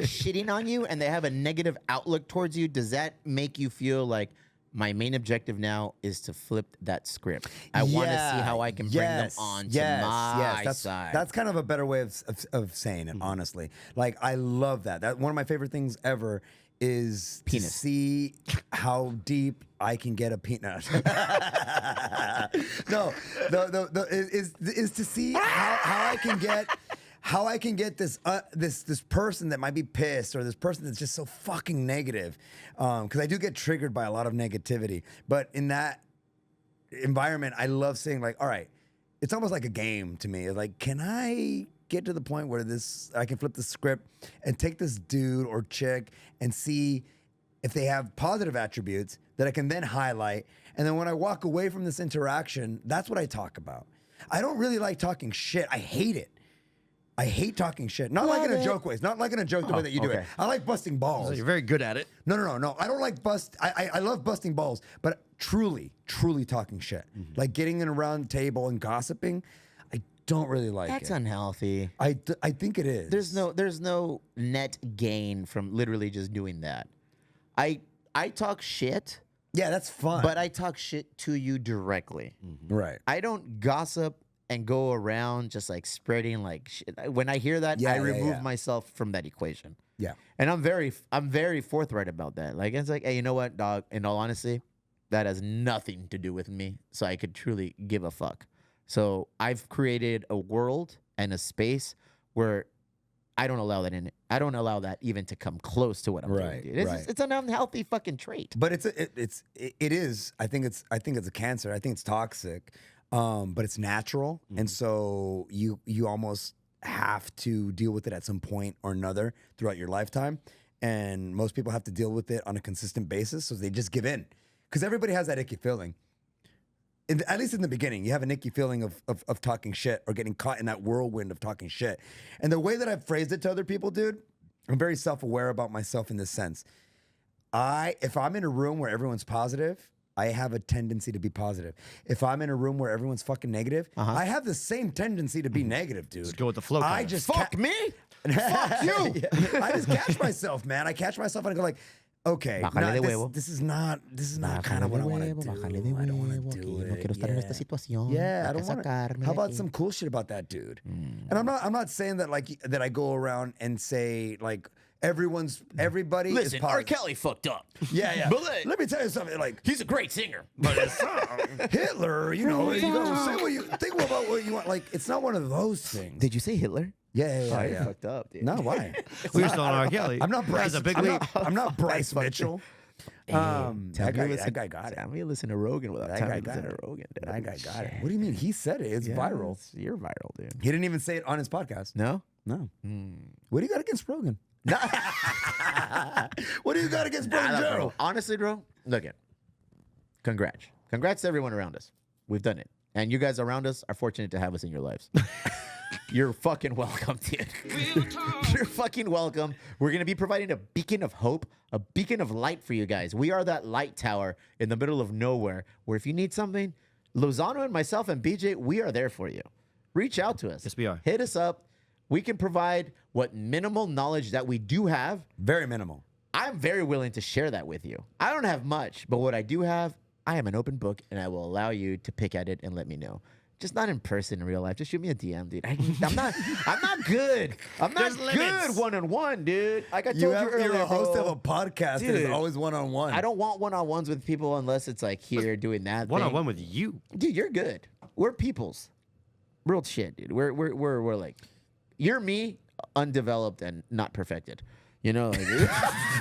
shitting on you and they have a negative outlook towards you, does that make you feel like my main objective now is to flip that script? I want to see how I can bring them on to my side. That's kind of a better way of saying it, honestly. Like, I love that. One of my favorite things ever is to see how deep I can get a peanut. No, is to see how I can get this person that might be pissed, or this person that's just so fucking negative, because I do get triggered by a lot of negativity. But in that environment, I love saying, like, all right, it's almost like a game to me. Like, can I get to the point where I can flip the script and take this dude or chick and see if they have positive attributes that I can then highlight. And then when I walk away from this interaction, that's what I talk about. I don't really like talking shit. I hate it. I hate talking shit. Not like in a joke way. Not like in a joke the way that you do it. I like busting balls. So you're very good at it. No. I don't like I love busting balls, but truly talking shit. Like getting in a round table and gossiping, I don't really like That's it. unhealthy. I think it is. There's no net gain from literally just doing that. I talk shit. Yeah, that's fun. But I talk shit to you directly. Right. I don't gossip and go around just like spreading like shit. When I hear that, I remove myself from that equation. Yeah. And I'm very forthright about that. Like, it's like, hey, you know what, dog? In all honesty, that has nothing to do with me. So I could truly give a fuck. So I've created a world and a space where I don't allow that in it. I don't allow that even to come close to what I'm doing. Dude. It's an unhealthy fucking trait. But it is. I think it's a cancer. I think it's toxic. But it's natural, and so you almost have to deal with it at some point or another throughout your lifetime. And most people have to deal with it on a consistent basis, so they just give in, because everybody has that icky feeling. At least in the beginning, you have an icky feeling of talking shit or getting caught in that whirlwind of talking shit. And the way that I've phrased it to other people, dude, I'm very self-aware about myself in this sense. If I'm in a room where everyone's positive, I have a tendency to be positive. If I'm in a room where everyone's fucking negative, I have the same tendency to be negative, dude. Just go with the flow. I just Fuck me. Fuck you. I just catch myself, man. I catch myself and I go like, okay, this is not kind of what I want to do. I don't want to do it. Yeah, I don't want to. How about some cool shit about that dude? And I'm not saying that like that I go around and say like everybody Listen, is R. positive. Kelly fucked up. Yeah. But Let me tell you something. Like, he's a great singer. but it's Hitler, you know, you go say what you think about what you want. Like, it's not one of those things. Did you say Hitler? Yeah. Fucked up, dude. No, why? We were still on R. Kelly. I'm not Bryce. That's a big leap. I'm not Bryce Mitchell. That guy got it. Tell me to listen to Rogan without That guy telling me to got listen it. to Rogan, dude. That guy got it. What do you mean? He said it. It's viral. You're viral, dude. He didn't even say it on his podcast. No? No. What do you got against Rogan? What do you got against Rogan, Nah, Joe? bro. Honestly, bro, look it. Congrats to everyone around us. We've done it. And you guys around us are fortunate to have us in your lives. You're fucking welcome, dude. You're fucking welcome. We're going to be providing a beacon of hope, a beacon of light for you guys. We are that light tower in the middle of nowhere where if you need something, Lozano and myself and BJ, we are there for you. Reach out to us. Yes, we are. Hit us up. We can provide what minimal knowledge that we do have. Very minimal. I'm very willing to share that with you. I don't have much, but what I do have, I am an open book, and I will allow you to pick at it and let me know. Just not in person in real life. Just shoot me a DM, dude. I'm not good. I'm not good one-on-one, dude. Like I told you earlier, You're a host bro. of a podcast that is Dude, always one-on-one. I don't want one-on-ones with people unless it's like here doing that. One-on-one with you. Dude, you're good. We're peoples. Real shit, dude. We're like, you're me, undeveloped and not perfected. You know, like,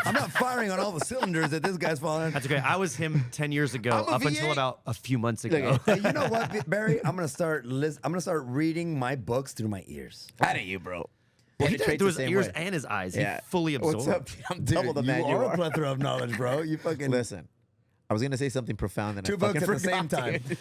I'm not firing on all the cylinders that this guy's falling. That's okay. I was him 10 years ago, I'm a up VA. until about a few months ago. Look, Hey, you know what, Barry? I'm gonna start reading my books through my ears. out of you, bro. He Penetrates did it through his the same ears way. and his eyes. Yeah. He fully absorbed. What's up? I'm double the man you are a plethora of knowledge, bro. You fucking Listen, I was gonna say something profound and Two I fucking books at the forgot, same time. dude.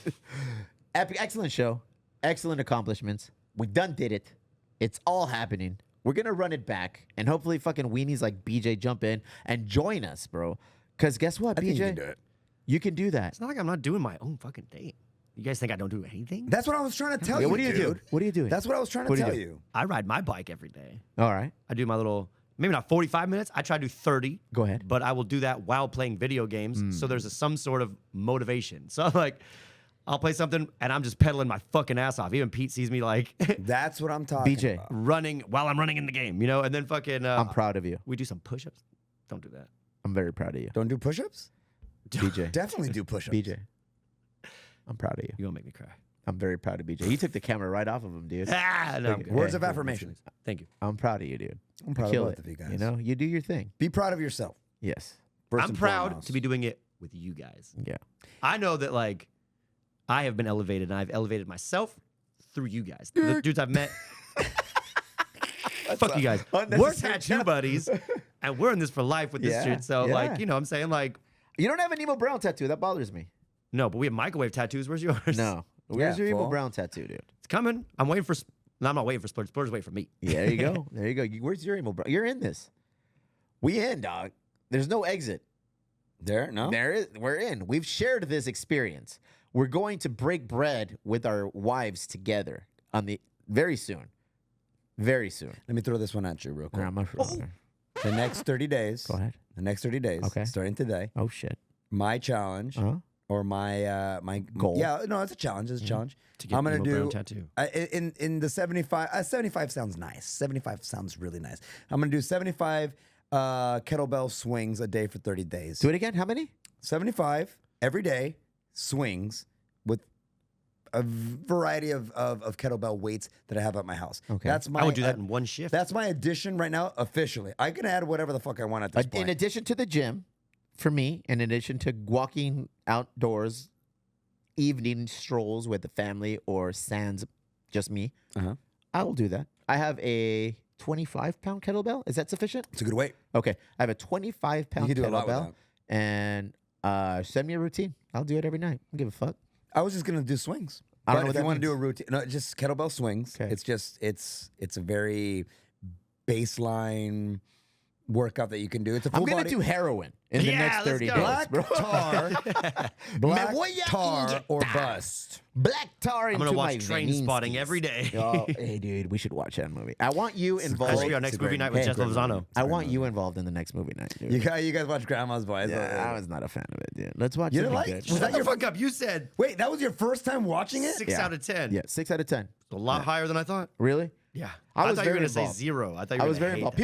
Epic, excellent show, excellent accomplishments. We done did it. It's all happening. We're gonna run it back, and hopefully, fucking weenies like BJ jump in and join us, bro. Because guess what, I BJ, think you can do it. You can do that. It's not like I'm not doing my own fucking thing. You guys think I don't do anything? That's what I was trying to tell Yeah, you. what do you do? dude. What are you doing? That's what I was trying to What do you tell do? you. I ride my bike every day. All right. I do my little, maybe not 45 minutes. I try to do 30. Go ahead. But I will do that while playing video games. So there's some sort of motivation. So I'm like, I'll play something and I'm just pedaling my fucking ass off. Even Pete sees me like That's what I'm talking BJ. about. running while I'm running in the game, you know? And then fucking, I'm proud of you. we do some push-ups. Don't do that. I'm very proud of you. Don't do push-ups? BJ. Definitely do push-ups. BJ. I'm proud of you. You're going to make me cry. I'm very proud of BJ. You took the camera right off of him, dude. No, I'm good. Words of Hey, affirmation. Thank you. I'm proud of you, dude. I'm proud Kill of both it. of you guys. You know, you do your thing. Be proud of yourself. Yes. First I'm and proud foremost. to be doing it with you guys. Yeah. I know that like I have been elevated and I've elevated myself through you guys. The dudes I've met. Fuck you guys. We're unnecessary tattoo buddies and we're in this for life with this Yeah, shit. So yeah. like, you know what I'm saying? Like, You don't have an Emo Brown tattoo. That bothers me. no, but we have microwave tattoos. Where's yours? No. Where's your Emo fool. Brown tattoo, dude? It's coming. I'm waiting for no, I'm not waiting for Splurge. Splurge's waiting for me. Yeah, there you go. There you go. Where's your Emo Brown? You're in this. We in, dog. There's no exit. There? No? There is. We're in. We've shared this experience. We're going to break bread with our wives together on the very soon. Very soon. Let me throw this one at you real quick. Oh. The next 30 days. Go ahead. The next 30 days. Okay. Starting today. Oh shit. My challenge Uh-huh. or my my Goal. Yeah, no, it's a challenge. It's a challenge. To get I'm gonna Emo do Brown tattoo. in the 75. 75 sounds nice. 75 sounds really nice. I'm gonna do 75 kettlebell swings a day for 30 days. Do it again. How many? 75 every day swings with a variety of kettlebell weights that I have at my house. Okay. That's my I would do that in one shift. that's my addition right now officially. I can add whatever the fuck I want at this In point. addition to the gym, for me, in addition to walking outdoors, evening strolls with the family or sans just me, Uh-huh. I will do that. I have a 25-pound kettlebell. Is that sufficient? It's a good weight. Okay. I have a 25-pound You can do a lot with kettlebell. And send me a routine. I'll do it every night. I don't give a fuck. I was just gonna do swings. I don't But know if what you that want to do a means. routine, no, just kettlebell swings. Okay. It's just it's a very baseline workout that you can do. It's a full I'm going to body. do heroin in the Yeah, next let's 30 go. days, black bro. tar, Me black voy a tar or inyectar. bust. Black tar I'm into gonna my watch Train veins. Spotting every day. Oh, hey, dude, we should watch that movie. I want you That involved. should be our It's next a great movie night movie. with Jeff Hey, great Lozano. movie. I want you involved in the next movie night, dude. You guys watch Grandma's Boys. Yeah, I was not a fan of it, dude. Let's watch You it. didn't like Good. it? Was Shut that the your fuck up. You said Wait, that was your first time watching it? 6 Yeah. out of 10. Yeah, 6 out of 10. A lot higher than I thought. Really? Yeah. I I was thought you were very gonna say involved. 0. I thought you were I was gonna very hate involved. that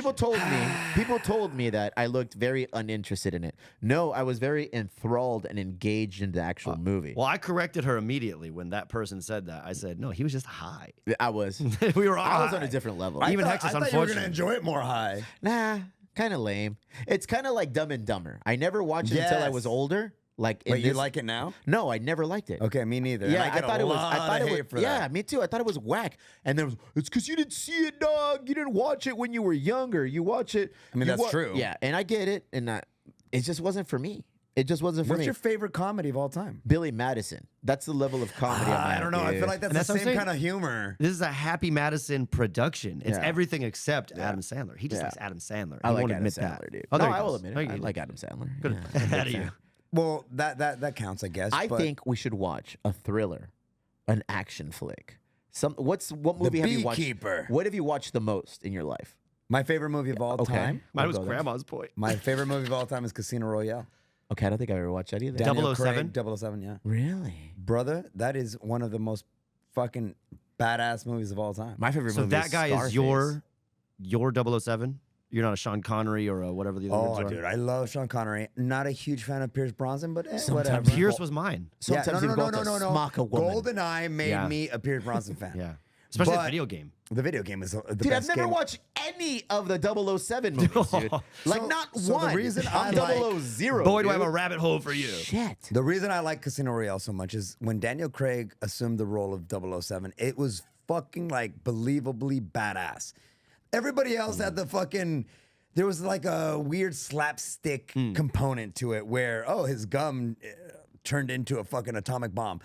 shit. People told me that I looked very uninterested in it. No, I was very enthralled and engaged in the actual movie. Well, I corrected her immediately when that person said that. I said, no, he was just high. I was. We were all I was on high. a different level. Even I Hex is thought you were gonna unfortunate. enjoy it more high. Nah, kind of lame. It's kind of like Dumb and Dumber. I never watched it until I was Yes. older. Like, in Wait, you this- like it now? No, I never liked it. Okay, me neither. Yeah, And I get thought a it was. lot I thought of it was. hate for Yeah, that. me too. I thought it was whack. And there was. It's because you didn't see it, dog. You didn't watch it when you were younger. You watch it. I mean, you that's true. Yeah, and I get it. And it just wasn't for me. It just wasn't for What's me. your favorite comedy of all time? Billy Madison. That's the level of comedy. I'm I at, don't know. I dude. feel like And that's that's the what I'm same saying. kind of humor. This is a Happy Madison production. It's Yeah. everything except Adam Sandler. He just Yeah. likes Adam Sandler. I He like won't Adam admit Sandler, that. dude. Oh, there no, he I will goes. admit Oh, it. you I did. like Adam Sandler. Good. Yeah, I'm a big Out of you. fan. Well, that counts, I guess. I but think we should watch a thriller, an action flick. What movie have you watched? Beekeeper. What have you watched the most in your life? my favorite movie of all Okay. time. Mine I'll was go there. Grandma's Boy. My favorite movie of all time is Casino Royale. Okay, I don't think I ever watched that either. Daniel 007? Craig, 007, yeah. Really? Brother, that is one of the most fucking badass movies of all time. My favorite So movie that is guy Scarface. is your 007? You're not a Sean Connery or a whatever the other Oh, words are? dude, I love Sean Connery. Not a huge fan of Pierce Brosnan, but Sometimes whatever. Pierce was mine. Sometimes you go to smock a woman. GoldenEye made Yeah. me a Pierce Brosnan fan. Yeah. Especially the But- video game. The video game is the Dude, I've best never game. watched any of the 007 movies, dude. Like, So- not so the one. reason I'm I like- 000. Boy, do I have dude. a rabbit hole for you. Shit. The reason I like Casino Royale so much is when Daniel Craig assumed the role of 007, it was fucking like believably badass. Everybody else had the fucking. There was like a weird slapstick component to it where, oh, his gum turned into a fucking atomic bomb.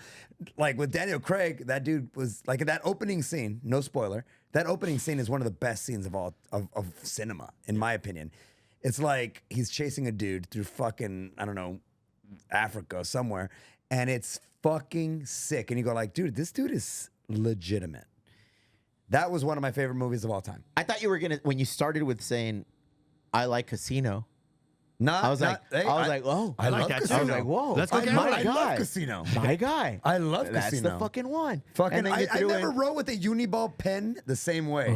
Like with Daniel Craig, that dude was like in that opening scene, no spoiler, that opening scene is one of the best scenes of all of cinema, in my opinion. It's like he's chasing a dude through fucking, I don't know, Africa somewhere, and it's fucking sick. And you go like, dude, this dude is legitimate. That was one of my favorite movies of all time. I thought you were gonna when you started with saying, "I like Casino." Not, I was like, hey, oh, I like love that too. Casino. I was like, whoa, Let's go my gamble. I guy. love Casino. My guy. I love That's Casino. the fucking one. Fucking, And then you I threw never in- wrote with a Uniball pen the same way.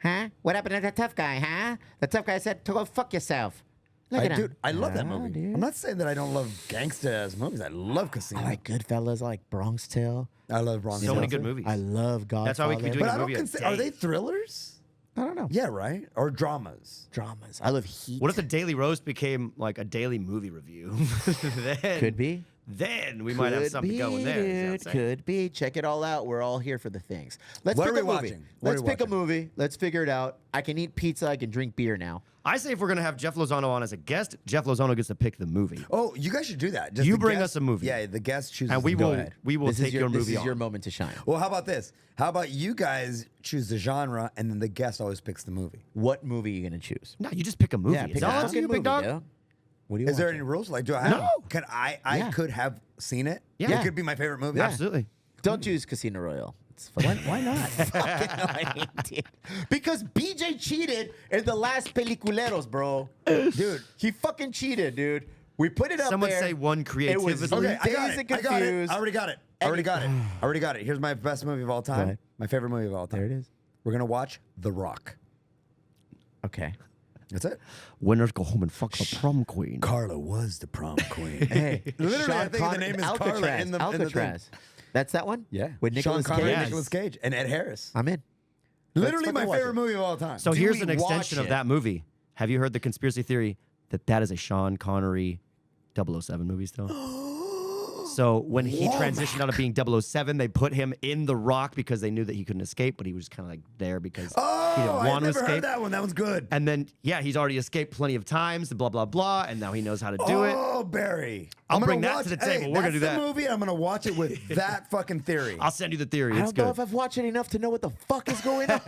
Huh? What happened to the tough guy, huh? The tough guy said to go fuck yourself. Look at him. Dude, I love that Yeah, movie. dude. I'm not saying that I don't love gangsta-ass movies. I love Casino. I like Goodfellas. I like Bronx Tale. I love Bronx. So many Tale. good movies. I love Godfather. That's why we could be doing But a I don't movie a consider. Are day. they thrillers? I don't know. Yeah, right. Or dramas. Dramas. I love Heat. What if the Daily Roast became like a daily movie review? Then, Could be. Then we might have Could something be, going there. You know what I'm dude. saying? Could be. Check it all out. We're all here for the things. Let's What pick are a we movie. watching? What are Let's we pick a watching? movie. Let's figure it out. I can eat pizza. I can drink beer now. I say if we're gonna have Jeff Lozano on as a guest, Jeff Lozano gets to pick the movie, Oh, you guys should do that. Just You the bring guest- us a movie. Yeah, the guest chooses. and we the will movie. we will This take is your movie This is on. your moment to shine. Well, how about this? How about you guys choose the genre and then the guest always picks the movie? What movie are you gonna choose? No, you just pick a movie. Yeah, It's pick a all up to fucking you, movie, big dog. yo. What do you Is there want? any rules? Like, do I have? No. Can I Yeah. could have seen it. Yeah. It could be my favorite movie. Absolutely. Don't choose Casino Royale. It's Why not? fucking annoying, dude. Because BJ cheated in the last Peliculeros, bro. Dude. He fucking cheated, dude. We put it up Someone there. say one It was creatively. Okay, I got Dazed it. and I got it. Confused. I already got it. I already got it. I already got it. Here's my best movie of all time. ahead. My favorite movie of all time. There it is. We're gonna watch The Rock. Okay. That's it. Winners go home and fuck the prom queen. Carla was the prom queen. Hey, Literally, I think the name is Carla in the thing. Alcatraz. That's that one? Yeah. With Nicolas Sean Connery, Cage. Yes. Nicolas Cage, and Ed Harris. I'm in. Literally Let's my fucking watch favorite it. movie of all time. So Do here's we an extension watch of it? that movie. Have you heard the conspiracy theory that that is a Sean Connery 007 movie still? So when he transitioned out of being 007, they put him in The Rock because they knew that he couldn't escape, but he was kind of like there because he didn't I want to never escape. heard that one. That one's good. And then, yeah, he's already escaped plenty of times, blah, blah, blah, and now he knows how to do it. Oh, Barry. I'll I'm gonna bring that watch- to the table. Hey, We're gonna do that's that. the movie. I'm gonna watch it with that fucking theory. I'll send you the theory. I It's don't know good. if I've watched it enough to know what the fuck is going on.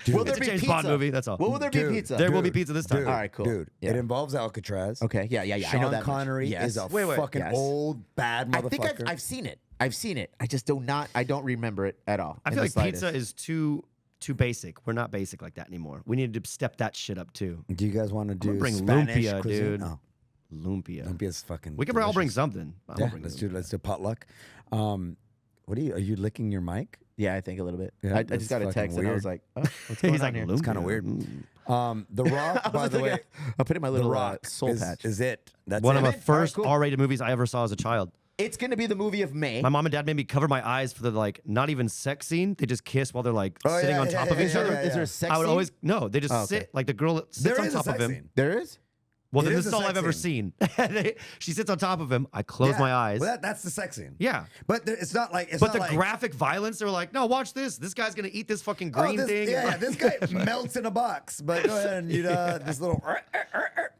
Will there It's a be James pizza? Bond movie, that's all. Will there be Dude, pizza? There will be pizza this time. Dude, All right, cool. Dude, Yeah. it involves Alcatraz. Okay, yeah. I Sean know that much. Connery Yes. is a Wait. fucking Yes. old bad I motherfucker. think I've seen it. I've seen it. I just I don't remember it at all. I in feel the like slightest. pizza is too basic. We're not basic like that anymore. We need to step that shit up too. Do you guys want to do bring Spanish lumpia, cuisine? dude. Oh, Lumpia. lumpia's fucking. We can all bring delicious. something. I'm Yeah, gonna bring let's lumpia. do. Let's do potluck. What are you? Are you licking your mic? Yeah, I think a little bit. Yeah, I that's just got a fucking text and I was weird. like, oh, what's going He's on like, here? lumpia. It's kind of weird. The Rock, by the way, I'll put it in my The little Rock soul is, patch. is it. That's One it. of the All right, first cool. R-rated movies I ever saw as a child. It's going to be the movie of May. My mom and dad made me cover my eyes for the like not even sex scene. They just kiss while they're like Oh, sitting yeah, on yeah, top yeah, of each yeah, other. yeah, Is there yeah. a sex I would scene? always no. They just Oh, okay. sit like the girl sits There on is a top of sex him. scene. There is? Well, It then is this is a all sex I've ever scene. seen. She sits on top of him. I close Yeah. my eyes. Well, that's the sex scene. Yeah. But it's not like. It's But not the like, graphic violence, they were like, no, watch this. This guy's gonna eat this fucking green this, thing. Yeah, this guy melts in a box. But go ahead and eat this little.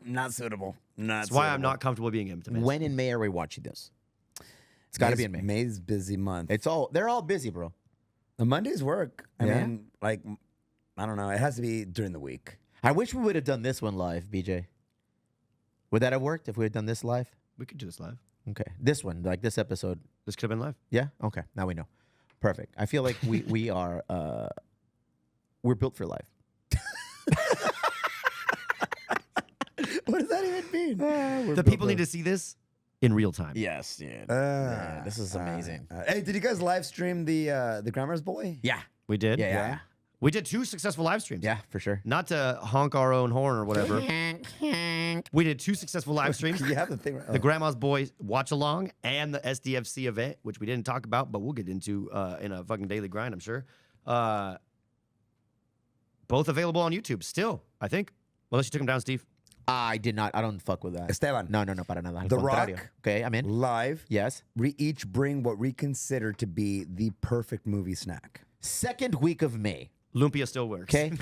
Not suitable. Not. That's why I'm suitable. not comfortable being intimate. When in May are we watching this? It's got to be in May. May's busy month. They're all busy, bro. The Mondays work. I Yeah? mean, like, I don't know. It has to be during the week. I wish we would have done this one live, BJ. Would that have worked if we had done this live? We could do this live. Okay. This one, like this episode. This could have been live. Yeah? Okay. Now we know. Perfect. I feel like we are we're built for life. What does that even mean? The people need to see this in real time. Yes, dude. Yeah, this is amazing. Hey, did you guys live stream the Grandma's Boy? Yeah. We did. Yeah. We did 2 successful live streams. Yeah, for sure. Not to honk our own horn or whatever. We did 2 successful live streams. You have the thing right. The Grandma's Boy watch along and the SDFC event, which we didn't talk about, but we'll get into in a fucking daily grind, I'm sure. Both available on YouTube still, I think. Unless you took them down, Steve. I did not. I don't fuck with that. Esteban. No, para nada. Al The contrario. Rock. Okay, I'm in. Live. Yes. We each bring what we consider to be the perfect movie snack. Second week of May. Lumpia still works. Okay.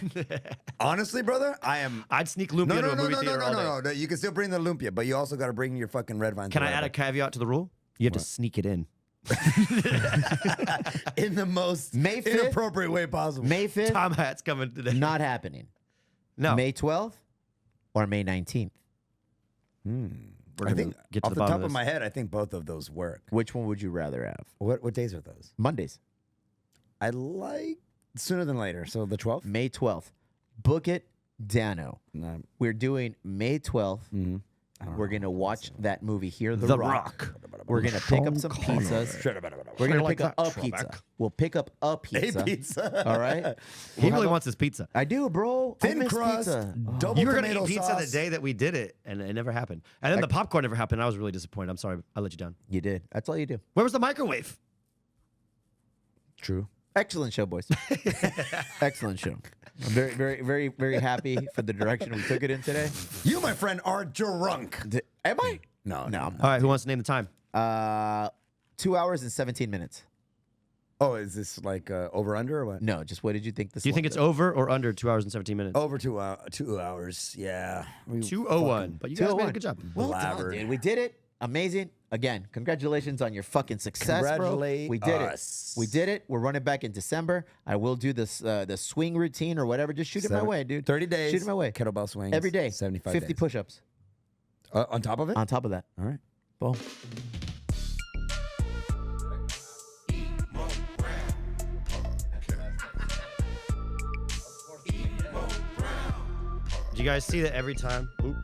Honestly, brother, I am. I'd sneak Lumpia No, to no, a no, movie no, no, theater all day. no. You can still bring the lumpia, but you also got to bring your fucking red vine. Can I add a caveat to the rule? You have to sneak it in. in the most May 5th? inappropriate way possible? May 5th, Tom Hat's coming today. not happening. No. May 12th or May 19th? we're I gonna think get to off the the bottom top of this. my head, I think both of those work. Which one would you rather have? What days are those? Mondays, I like sooner than later. So the 12th. May 12th. Book it, Dano. No, We're doing May 12th. We're going to watch that movie here, The Rock. We're going to pick up some pizzas. We're going to like pick up that, a pizza. Trebek. We'll pick up a pizza. pizza. All right? He really wants his pizza. I do, bro. I Thin miss crust, pizza. double You were gonna tomato eat pizza sauce. the day that we did it, and it never happened. And then the popcorn never happened. I was really disappointed. I'm sorry, I let you down. You did. That's all you do. Where was the microwave? True. Excellent show, boys. Excellent show. I'm very, very, very, very happy for the direction we took it in today. You, my friend, are drunk. Am I? No, No. All right, who wants to name the time? 2 hours and 17 minutes. Oh, is this like over under or what? No, just what did you think this Do you think it's over or under 2 hours and 17 minutes? Over 2 hours. Yeah. 2:01. But you guys made a good job. Well done, Blabber. dude. We did it. Amazing. Again, congratulations on your fucking success, bro. Congratulate We did us. it. We did it. We're running back in December. I will do this the swing routine or whatever. Just shoot it my way, dude. 30 days. Shoot it my way. Kettlebell swings. Every day. 75 50 days. push-ups On top of it? on top of that. All right. Boom. Do you guys see that every time? Oop.